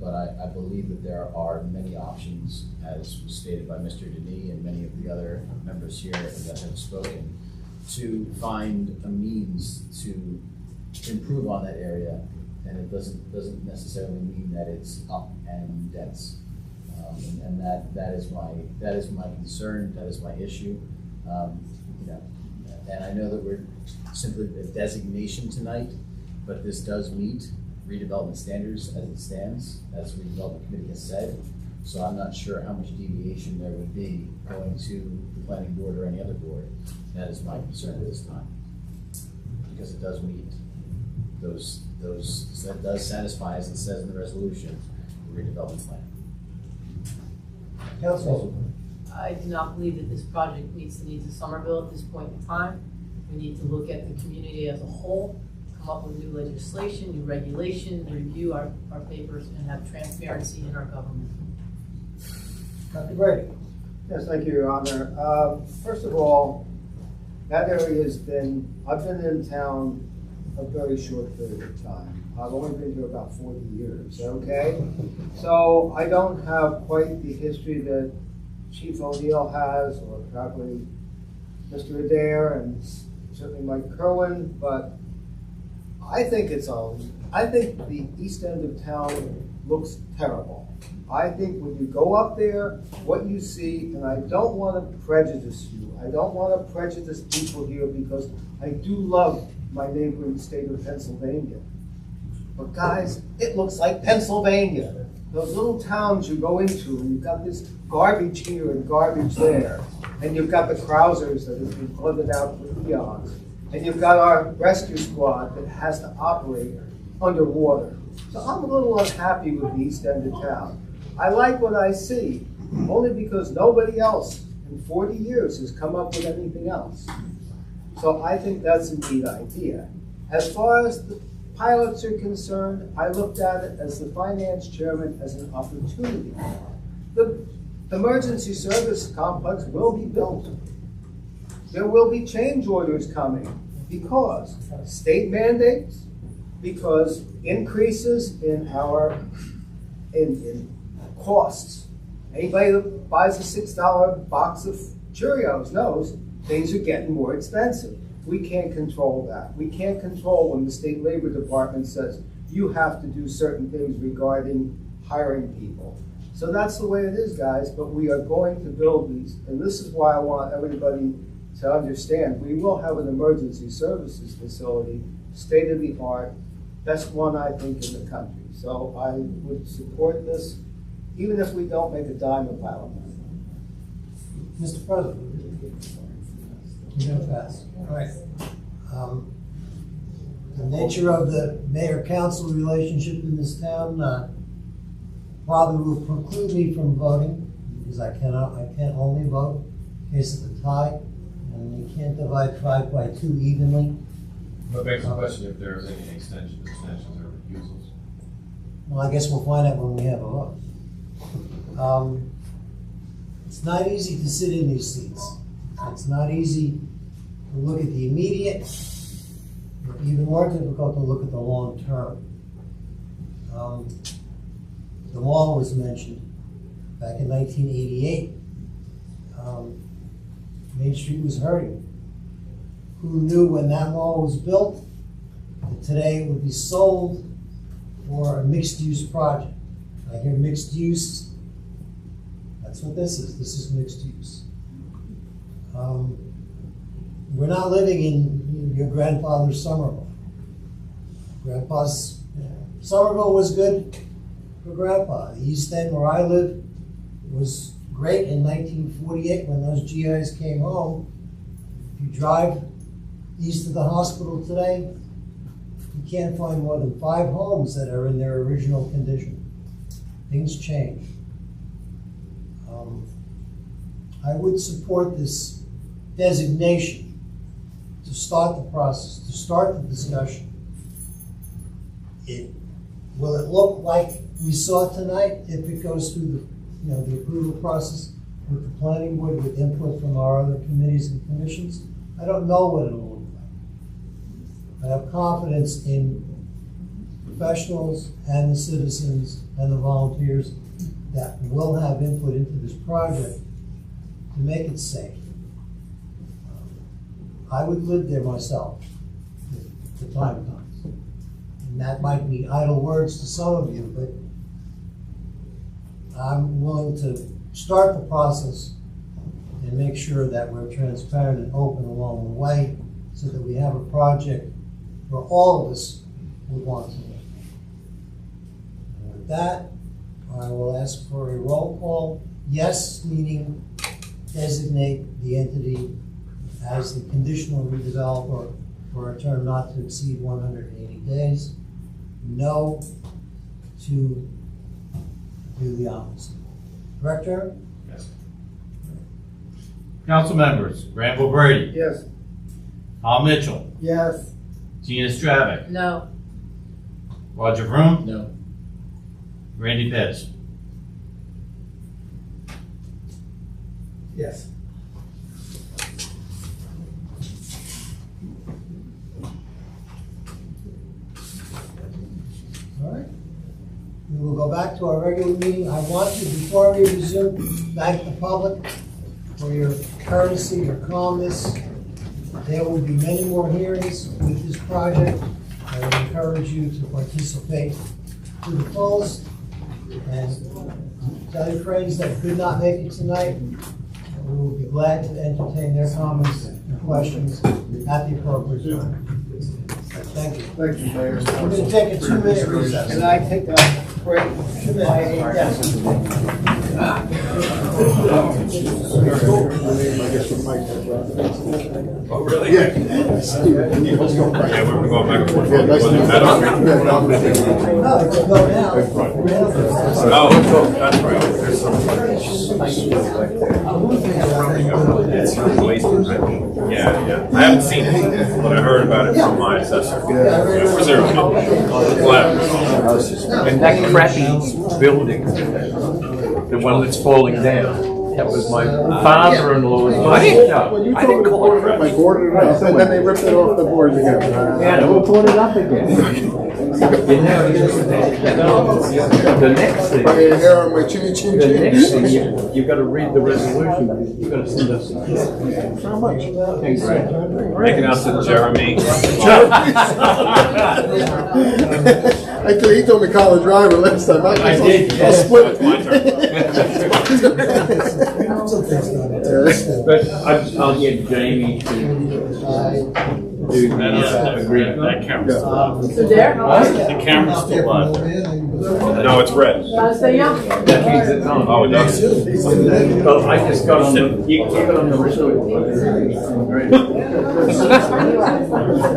But I believe that there are many options, as was stated by Mr. Denis and many of the other members here that have spoken, to find a means to improve on that area. And it doesn't necessarily mean that it's up and dense. And that is my concern, that is my issue. You know, and I know that we're simply a designation tonight, but this does meet redevelopment standards as it stands, as the redevelopment committee has said. So I'm not sure how much deviation there would be going to the planning board or any other board. That is my concern at this time, because it does meet those that does satisfy, as it says in the resolution, the redevelopment plan. Council. I do not believe that this project meets the needs of Somerville at this point in time. We need to look at the community as a whole, come up with new legislation, new regulation, review our papers, and have transparency in our government. Dr. Brady. Yes, thank you, Your Honor. First of all, that area I've been in town a very short period of time. I've only been here about 40 years, okay? So I don't have quite the history that Chief O'Neill has, or probably Mr. Adair, and certainly Mike Kerwin, but I think the east end of town looks terrible. I think when you go up there, what you see, and I don't want to prejudice you, I don't want to prejudice people here because I do love my neighboring state of Pennsylvania. But guys, it looks like Pennsylvania. Those little towns you go into, and you've got this garbage here and garbage there, and you've got the Krausers that have been flooded out for eons, and you've got our rescue squad that has to operate underwater. So I'm a little unhappy with the east end of town. I like what I see, only because nobody else in 40 years has come up with anything else. So I think that's a neat idea. As far as the pilots are concerned, I looked at it as the finance chairman as an opportunity. The emergency service complex will be built. There will be change orders coming because state mandates, because increases in our in costs. Anybody that buys a $6 box of Cheerios knows things are getting more expensive. We can't control that. We can't control when the state labor department says you have to do certain things regarding hiring people. So that's the way it is, guys, but we are going to build these, and this is why I want everybody to understand. We will have an emergency services facility, state of the art, best one I think in the country. So I would support this, even if we don't make a dime of out of it. Mr. President. You go fast. All right. The nature of the mayor-council relationship in this town probably will preclude me from voting, because I can only vote in case of a tie, and you can't divide 5 by 2 evenly. But begs the question if there's any extensions or recusals. Well, I guess we'll find out when we have a vote. It's not easy to sit in these seats. It's not easy to look at the immediate, but even more difficult to look at the long term. The mall was mentioned back in 1988. Main Street was hurting. Who knew when that mall was built that today it would be sold for a mixed-use project? I hear mixed use. That's what this is. This is mixed use. We're not living in your grandfather's Somerville. Somerville was good for Grandpa. The East End, where I live, was great in 1948 when those GIs came home. If you drive east of the hospital today, you can't find more than 5 homes that are in their original condition. Things change. I would support this designation to start the process, to start the discussion. Will it look like we saw tonight if it goes through the approval process with the planning board, with input from our other committees and commissions? I don't know what it'll look like. I have confidence in professionals and the citizens and the volunteers that will have input into this project to make it safe. I would live there myself if the time comes. And that might be idle words to some of you, but I'm willing to start the process and make sure that we're transparent and open along the way so that we have a project where all of us would want to live. And with that, I will ask for a roll call. Yes, meaning designate the entity as the conditional redeveloper for a term not to exceed 180 days. No to do the opposite. Correct, Jerry? Yes. Council members, Granville Brady. Yes. Al Mitchell. Yes. Gina Stravic. No. Roger Vroom. No. Randy Pitts. Yes. All right. We will go back to our regular meeting. I want to, before we resume, thank the public for your courtesy, your calmness. There will be many more hearings with this project. I would encourage you to participate to the fullest and tell your friends that could not make it tonight. We will be glad to entertain their comments and questions at the appropriate time. Thank you. Thank you, Mayor. We're going to take a 2-minute recess. Can I take a break? 2 minutes. Oh, really? Yeah. Let's go. Yeah, we're going back and forth. No, it's going now. Oh, that's right. There's some. Yeah. I haven't seen it, but I heard about it from my assessor. Was there a And that crappy building, the one that's falling down, that was my father-in-law's. I didn't know. I didn't call it crappy. I boarded it up, and then they ripped it off the boards again. Yeah, we'll put it up again. You know, the next thing. The next thing, you've got to read the resolution. You've got to send us. How much? Making out to Jeremy. Actually, he told me college driver last time. I did, I'll yes. split it. My turn. But I'll get Jamie to do the agreement. That camera's still on. So there? The camera's still on. No, it's red. Gotta stay young. That means it's on. Oh, it does. Well, I just got on the, you keep it on the wrist.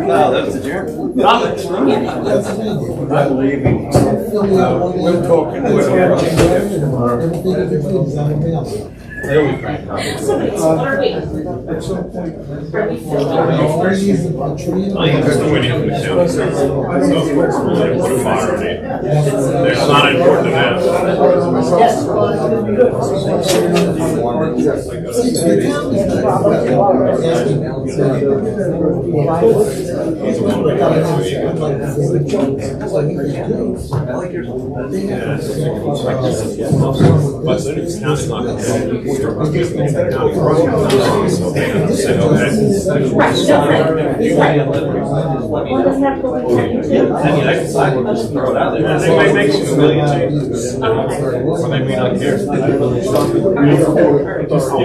No, that's a Jeremy. I'm leaving. We're talking. They always crank up. What are we? Are we I think it's the way to the county. So, they put a fire on it. It's not important to them. But it's county's not going to Right, no, one doesn't have to go in too. I mean, I can sign it, just throw it out there. They may make some million changes. Or they may not care. Just do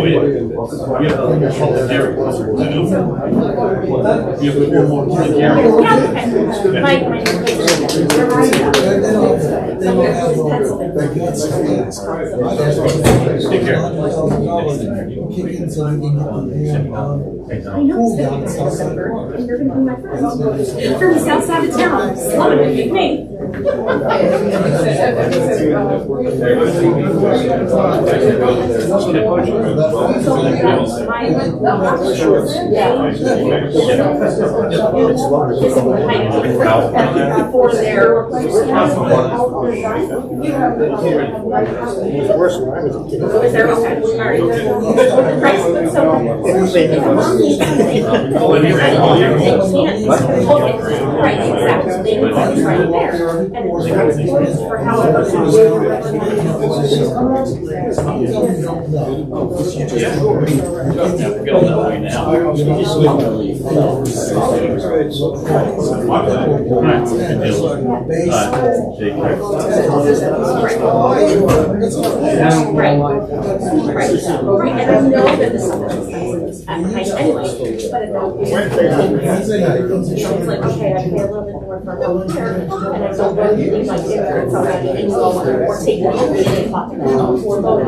it. You have the whole hearing. You have one more hearing. Yeah, okay. know it's gonna be December, and you're gonna be my friend. From the south side of town, loving it with me. For their Worse when I was a kid. Is there okay? All right. Right. So right, exactly. They would be right there. And for however Right, and I know that the summer is at height anyway, but at that point, it's like, okay, I pay a little bit more for a here, and I don't really need my difference already, and so or take it off and pop it out, or load it.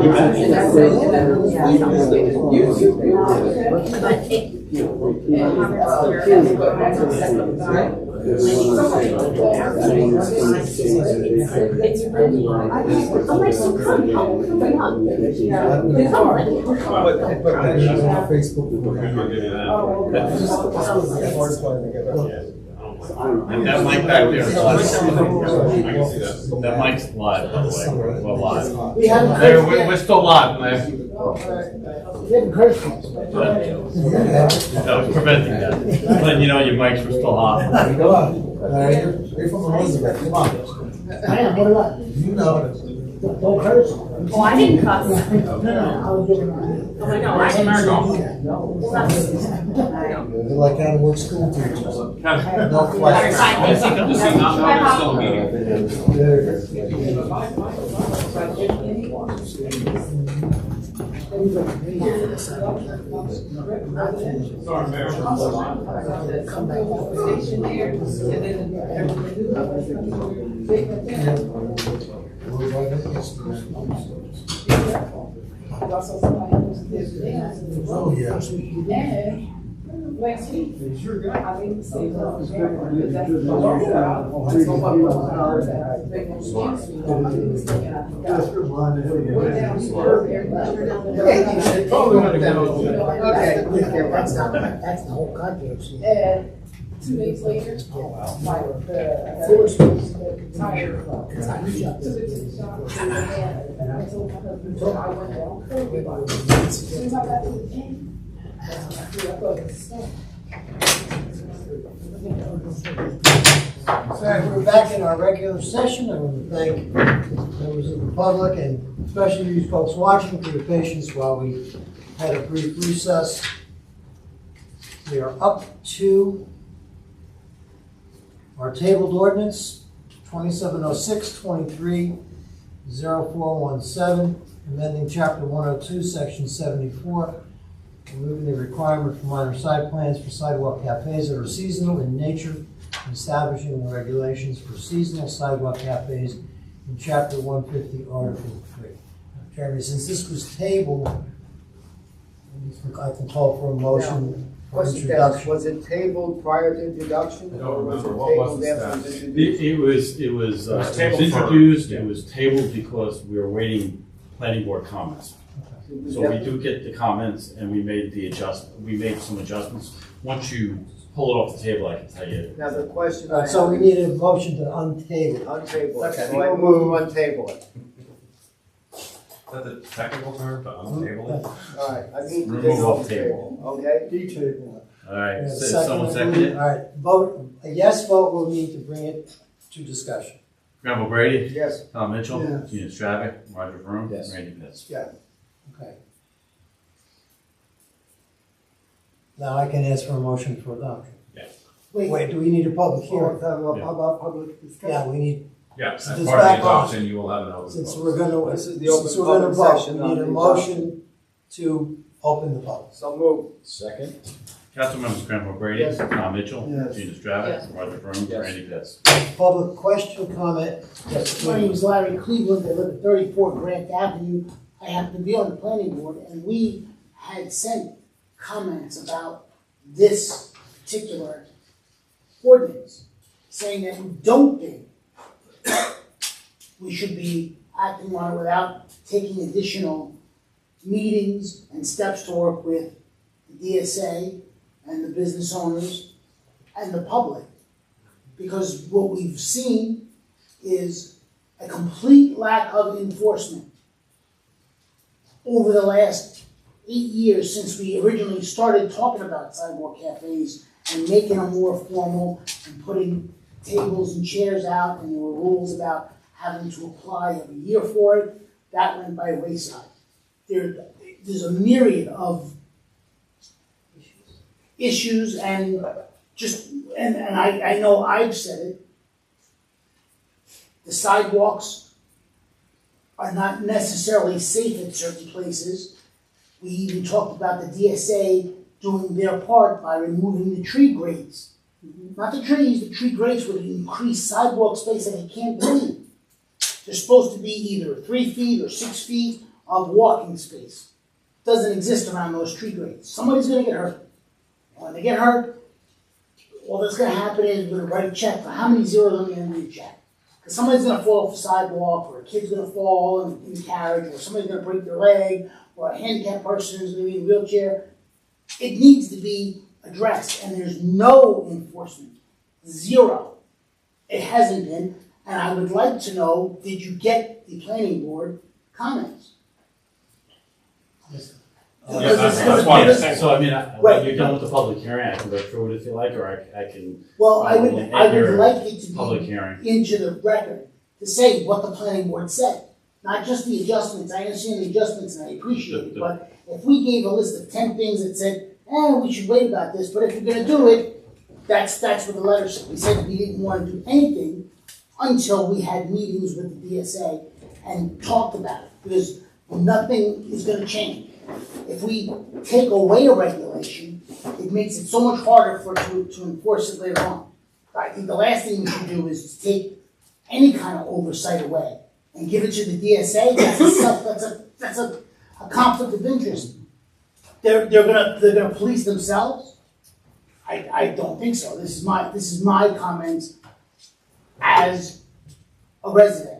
But it's really hard. I'm like, so come on. That mic back there is live. That mic's live, by the way. We're live. We're still live, man. That was preventing that. Letting you know your mics were still hot. You're from Elizabeth, come on. I am, what about? You know it. Don't curse. Oh, I didn't cuss. No, I was looking at it. Oh, I know, I didn't. They're like out of work school teachers. No Oh, yeah. Last week, I made the same That's the whole controversy. And 2 days later, my tire took it to the shop, and I told my husband, I went down. As soon as I got to the gate, I thought it was stuff. So we're back in our regular session. I want to thank members of the public and especially you folks watching for your patience while we had a brief recess. We are up to our tabled ordinance, 2706-23-0417, amending chapter 102, section 74, removing the requirement for minor site plans for sidewalk cafes that are seasonal in nature, and establishing the regulations for seasonal sidewalk cafes in chapter 150, article 3. Jeremy, since this was tabled, I can call for a motion for introduction. Was it tabled prior to introduction? I don't or was remember. it What was tabled the after status? it was introduced? It was tabled introduced, for- it was tabled because we were waiting planning board comments. So we do get the comments and we made some adjustments. Once you pull it off the table, I can tell you. Now, the question. All right, so we need a motion to untable. Untable. Okay. So I move untable it. Is that the technical term to untable it? All right, I need to Remove take it off off the table. table, okay? Detable. All right, And a so second, someone I second believe. it? All right, vote, a yes vote will need to bring it to discussion. Graham O'Brady? Yes. Tom Mitchell? Yes. Gina Stravic? Roger Vroom? Yes. Randy Pitts? Yeah. Okay. Now I can ask for a motion for adoption. Yes. Wait, do we need a public hearing? How about public discussion? Yeah, we need, Yeah, as Since part of back the on. adoption, you will have an open since vote. we're gonna, This is the since open we're gonna public vote, session we on need a the motion to open the public. So move. Second? Councilmembers Granville Brady, Yes. Tom Mitchell, Yes. Gina Stravic, Yes. Roger Vroom, Yes. Randy Pitts. Public question, comment? Yes, My name please. is Larry Cleveland, I live at 34 Grant Avenue. I happen to be on the planning board, and we had sent comments about this particular ordinance, saying that we don't think we should be acting on it without taking additional meetings and steps to work with the DSA and the business owners and the public. Because what we've seen is a complete lack of enforcement over the last 8 years since we originally started talking about sidewalk cafes and making them more formal and putting tables and chairs out, and there were rules about having to apply every year for it. That went by wayside. There's a myriad of issues and just, and I know I've said it, the sidewalks are not necessarily safe at certain places. We even talked about the DSA doing their part by removing the tree grates. Not the trees, the tree grates would increase sidewalk space that you can't believe. There's supposed to be either 3 feet or 6 feet of walking space. Doesn't exist around those tree grates. Somebody's gonna get hurt. When they get hurt, all that's gonna happen is we're gonna write a check for how many zeros on the end of the check. Because somebody's gonna fall off the sidewalk, or a kid's gonna fall in the carriage, or somebody's gonna break their leg, or a handicapped person is gonna be in a wheelchair. It needs to be addressed, and there's no enforcement. Zero. It hasn't been, and I would like to know, did you get the planning board comments? Yeah, that's why I'm saying, so I mean, when Right. you're done with the public hearing, I can go through it if you like, or I can. Well, I would end like your it to Public be hearing. into the record, to say what the planning board said. Not just the adjustments, I understand the adjustments and I appreciate it, but if we gave a list of 10 things that said, we should wait about this, but if you're gonna do it, that's what the letter said. We said we didn't wanna do anything until we had meetings with the DSA and talked about it, because nothing is gonna change. If we take away a regulation, it makes it so much harder to enforce it later on. I think the last thing we should do is to take any kind of oversight away and give it to the DSA. That's a conflict of interest. They're gonna police themselves? I don't think so. This is my comments as a resident.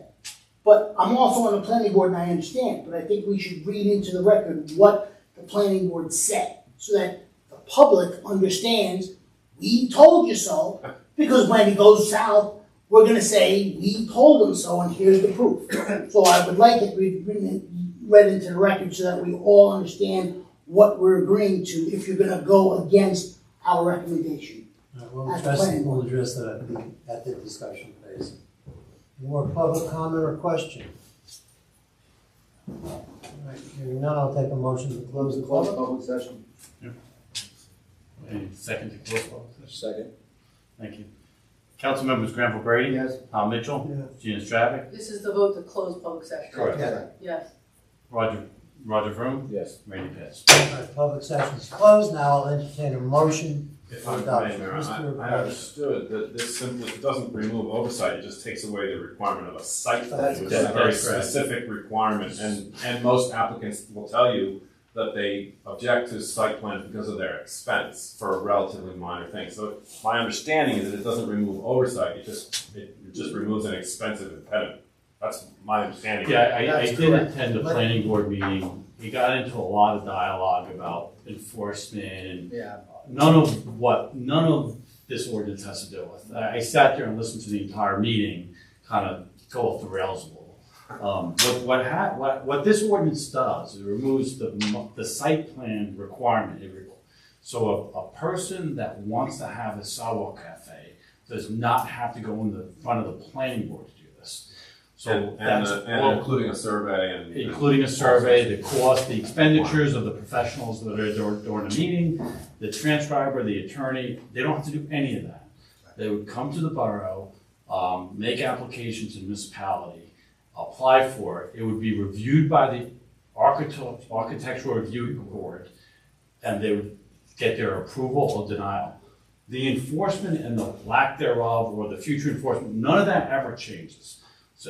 But I'm also on the planning board and I understand, but I think we should read into the record what the planning board said, so that the public understands, we told you so, because when it goes south, we're gonna say, we told them so, and here's the proof. So I would like it read into the record so that we all understand what we're agreeing to if you're gonna go against our recommendation. We'll At the planning board. address that at the discussion phase. More public comment or question? All right, hearing none, I'll take a motion to close the public session. Any second to close public session? Second. Thank you. Councilmembers Granville Brady. Yes. Tom Mitchell. Yes. Gina Stravic. This is the vote to close public session. Correct. Yes. Roger Vroom. Yes. Randy Pitts. All right, public session is closed. Now I'll entertain a motion. If I may, Mayor, I understood that this simply doesn't remove oversight, it just takes away the requirement of a site plan, which is a very specific requirement, and most applicants will tell you that they object to site plans because of their expense for a relatively minor thing. So my understanding is that it doesn't remove oversight, it just removes an expensive impediment. That's my understanding. Yeah, I did attend the planning board meeting. We got into a lot of dialogue about enforcement and none of this ordinance has to do with. I sat there and listened to the entire meeting, kind of go off the rails a little. What this ordinance does, it removes the site plan requirement. So a person that wants to have a sidewalk cafe does not have to go in the front of the planning board to do this. So and including a survey including a survey, the cost, the expenditures of the professionals that are during the meeting, the transcriber, the attorney, they don't have to do any of that. They would come to the borough, make applications in municipality, apply for it. It would be reviewed by the architectural review board, and they would get their approval or denial. The enforcement and the lack thereof, or the future enforcement, none of that ever changes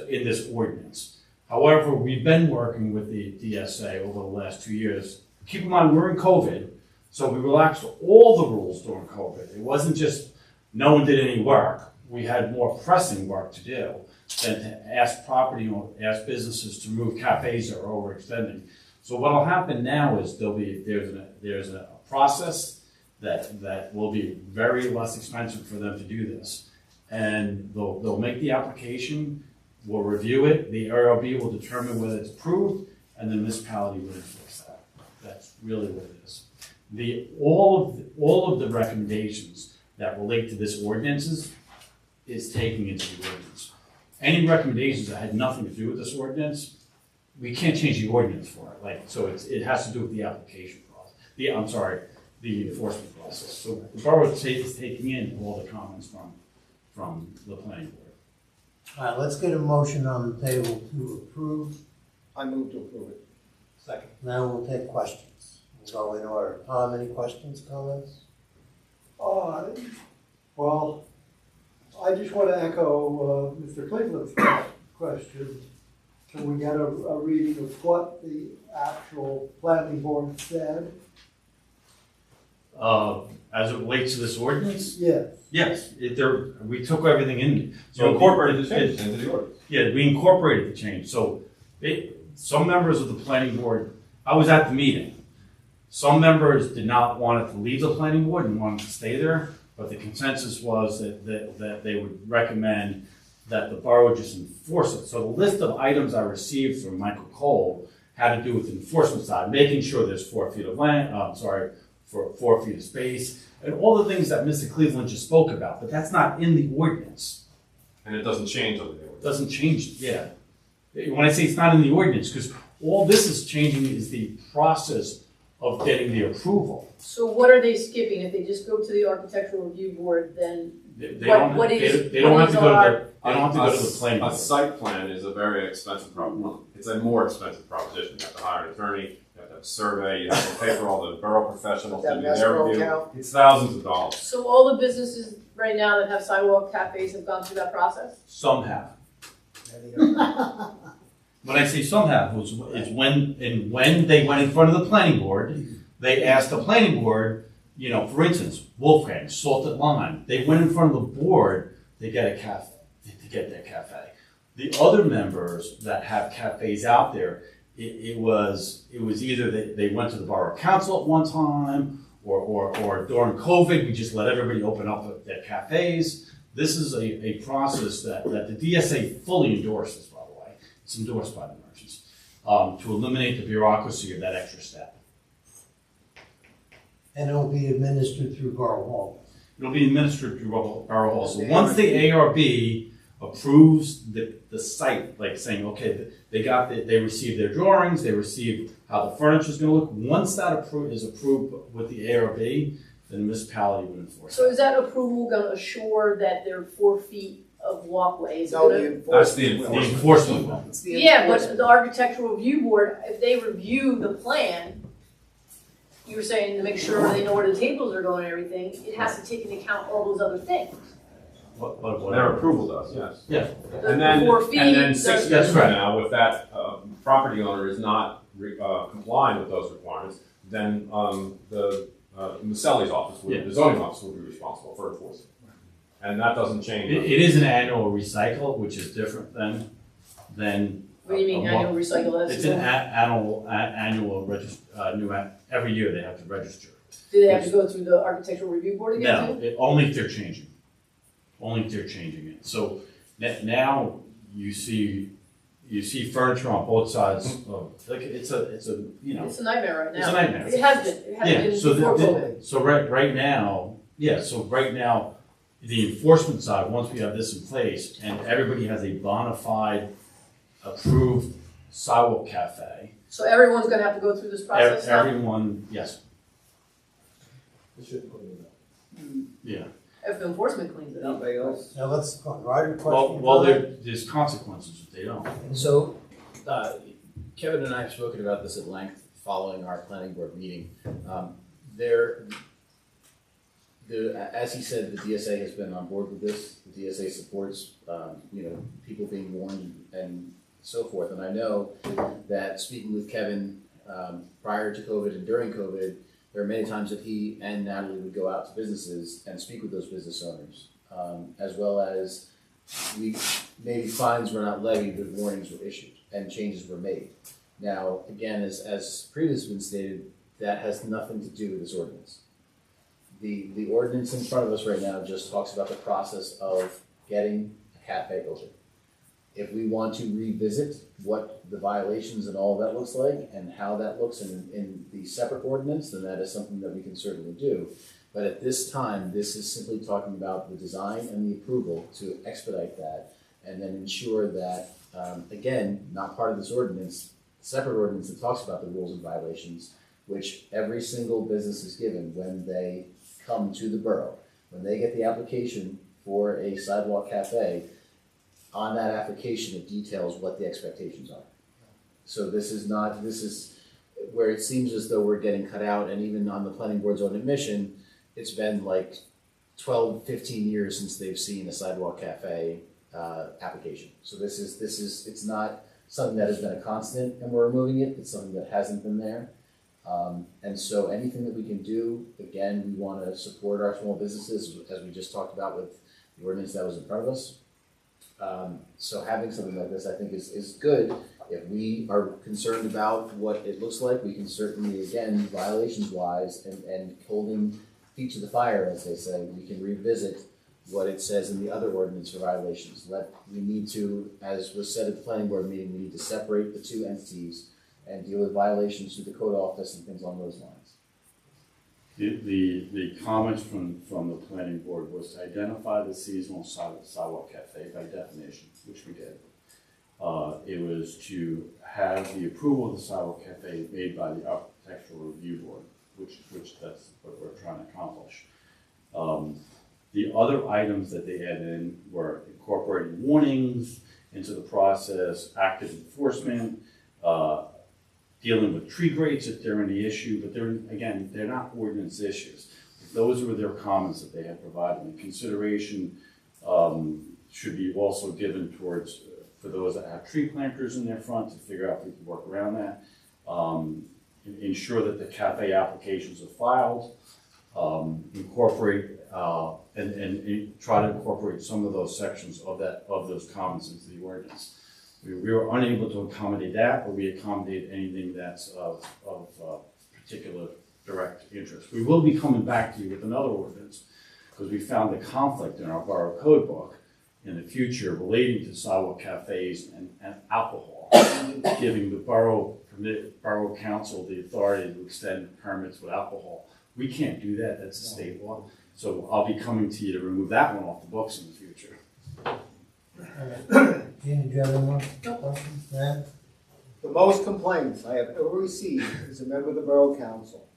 in this ordinance. However, we've been working with the DSA over the last 2 years. Keep in mind, we're in COVID, so we relaxed all the rules during COVID. It wasn't just no one did any work. We had more pressing work to do than to ask ask businesses to move cafes that are overextending. So what'll happen now is there's a process that will be very less expensive for them to do this. And they'll make the application, we'll review it, the ARB will determine whether it's approved, and the municipality will enforce that. That's really what it is. All of the recommendations that relate to this ordinance is taking into the ordinance. Any recommendations that had nothing to do with this ordinance, we can't change the ordinance for it. So it has to do with the application process. The enforcement process. So the borough is taking in all the comments from the planning board. All right, let's get a motion on the table to approve. I move to approve it. Second. Now we'll take questions. We'll go in order. Tom, any questions, comments? Well, I just want to echo Mr. Cleveland's question. Can we get a reading of what the actual planning board said? As it relates to this ordinance? Yes. Yes, we took everything in. So you incorporated the changes into the ordinance? Yeah, we incorporated the change. So some members of the planning board, I was at the meeting. Some members did not want it to leave the planning board and wanted to stay there, but the consensus was that they would recommend that the borough just enforce it. So the list of items I received from Michael Cole had to do with the enforcement side, making sure there's 4 feet of land, for 4 feet of space, and all the things that Mr. Cleveland just spoke about, but that's not in the ordinance. And it doesn't change under the ordinance? Doesn't change, yeah. When I say it's not in the ordinance, because all this is changing is the process of getting the approval. So what are they skipping? If they just go to the architectural review board, then They don't have to go to the planning board. A site plan is a very expensive problem. It's a more expensive proposition. You have to hire an attorney, you have to have a survey, you have to pay for all the borough professionals to do their review. It's thousands of dollars. So all the businesses right now that have sidewalk cafes have gone through that process? Some have. When I say some have, is when they went in front of the planning board, they asked the planning board, for instance, Wolfgang, Salted Lime, they went in front of the board to get their cafe. The other members that have cafes out there, it was either they went to the borough council at one time, or during COVID, we just let everybody open up their cafes. This is a process that the DSA fully endorses, by the way. It's endorsed by the merchants, to eliminate the bureaucracy of that extra step. And it will be administered through Borough Hall. It'll be administered through Borough Hall. So once the ARB approves the site, like saying, okay, they received their drawings, they received how the furniture is going to look. Once that is approved with the ARB, then the municipality would enforce it. So is that approval going to assure that there are 4 feet of walkway? That's the enforcement. Yeah, but the architectural review board, if they review the plan, you were saying to make sure they know where the tables are going and everything, it has to take into account all those other things. Their approval does, yes. Yeah. And then, 4 feet, and then 6 years from right. now, if that property owner is not complying with those requirements, then the Maselli's office, the zoning office, will be responsible for enforcement. And that doesn't change. It is an annual recycle, which is different than. What do you mean annual recycle? It's an annual every year they have to register. Do they have to go through the architectural review board again? No, only if they're changing. Only if they're changing it. So now you see furniture on both sides of it's a It's a nightmare right now. It's a nightmare. It has been. It has been before COVID. So right now, the enforcement side, once we have this in place and everybody has a bona fide approved sidewalk cafe. So everyone's going to have to go through this process now? Everyone, yes. Yeah. If the enforcement cleans it up. Now let's go on. Ryder, question? Well, there's consequences if they don't. So, Kevin and I have spoken about this at length following our planning board meeting. as he said, the DSA has been on board with this. The DSA supports, people being warned and so forth. And I know that speaking with Kevin prior to COVID and during COVID, there are many times that he and Natalie would go out to businesses and speak with those business owners, as well as maybe fines were not levied, but warnings were issued and changes were made. Now, again, as previously been stated, that has nothing to do with this ordinance. The ordinance in front of us right now just talks about the process of getting a cafe open. If we want to revisit what the violations and all of that looks like and how that looks in the separate ordinance, then that is something that we can certainly do. But at this time, this is simply talking about the design and the approval to expedite that and then ensure that, again, not part of this ordinance, separate ordinance that talks about the rules and violations, which every single business is given when they come to the borough. When they get the application for a sidewalk cafe, on that application it details what the expectations are. So this is where it seems as though we're getting cut out, and even on the planning board's own admission, it's been like 12, 15 years since they've seen a sidewalk cafe application. So it's not something that has been a constant and we're removing it, it's something that hasn't been there. And so anything that we can do, again, we want to support our small businesses, as we just talked about with the ordinance that was in front of us. So having something like this, I think, is good. If we are concerned about what it looks like, we can certainly, again, violations-wise and holding feet to the fire, as they say, we can revisit what it says in the other ordinance for violations. We need to, as was said at the planning board meeting, we need to separate the two entities and deal with violations through the code office and things along those lines. The comments from the planning board was to identify the seasonal sidewalk cafe by definition, which we did. It was to have the approval of the sidewalk cafe made by the architectural review board, which that's what we're trying to accomplish. The other items that they added in were incorporating warnings into the process, active enforcement, dealing with tree grates if they're any issue, but they're not ordinance issues. Those were their comments that they had provided. And consideration should be also given towards, for those that have tree planters in their front, to figure out if we can work around that. Ensure that the cafe applications are filed, incorporate and try to incorporate some of those sections of those comments into the ordinance. We were unable to accommodate that, but we accommodate anything that's of particular direct interest. We will be coming back to you with another ordinance because we found a conflict in our borough code book in the future relating to sidewalk cafes and alcohol, giving the borough council the authority to extend permits with alcohol. We can't do that, that's a state law. So I'll be coming to you to remove that one off the books in the future. Gene, do you have any more questions? Brad? The most complaints I have ever received as a member of the Borough Council,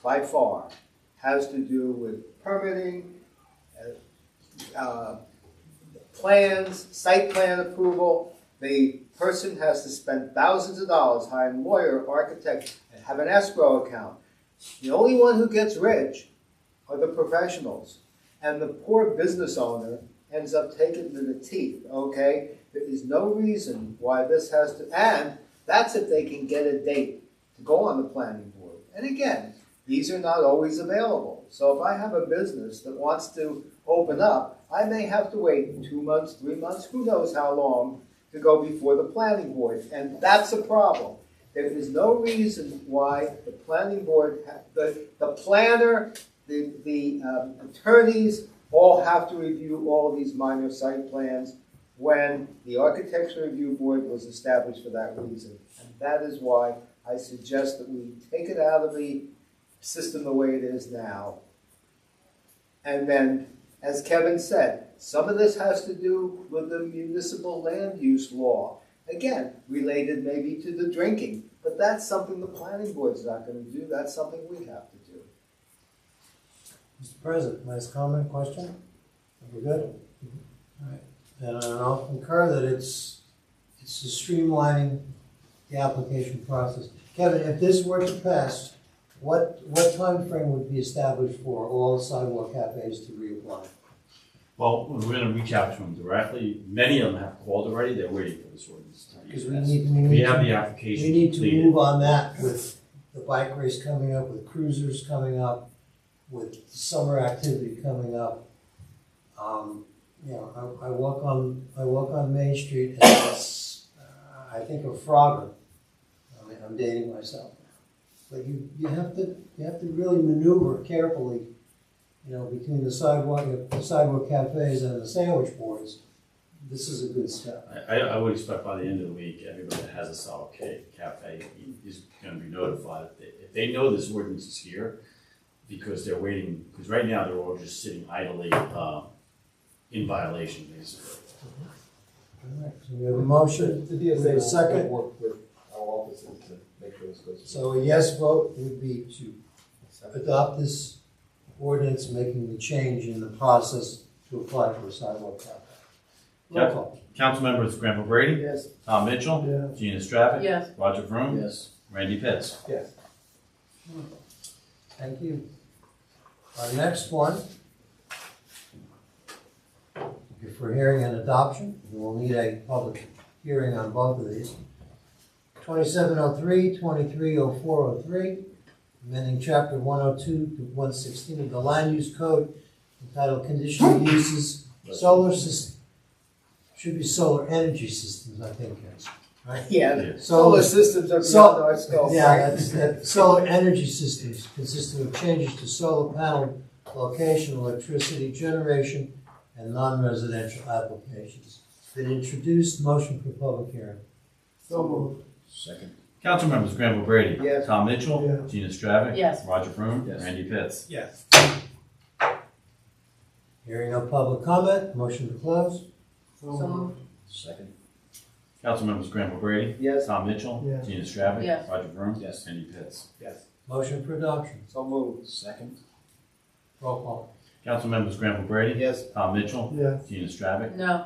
by far, has to do with permitting, plans, site plan approval. The person has to spend thousands of dollars hiring a lawyer, architect, and have an escrow account. The only one who gets rich are the professionals, and the poor business owner ends up taking to the teeth, okay? There is no reason why this has to, and that's if they can get a date to go on the planning board. And again, these are not always available. So if I have a business that wants to open up, I may have to wait 2 months, 3 months, who knows how long, to go before the planning board. And that's a problem. There is no reason why the planning board, the planner, the attorneys, all have to review all these minor site plans when the Architecture Review Board was established for that reason. And that is why I suggest that we take it out of the system the way it is now. And then, as Kevin said, some of this has to do with the municipal land use law. Again, related maybe to the drinking, but that's something the planning board's not going to do. That's something we have to do. Mr. President, last comment, question? We're good? All right. And I'll concur that it's streamlining the application process. Kevin, if this were to pass what time frame would be established for all the sidewalk cafes to reapply? Well, we're gonna reach out to them directly. Many of them have called already. They're waiting for this ordinance to be Because passed. we have to- the application We need to completed. move on that with the bike race coming up, with cruisers coming up, with summer activity coming up. You know, I walk on Main Street and it's, I think of Frogger. I mean, I'm dating myself. But you have to really maneuver carefully, you know, between the sidewalk cafes and the sandwich boards. This is a good step. I would expect by the end of the week, everybody that has a solid cafe is gonna be notified. If they know this ordinance is here, because they're waiting, because right now they're all just sitting idly, in violation, basically. All right, so we have a motion, we have a second. Work with our offices to make sure this goes. So a yes vote would be to adopt this ordinance, making the change in the process to apply for a sidewalk cafe. Roll call. Council members Granville Brady. Yes. Tom Mitchell. Yes. Gina Stravic. Yes. Roger Vroom. Yes. Randy Pitts. Yes. Thank you. Our next one, if we're hearing an adoption, we will need a public hearing on both of these. 2703, 230403, amending chapter 102 to 116 of the Land Use Code entitled Conditional Uses, Solar System. Should be solar energy systems, I think, yes. Right? Yeah, solar systems are beyond our scope. Yeah, that's solar energy systems consisting of changes to solar panel location, electricity generation, and non-residential applications. Been introduced, motion for public hearing. So moved. Second. Council members Granville Brady. Yes. Tom Mitchell. Yes. Gina Stravic. Yes. Roger Vroom. Yes. Randy Pitts. Yes. Hearing no public comment, motion to close. So moved. Second. Council members Granville Brady. Yes. Tom Mitchell. Yes. Gina Stravic. Yes. Roger Vroom. Yes. Randy Pitts. Yes. Motion for adoption. So moved. Second. Roll call. Council members Granville Brady. Yes. Tom Mitchell. Yes. Gina Stravic. No.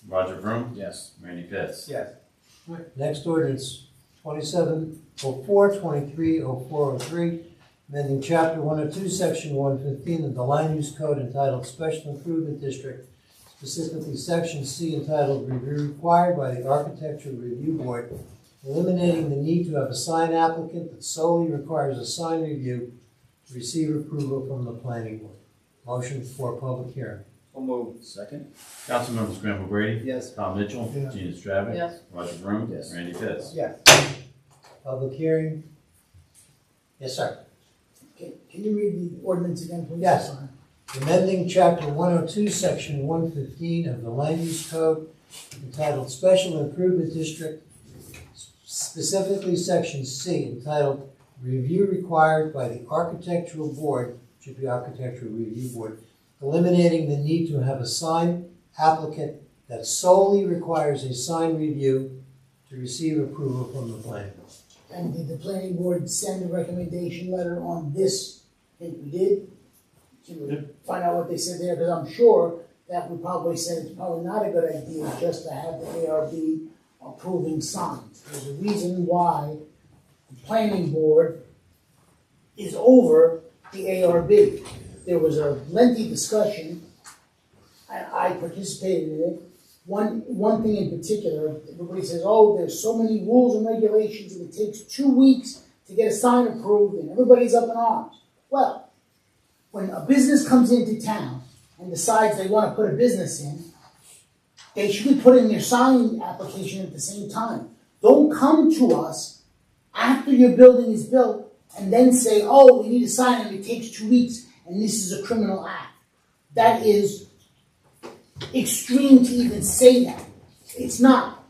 Roger Vroom. Yes. Randy Pitts. Yes. Next ordinance, 2704, 230403, amending chapter 102, section 115 of the Land Use Code entitled Special Improvement District, specifically section C entitled Review Required by the Architectural Review Board, eliminating the need to have a sign applicant that solely requires a sign review to receive approval from the planning board. Motion for public hearing. So moved. Second. Council members Granville Brady. Yes. Tom Mitchell. Yes. Gina Stravic. Yes. Roger Vroom. Yes. Randy Pitts. Yes. Public hearing. Yes, sir. Can you read the ordinance again, please? Yes. Amending chapter 102, section 115 of the Land Use Code entitled Special Improvement District, specifically section C entitled Review Required by the Architectural Board, should be Architectural Review Board, eliminating the need to have a sign applicant that solely requires a sign review to receive approval from the planning board. And did the planning board send a recommendation letter on this? I think we did. Can we find out what they said there? Because I'm sure that we probably said it's probably not a good idea just to have the ARB approving signs. There's a reason why the planning board is over the ARB. There was a lengthy discussion, and I participated in it. One thing in particular, everybody says, oh, there's so many rules and regulations and it takes 2 weeks to get a sign approved and everybody's up in arms. Well, when a business comes into town and decides they want to put a business in, they should be putting their sign application at the same time. Don't come to us after your building is built and then say, oh, we need a sign and it takes 2 weeks and this is a criminal act. That is extreme to even say that. It's not.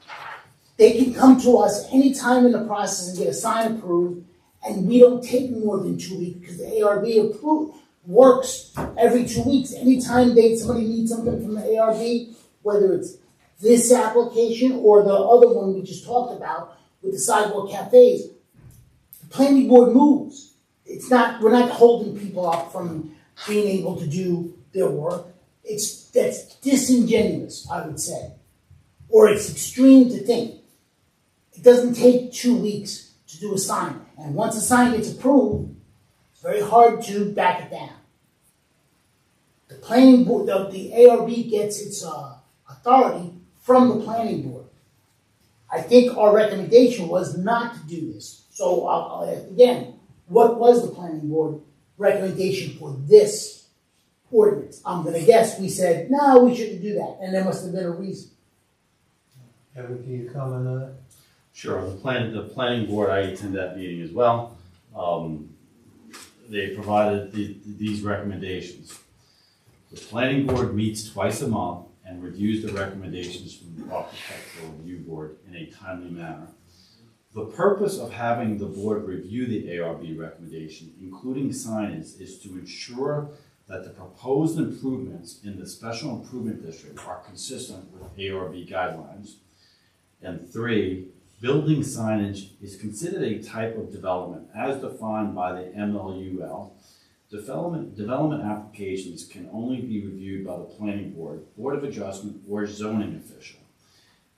They can come to us any time in the process and get a sign approved, and we don't take more than 2 weeks because the ARB works every 2 weeks. Anytime somebody needs something from the ARB, whether it's this application or the other one we just talked about with the sidewalk cafes, the planning board moves. We're not holding people up from being able to do their work. That's disingenuous, I would say. Or it's extreme to think. It doesn't take 2 weeks to do a sign. And once a sign gets approved, very hard to back it down. The planning board, the ARB gets its authority from the planning board. I think our recommendation was not to do this. So I'll ask again, what was the planning board recommendation for this ordinance? I'm gonna guess we said, no, we shouldn't do that, and there must have been a reason. Evan, can you comment on that? Sure, the planning board, I attended that meeting as well. They provided these recommendations. The planning board meets twice a month and reviews the recommendations from the Architectural Review Board in a timely manner. The purpose of having the board review the ARB recommendation, including signage, is to ensure that the proposed improvements in the special improvement district are consistent with ARB guidelines. And 3, building signage is considered a type of development as defined by the MLUL. Development applications can only be reviewed by the planning board, board of adjustment, or zoning official.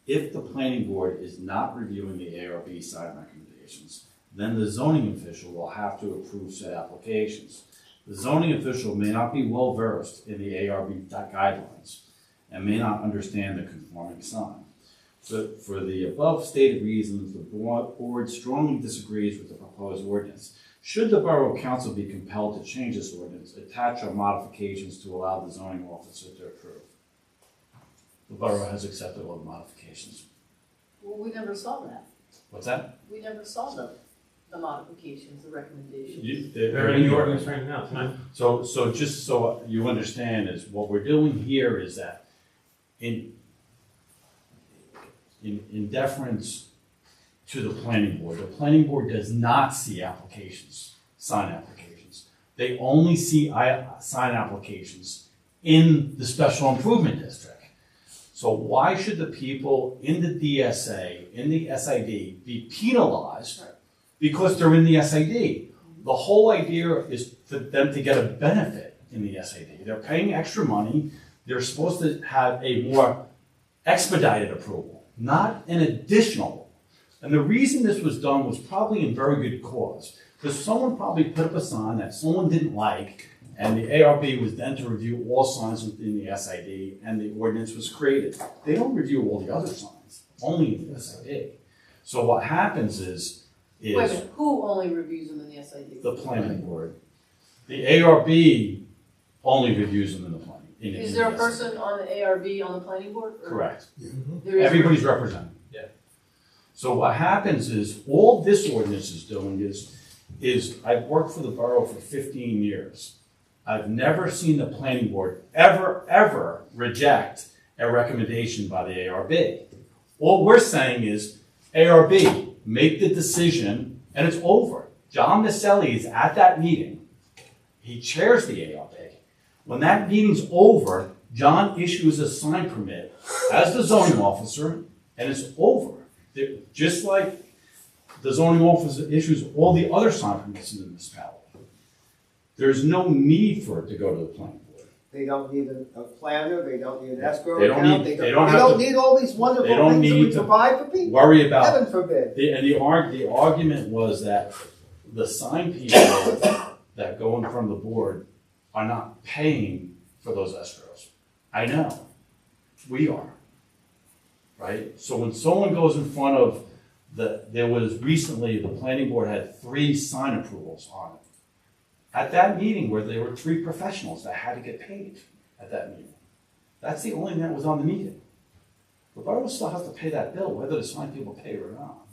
If the planning board is not reviewing the ARB sign recommendations, then the zoning official will have to approve said applications. The zoning official may not be well versed in the ARB guidelines and may not understand the conforming sign. For the above stated reasons, the board strongly disagrees with the proposed ordinance. Should the Borough Council be compelled to change this ordinance, attach our modifications to allow the zoning officer to approve. The Borough has accepted all the modifications. Well, we never saw that. What's that? We never saw the modifications, the recommendations. They're in the ordinance right now tonight. So just so you understand is what we're doing here is that in deference to the planning board does not see applications, sign applications. They only see sign applications in the special improvement district. So why should the people in the DSA, in the SID, be penalized because they're in the SID? The whole idea is for them to get a benefit in the SID. They're paying extra money. They're supposed to have a more expedited approval, not an additional. And the reason this was done was probably in very good cause, because someone probably put up a sign that someone didn't like, and the ARB was then to review all signs within the SID, and the ordinance was created. They don't review all the other signs, only in the SID. So what happens is Wait a minute, who only reviews them in the SID? the planning board. The ARB only reviews them in the planning. Is there a person on the ARB on the planning board? Or? Correct. There is Everybody's represented. Yeah. So what happens is, all this ordinance is doing is I've worked for the borough for 15 years. I've never seen the planning board ever reject a recommendation by the ARB. All we're saying is, ARB, make the decision, and it's over. John Maselli is at that meeting. He chairs the ARB. When that meeting's over, John issues a sign permit as the zoning officer, and it's over. Just like the zoning officer issues all the other sign permits in the municipality. There's no need for it to go to the planning board. They don't need a planner, they don't need an escrow They don't account, need- they they don't, don't they have don't to- need all these wonderful they don't things that need we to provide for people. Worry about. Heaven forbid. The argument was that the sign people that go in front of the board are not paying for those escrows. I know. We are. Right? So when someone goes in front of there was recently, the planning board had 3 sign approvals on it. At that meeting where there were 3 professionals that had to get paid at that meeting. That's the only thing that was on the meeting. The borough still has to pay that bill, whether the sign people pay it or not.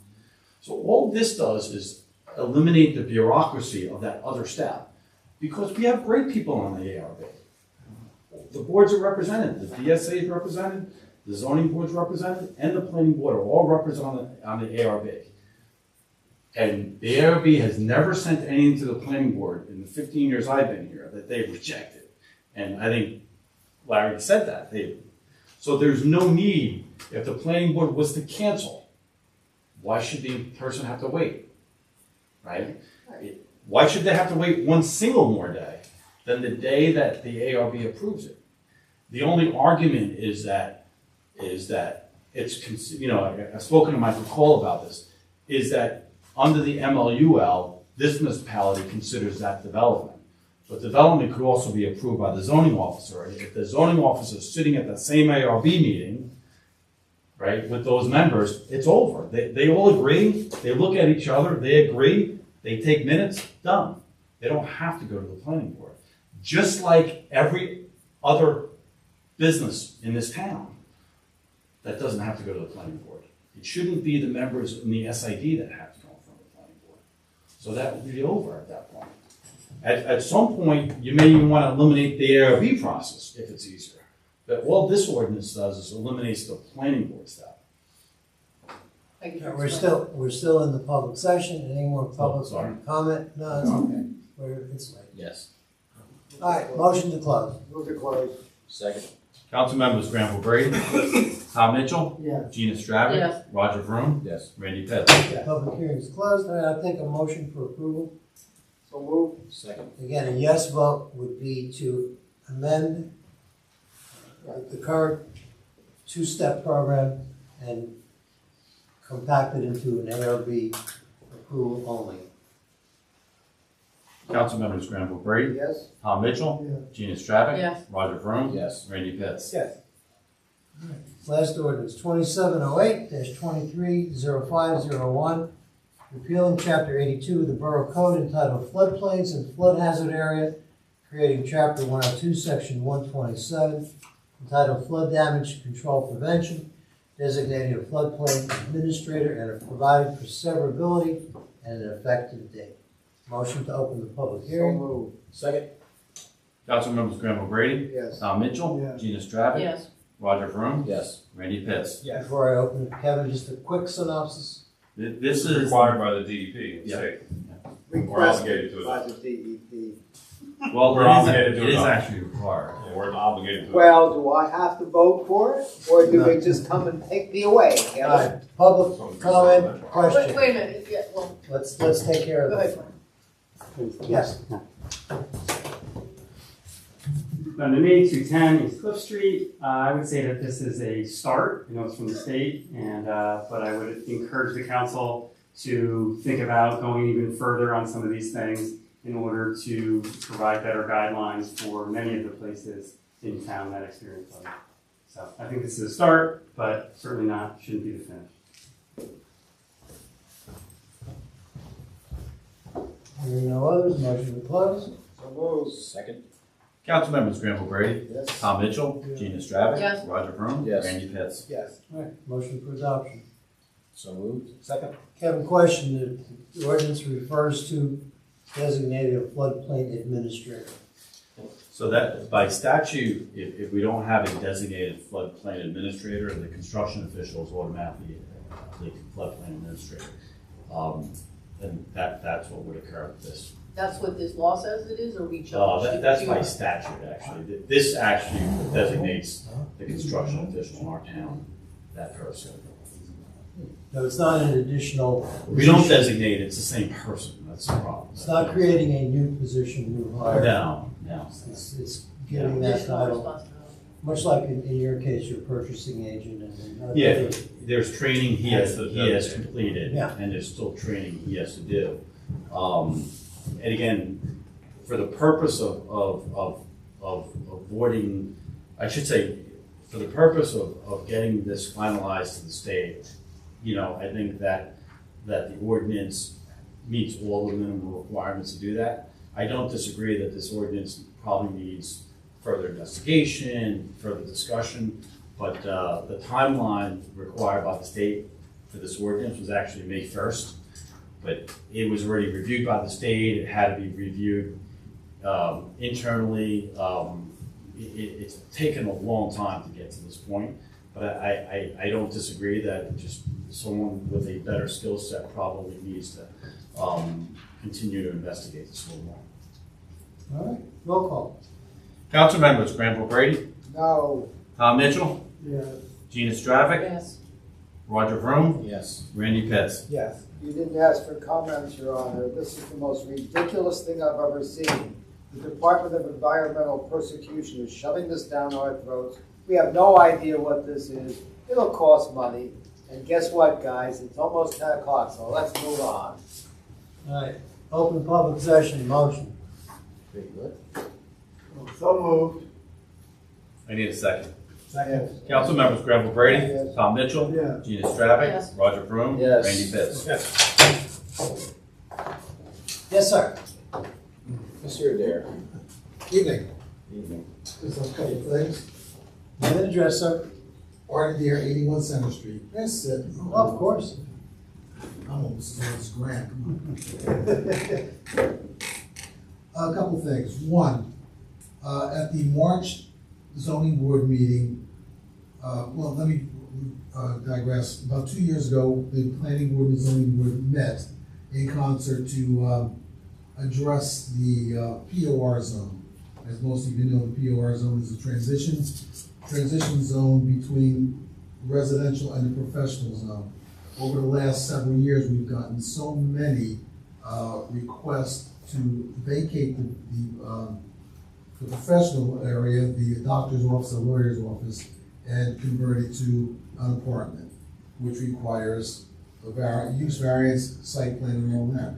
So all this does is eliminate the bureaucracy of that other step, because we have great people on the ARB. The boards are represented, the DSA is represented, the zoning board's represented, and the planning board are all represented on the ARB. And the ARB has never sent anything to the planning board in the 15 years I've been here that they've rejected. And I think Larry said that. So there's no need, if the planning board was to cancel, why should the person have to wait? Right? Why should they have to wait one single more day than the day that the ARB approves it? The only argument is that it's, I've spoken to Michael Cole about this, is that under the MLUL, this municipality considers that development. But development could also be approved by the zoning officer. And if the zoning officer is sitting at the same ARB meeting, right, with those members, it's over. They all agree, they look at each other, they agree, they take minutes, done. They don't have to go to the planning board. Just like every other business in this town, that doesn't have to go to the planning board. It shouldn't be the members in the SID that have to go in front of the planning board. So that would be over at that point. At some point, you may even want to eliminate the ARB process if it's easier. But all this ordinance does is eliminates the planning board step. We're still in the public session. Any more public comment? No, it's okay. It's late. Yes. All right, motion to close. Move to close. Second. Council members Granville Brady. Tom Mitchell. Yes. Gina Stravic. Yes. Roger Vroom. Yes. Randy Pitts. Public hearing is closed. All right, I'll take a motion for approval. So move. Second. Again, a yes vote would be to amend the current two-step program and compact it into an ARB approval only. Council members Granville Brady. Yes. Tom Mitchell. Yes. Gina Stravic. Yes. Roger Vroom. Yes. Randy Pitts. Yes. Last ordinance, 2708-230501, repealing Chapter 82 of the Borough Code entitled Floodplains and Flood Hazard Area, creating Chapter 102, Section 127, entitled Flood Damage Control Prevention, designating a floodplain administrator and providing for severability and an effective date. Motion to open the public So hearing. move. Second. Council members Granville Brady. Yes. Tom Mitchell. Yes. Gina Stravic. Yes. Roger Vroom. Yes. Randy Pitts. Yes. Before I open it, Kevin, just a quick synopsis. This is required by the DEP, the Yeah. state. We're Requested obligated to by it. the DEP. Well, We're it is- obligated to it is adopt. actually required. Yeah, we're obligated to it. Well, do I have to vote for it, or do they just come and take me away? All right, public comment, Wait, question. wait a minute, yeah, well, Let's take care go of ahead. this. Yes. Underneath 210 East Cliff Street, I would say that this is a start. I know it's from the state, and but I would encourage the council to think about going even further on some of these things in order to provide better guidelines for many of the places in town that experience flooding. So I think this is a start, but certainly shouldn't be the finish. Hearing no others, motion to close. So move. Second. Council members Granville Brady. Yes. Tom Mitchell. Gina Stravic. Yes. Roger Vroom. Yes. Randy Pitts. Yes. All right, motion for adoption. So moved. Second. Kevin, question, the ordinance refers to designating a floodplain administrator. So that, by statute, if we don't have a designated floodplain administrator, the construction official is automatically the floodplain administrator. And that's what would occur with this. That's what this law says it is, or we chose? That's by statute, actually. This actually designates the construction official in our town, that person. No, it's not an additional. We don't designate, it's the same person, that's the problem. It's not creating a new position, new hire. No. It's giving that Additional title, responsibility. much like in your case, your purchasing agent and. Yeah, there's training he has completed, Yeah. and there's still training he has to do. And again, for the purpose of avoiding, I should say, for the purpose of getting this finalized to the state, I think that the ordinance meets all the minimum requirements to do that. I don't disagree that this ordinance probably needs further investigation, further discussion, but the timeline required by the state for this ordinance was actually May 1st. But it was already reviewed by the state, it had to be reviewed internally. It's taken a long time to get to this point, but I don't disagree that just someone with a better skill set probably needs to continue to investigate this a little more. All right, roll call. Council members Granville Brady. No. Tom Mitchell. Yes. Gina Stravic. Yes. Roger Vroom. Yes. Randy Pitts. Yes. You didn't ask for comments, Your Honor. This is the most ridiculous thing I've ever seen. The Department of Environmental Persecution is shoving this down our throats. We have no idea what this is. It'll cost money. And guess what, guys? It's almost 10 o'clock, so let's move on. All right, Open public session, motion. Very good. So moved. I need a second. Second. Council members Granville Brady, Yes. Tom Mitchell, Yes. Gina Stravic, Yes. Roger Broom, Yes. Randy Pitts. Yes, sir. Mr. Adair. Evening. Evening. Just a couple of things. My address, sir. Art Adair, 81 Center Street. That's it. Well, of course. I'm almost as old as Grant. Come on. A couple things. One, at the March zoning board meeting, well, let me digress. About 2 years ago, the planning board and zoning board met in concert to address the POR zone. As most of you know, the POR zone is a transition zone between residential and the professional zone. Over the last several years, we've gotten so many requests to vacate the professional area, the doctor's office, the lawyer's office, and convert it to an apartment, which requires a use variance, site plan, and all that.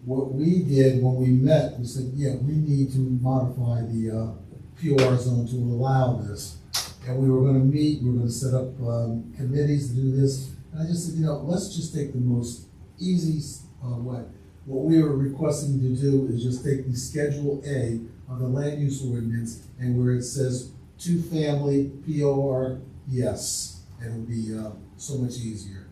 What we did when we met, we said, yeah, we need to modify the POR zone to allow this. And we were gonna meet, we were gonna set up committees to do this. And I just said, let's just take the most easy way. What we were requesting to do is just take the Schedule A of the land use ordinance, and where it says two-family POR, yes, and it'll be so much easier.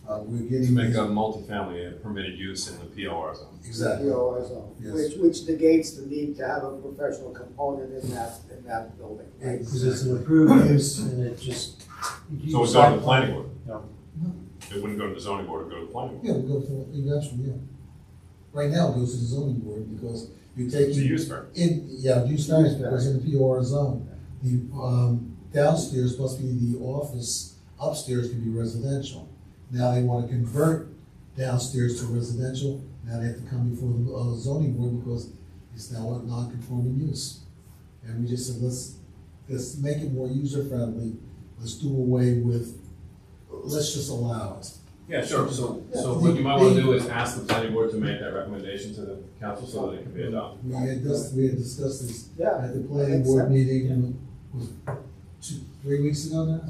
We're To getting. make a multifamily a permitted use in the POR zone. Exactly. POR zone, Yes. which negates the need to have a professional component in that building. Because it's an approved use and it just. So it's going to the planning board? No. It wouldn't go to the zoning board, it'd go to the planning board. Yeah, we go for, eventually, yeah. Right now, it goes to the zoning board because you're taking. It's a use variance. Use variance because in the POR zone, the downstairs must be the office, upstairs can be residential. Now they want to convert downstairs to residential, now they have to come before the zoning board because it's now a non-conforming use. And we just said, let's make it more user-friendly, let's do away with, let's just allow it. Yeah, sure, so what you might want to do is ask the planning board to make that recommendation to the council so that it can be adopted. We had discussed this Yeah, at the planning board meeting, was 3 weeks ago now?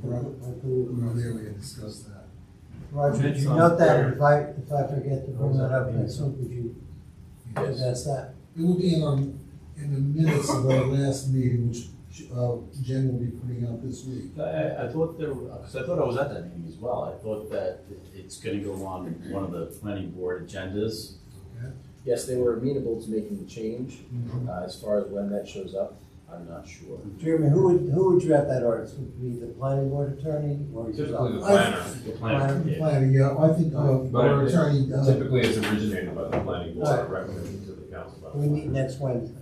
We were there, we had discussed that. Roger, did you note that? If I forget to bring that up next week, would you address that? It will be in the minutes of our last meeting, which Jen will be putting out this week. I thought because I thought I was at that meeting as well. I thought that it's gonna go on one of the planning board agendas. Yes, they were amenable to making the change. As far as when that shows up, I'm not sure. Jeremy, who would draft that ordinance? Would it be the planning board attorney or Typically the yourself? planner. The planner. Yeah. Planning, yeah, I think our attorney. Typically it's originated by the planning board, Alright. recommended to the council. by the We meet planning next Wednesday.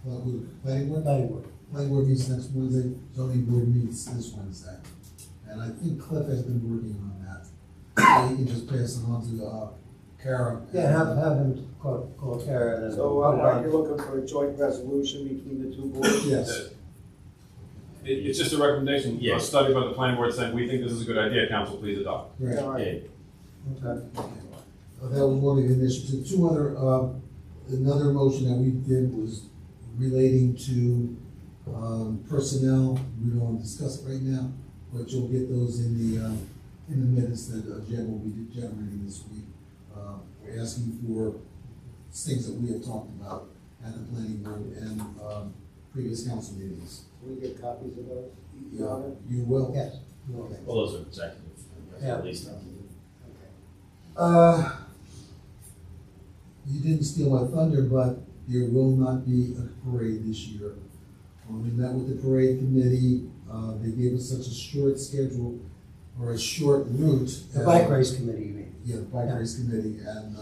Planning board? Planning board. Planning board meets next Wednesday, zoning board meets this Wednesday. And I think Cliff has been working on that. So he can just pass it on to Kara. Yeah, have him call Kara and then. So put it are on. you looking for a joint resolution between the two boards? Yes. It's just a recommendation, Yeah. a study by the planning board saying, we think this is a good idea, council, please adopt. Right. All right. Yeah. Okay. That was one of the initiatives. Two other, another motion that we did was relating to personnel. We don't want to discuss it right now, but you'll get those in the minutes that Jen will be generating this week. We're asking for things that we have talked about at the planning board and previous council meetings. Can we get copies of those? Yeah, you will. Yes. Well, those are executive, Yeah. at least. You didn't steal my thunder, but there will not be a parade this year. When we met with the parade committee, they gave us such a short schedule or a short route. The bike race committee, you mean? Yeah, the bike race committee, and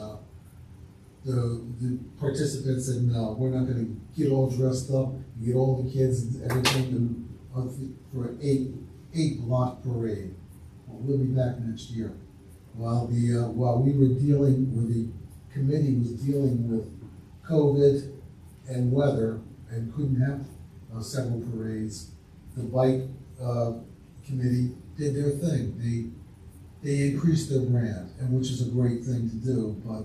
the participants said, no, we're not gonna get all dressed up, get all the kids and everything for an eight block parade. Well, we'll be back next year. While we were dealing, or the committee was dealing with COVID and weather and couldn't have several parades, the bike committee did their thing. they increased their brand, and which is a great thing to do, but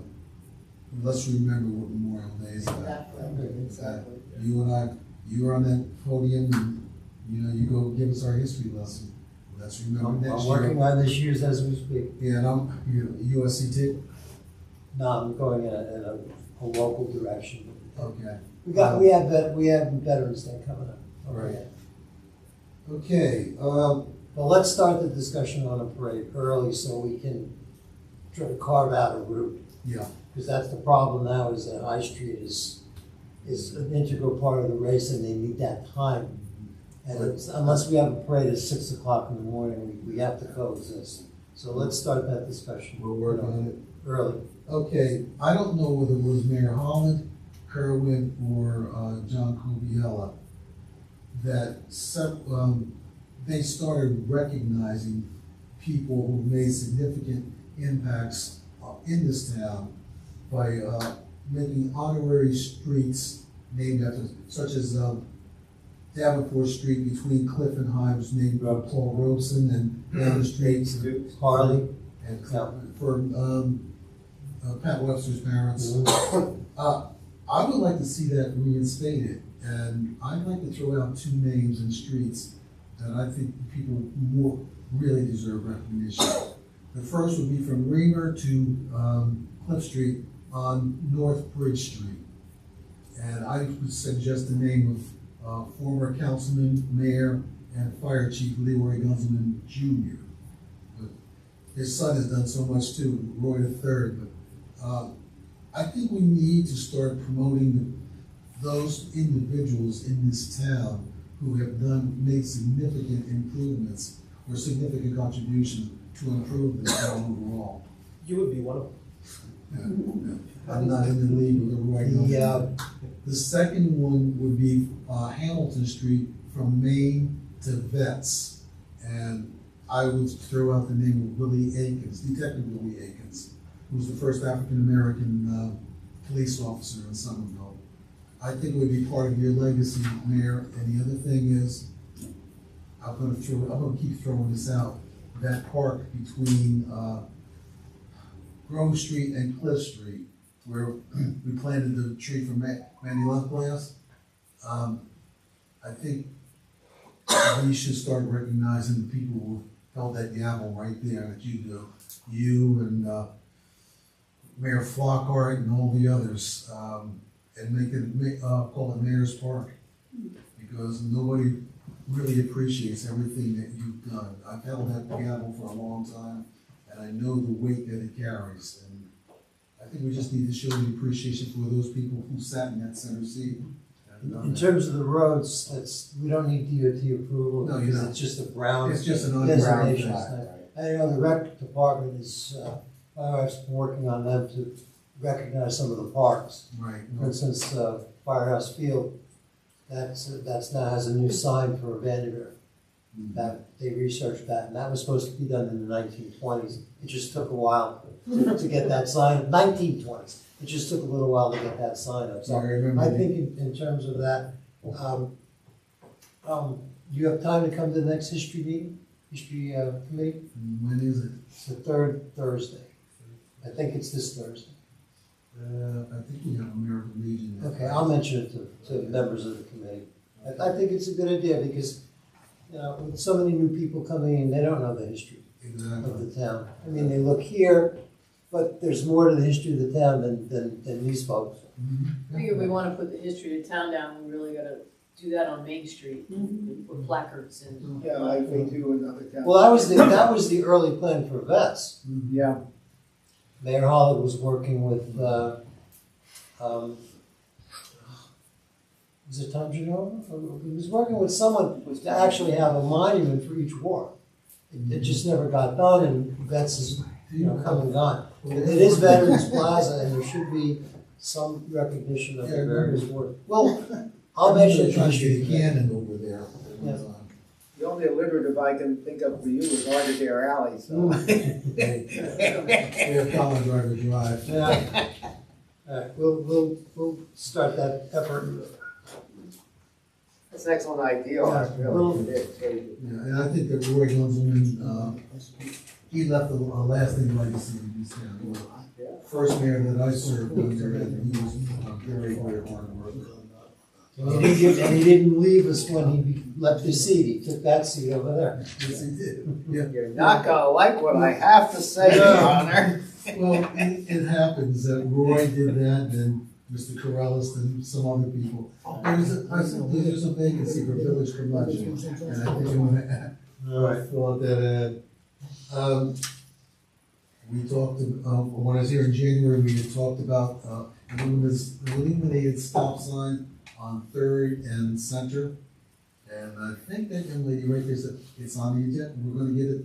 let's remember what Memorial Day is about. Exactly. You and I, you were on that podium, and, you know, you go give us our history lesson. Let's remember next I'm year. working on this year's as we speak. Yeah, and USC too? No, I'm going in a local direction. Okay. We have Veterans Day coming up. Right. Okay, Well, let's start the discussion on a parade early so we can try to carve out a route. yeah. Because that's the problem now, is that High Street is an integral part of the race, and they need that time. And unless we have a parade at 6 o'clock in the morning, we have to coexist. So let's start that discussion. We're working on it. Early. Okay, I don't know whether it was Mayor Holland, Kerwin, or John Coviella that they started recognizing people who made significant impacts in this town by making honorary streets named after, such as Davenport Street between Cliff and High was named Paul Robeson, and down the street Harley, and for Pat Webster's parents. I would like to see that reinstated, and I'd like to throw out 2 names and streets that I think people more really deserve recognition. The first would be from Reamer to Cliff Street on North Bridge Street. And I would suggest the name of former councilman, mayor, and fire chief Leroy Gunzelman Jr. But his son has done so much too, Roy III. But I think we need to start promoting those individuals in this town who have made significant improvements or significant contributions to improve the town overall. You would be one of them. I'm not in the league with the Roy Gunzelman. The second one would be Hamilton Street from Maine to Vets. And I would throw out the name of Willie Akins, Detective Willie Akins, who was the first African-American police officer in Somerville. I think it would be part of your legacy, Mayor. And the other thing is, I'm gonna keep throwing this out. That park between Grove Street and Cliff Street, where we planted the tree for Manny Loveglass. I think we should start recognizing the people who held that gavel right there that you do. You and Mayor Flockhart and all the others, and call it Mayor's Park, because nobody really appreciates everything that you've done. I've held that gavel for a long time, and I know the weight that it carries. And I think we just need to show the appreciation for those people who sat in that center seat. In terms of the roads, we don't need DOT approval. No, you because don't. it's just a brown It's just an designation. underground thing. I know the rec department is, my wife's working on them to recognize some of the parks. Right. For instance, Firehouse Field, that's now has a new sign for Vanderveer. That they researched that, and that was supposed to be done in the 1920s. It just took a while to get that sign. 1920s. It just took a little while to get that sign up. So I think in terms of that, you have time to come to the next history meeting, committee? When is it? It's the 3rd Thursday. I think it's this Thursday. I think we have American Legion. Okay, I'll mention it to members of the committee. I think it's a good idea because, you know, with so many new people coming in, they don't know the history of the town. I mean, they look here, but there's more to the history of the town than these folks. I think if we want to put the history of town down, we really got to do that on Main Street with placards and. Yeah, like they do in other towns. Well, that was the early plan for Vets. Yeah. Mayor Holland was working with, was it Tom Genova? He was working with someone to actually have a monument for each war. It just never got done, and Vets is, come and gone. It is Veterans Plaza, and there should be some recognition of the various wars. Well, I'll mention it. Trying to get a cannon over there. Yeah. The only alliterative I can think of for you is Ardadare Alley, so. Air College Driver Drive. Yeah. All right, we'll start that effort. That's an excellent idea, really. Yeah, and I think that Roy Gunzelman he left a lasting legacy in this town. He was the first mayor that I served under, and he was a very, very hard worker. And he didn't leave us when he left his seat, he took that seat over there. Yes, he did. Yeah. You're not gonna like what I have to say, Your Honor. Well, it happens that Roy did that, and Mr. Corellis, and some other people. There's a vacancy for village curmudgeon, and I think you want to fill out that ad. We talked, when I was here in January, we had talked about illuminated stop sign on 3rd and Center. And I think that young lady right there said it's on the agenda, we're gonna get it.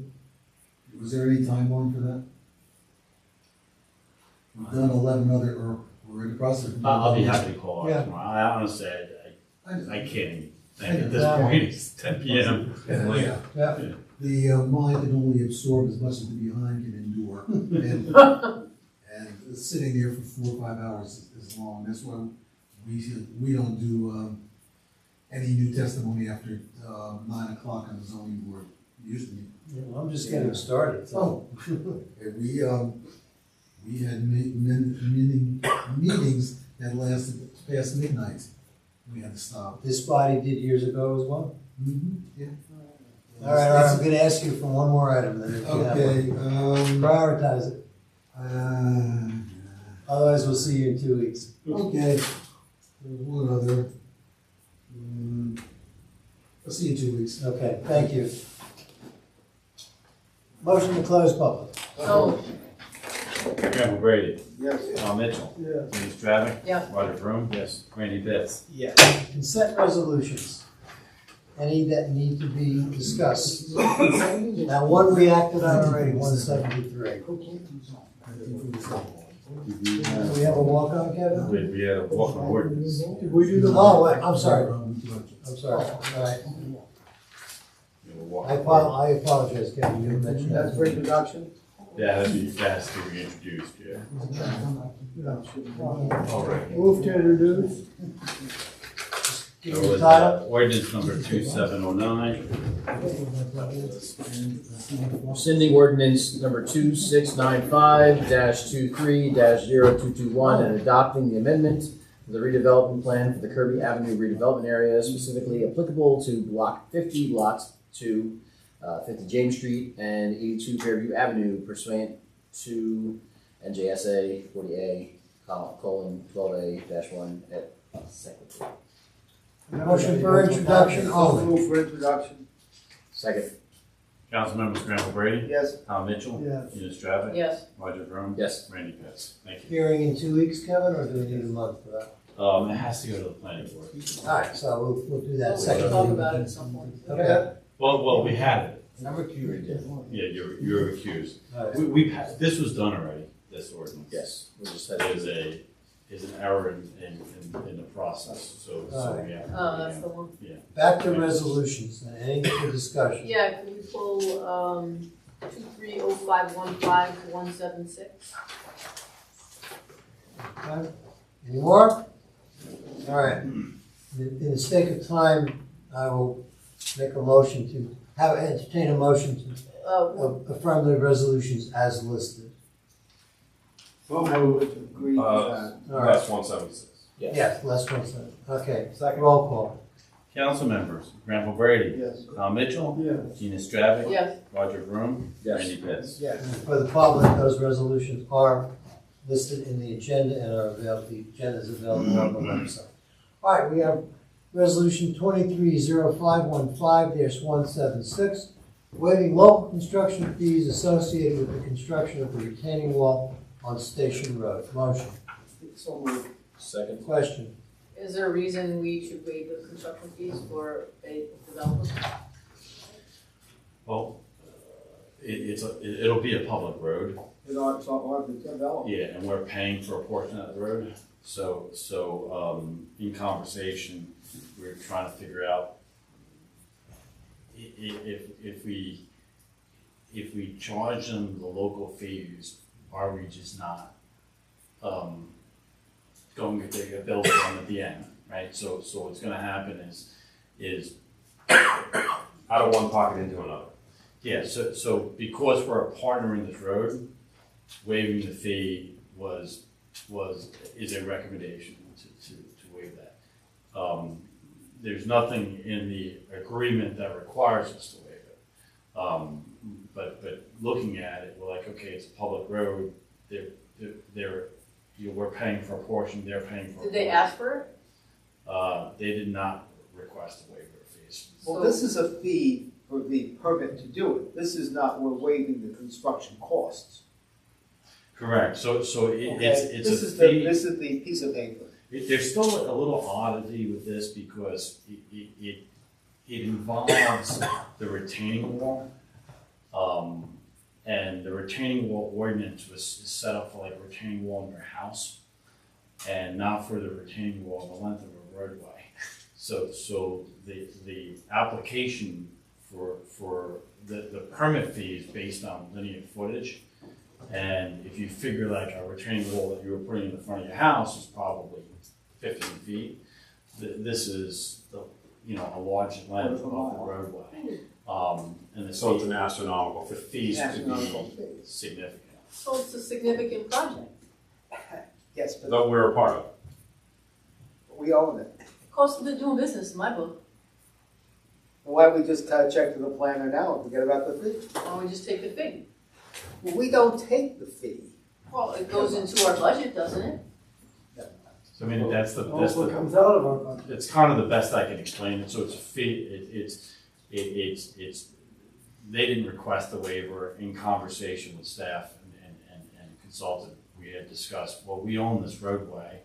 Was there any timeline for that? We've done 11 other, or we're in the process. I'll be happy to call Yeah. out tomorrow. I honestly, I can't even think at this point, it's 10 p.m. Yeah. The mind can only absorb as much as the behind can endure. And sitting there for 4 or 5 hours is long. That's why we don't do any new testimony after 9 o'clock on the zoning board. Usually. Well, I'm just getting started. So. We had meetings that lasted past midnight. We had to stop. This body did years ago as well? Mm-hmm. Yeah. All right, I'm gonna ask you for one more item then. If you have Okay. one. Prioritize it. Otherwise, we'll see you in 2 weeks. Okay. There's one other. I'll see you in 2 weeks. Okay, thank you. Motion to close public. So, Granville Brady. Yes. Tom Mitchell. Yes. Dennis Stravik. Yes. Roger Vroom. Yes. Randy Pitts. Yeah. Consent resolutions. Any that need to be discussed? Now, one we acted on already, 173. We have a walk-on, Kevin? We had a walk on ordinance. Did we do the? Oh, wait, I'm sorry. I'm sorry. All right. I apologize, Kevin, you mentioned that. That's for introduction? Yeah, that has to be introduced, yeah. All right. Move to introduce. Give me the Was, title. ordinance number 2709. Rescinding ordinance number 2695-23-0221 and adopting the amendment to the redevelopment plan for the Kirby Avenue redevelopment area, specifically applicable to block 50, lots 2, 50 James Street and 82 Fairview Avenue pursuant to NJSA 40A:12A-1 at second. Motion for introduction only. Move for introduction. Second. Councilmembers Granville Brady. Yes. Tom Mitchell. Yes. Dennis Stravik. yes. Roger Vroom. Yes. Randy Pitts. Thank you. Hearing in 2 weeks, Kevin, or do we need a month for that? It has to go to the planning board. All right, so we'll do that We'll second. talk about it at some point. Okay. Well, we had it. Number 2. Yeah, you're accused. All right. We've had, this was done already, this ordinance. Yes. We just had Is an error in the process, so we have. Oh, that's the one. Yeah. Back to resolutions, any for discussion? Yeah, can you pull, 230515-176? Okay. Any more? All right. In the sake of time, I will make a motion to entertain a motion to affirm the resolutions as listed. I would agree with that. All right. That's 176. Yes, less one second. Okay, roll call. Council members, Granville Brady. Yes. Tom Mitchell. Yes. Dennis Stravik. Yes. Roger Vroom. Yes. Randy Pitts. Yes. For the public, those resolutions are listed in the agenda and are available, the agenda is available on the website. All right, we have resolution 230515-176, waiving local construction fees associated with the construction of the retaining wall on Station Road. Motion. So moved. Second. Question. Is there a reason we should waive the construction fees for a development? Well, it'll be a public road. It's not hard to develop. Yeah, and we're paying for a portion of the road. So in conversation, we're trying to figure out if we charge them the local fees, are we just not going to take a bill for them at the end, right? So what's going to happen is Out of one pocket into another. Yeah, so because we're a partner in this road, waiving the fee is a recommendation to waive that. There's nothing in the agreement that requires us to waive it. But looking at it, we're like, okay, it's a public road, we're paying for a portion, they're paying for a portion. Did they ask for it? They did not request a waiver of fees. Well, this is a fee for the permit to do it. This is not, we're waiving the construction costs. Correct, so it's a fee. This is the piece of paper. There's still a little oddity with this because it involves the retaining wall. And the retaining wall ordinance is set up for like a retaining wall in your house and not for the retaining wall the length of a roadway. So the application for the permit fee is based on linear footage. And if you figure like a retaining wall that you were putting in the front of your house is probably 15 feet, this is a large length of the roadway. So it's an astronomical. The fees could be significant. So it's a significant project. Yes, but That we're a part of. we own it. Cost of doing business in my book. Why don't we just cut a check to the planner now and forget about the fee? Why don't we just take the fee? Well, we don't take the fee. Well, it goes into our budget, doesn't it? So I mean, that's what comes out of our budget. It's kind of the best I can explain it. So it's a fee. It's they didn't request the waiver. In conversation with staff and consultant, we had discussed, well, we own this roadway.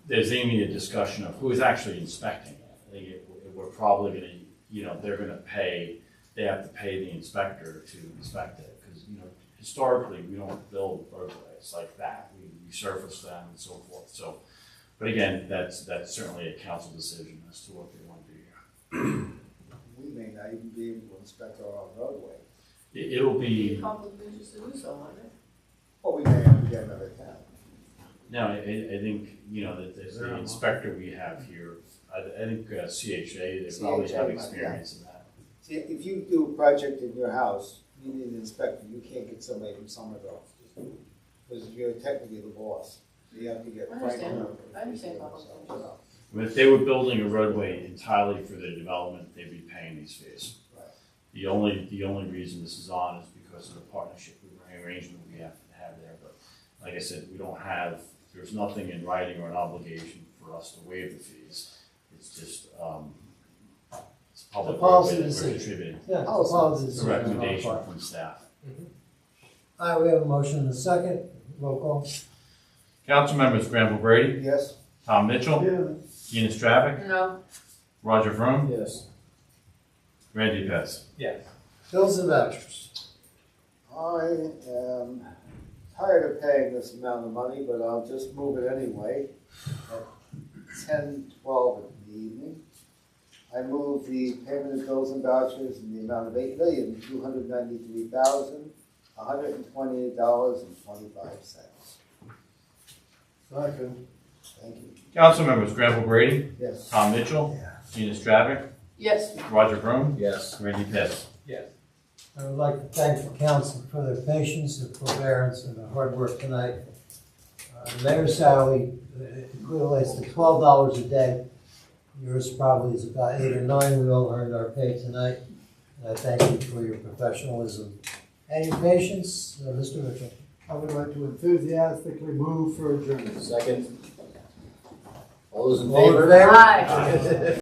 There's even a discussion of who is actually inspecting it. We're probably going to, they're going to pay. They have to pay the inspector to inspect it because historically we don't build roadways like that. We surface them and so forth. So, but again, that's certainly a council decision as to what they want to do here. We may not even be able to inspect our own roadway. It'll be. Conflict of interest to do so, won't it? Or we may have to get another town. No, I think, that there's the inspector we have here, I think CHA, they probably have experience in that. See, if you do a project in your house, you need an inspector, you can't get somebody from Somerville. Because you're technically the boss. You have to get. I understand conflict of interest. If they were building a roadway entirely for their development, they'd be paying these fees. Right. The only reason this is on is because of the partnership arrangement we have to have there. But like I said, there's nothing in writing or an obligation for us to waive the fees. It's just, it's public policy roadway that we're decision. contributing. Yeah, it's a policy It's a decision. recommendation from staff. All right, we have a motion and a second. Roll call. Council members Granville Brady, Yes. Tom Mitchell, Gina Stravic, No. Roger Vroom, Yes. Randy Pitts. Yes. Bills and vouchers. I am tired of paying this amount of money, but I'll just move it anyway. At 10:12 in the evening. I move the payment of bills and vouchers in the amount of $8,293,128.25. Second. Thank you. Council members Granville Brady, Yes. Tom Mitchell, Gina Stravic, Yes. Roger Vroom, Yes. Randy Pitts. Yes. I would like to thank the council for their patience, their forbearance, and their hard work tonight. The mayor's salary equates to $12 a day. Yours probably is about 8 or 9. We all earned our pay tonight. And I thank you for your professionalism and your patience. Mr. Mitchell. I would like to enthusiastically move for adjournment. Second. All those in All in favor? favor? Aye.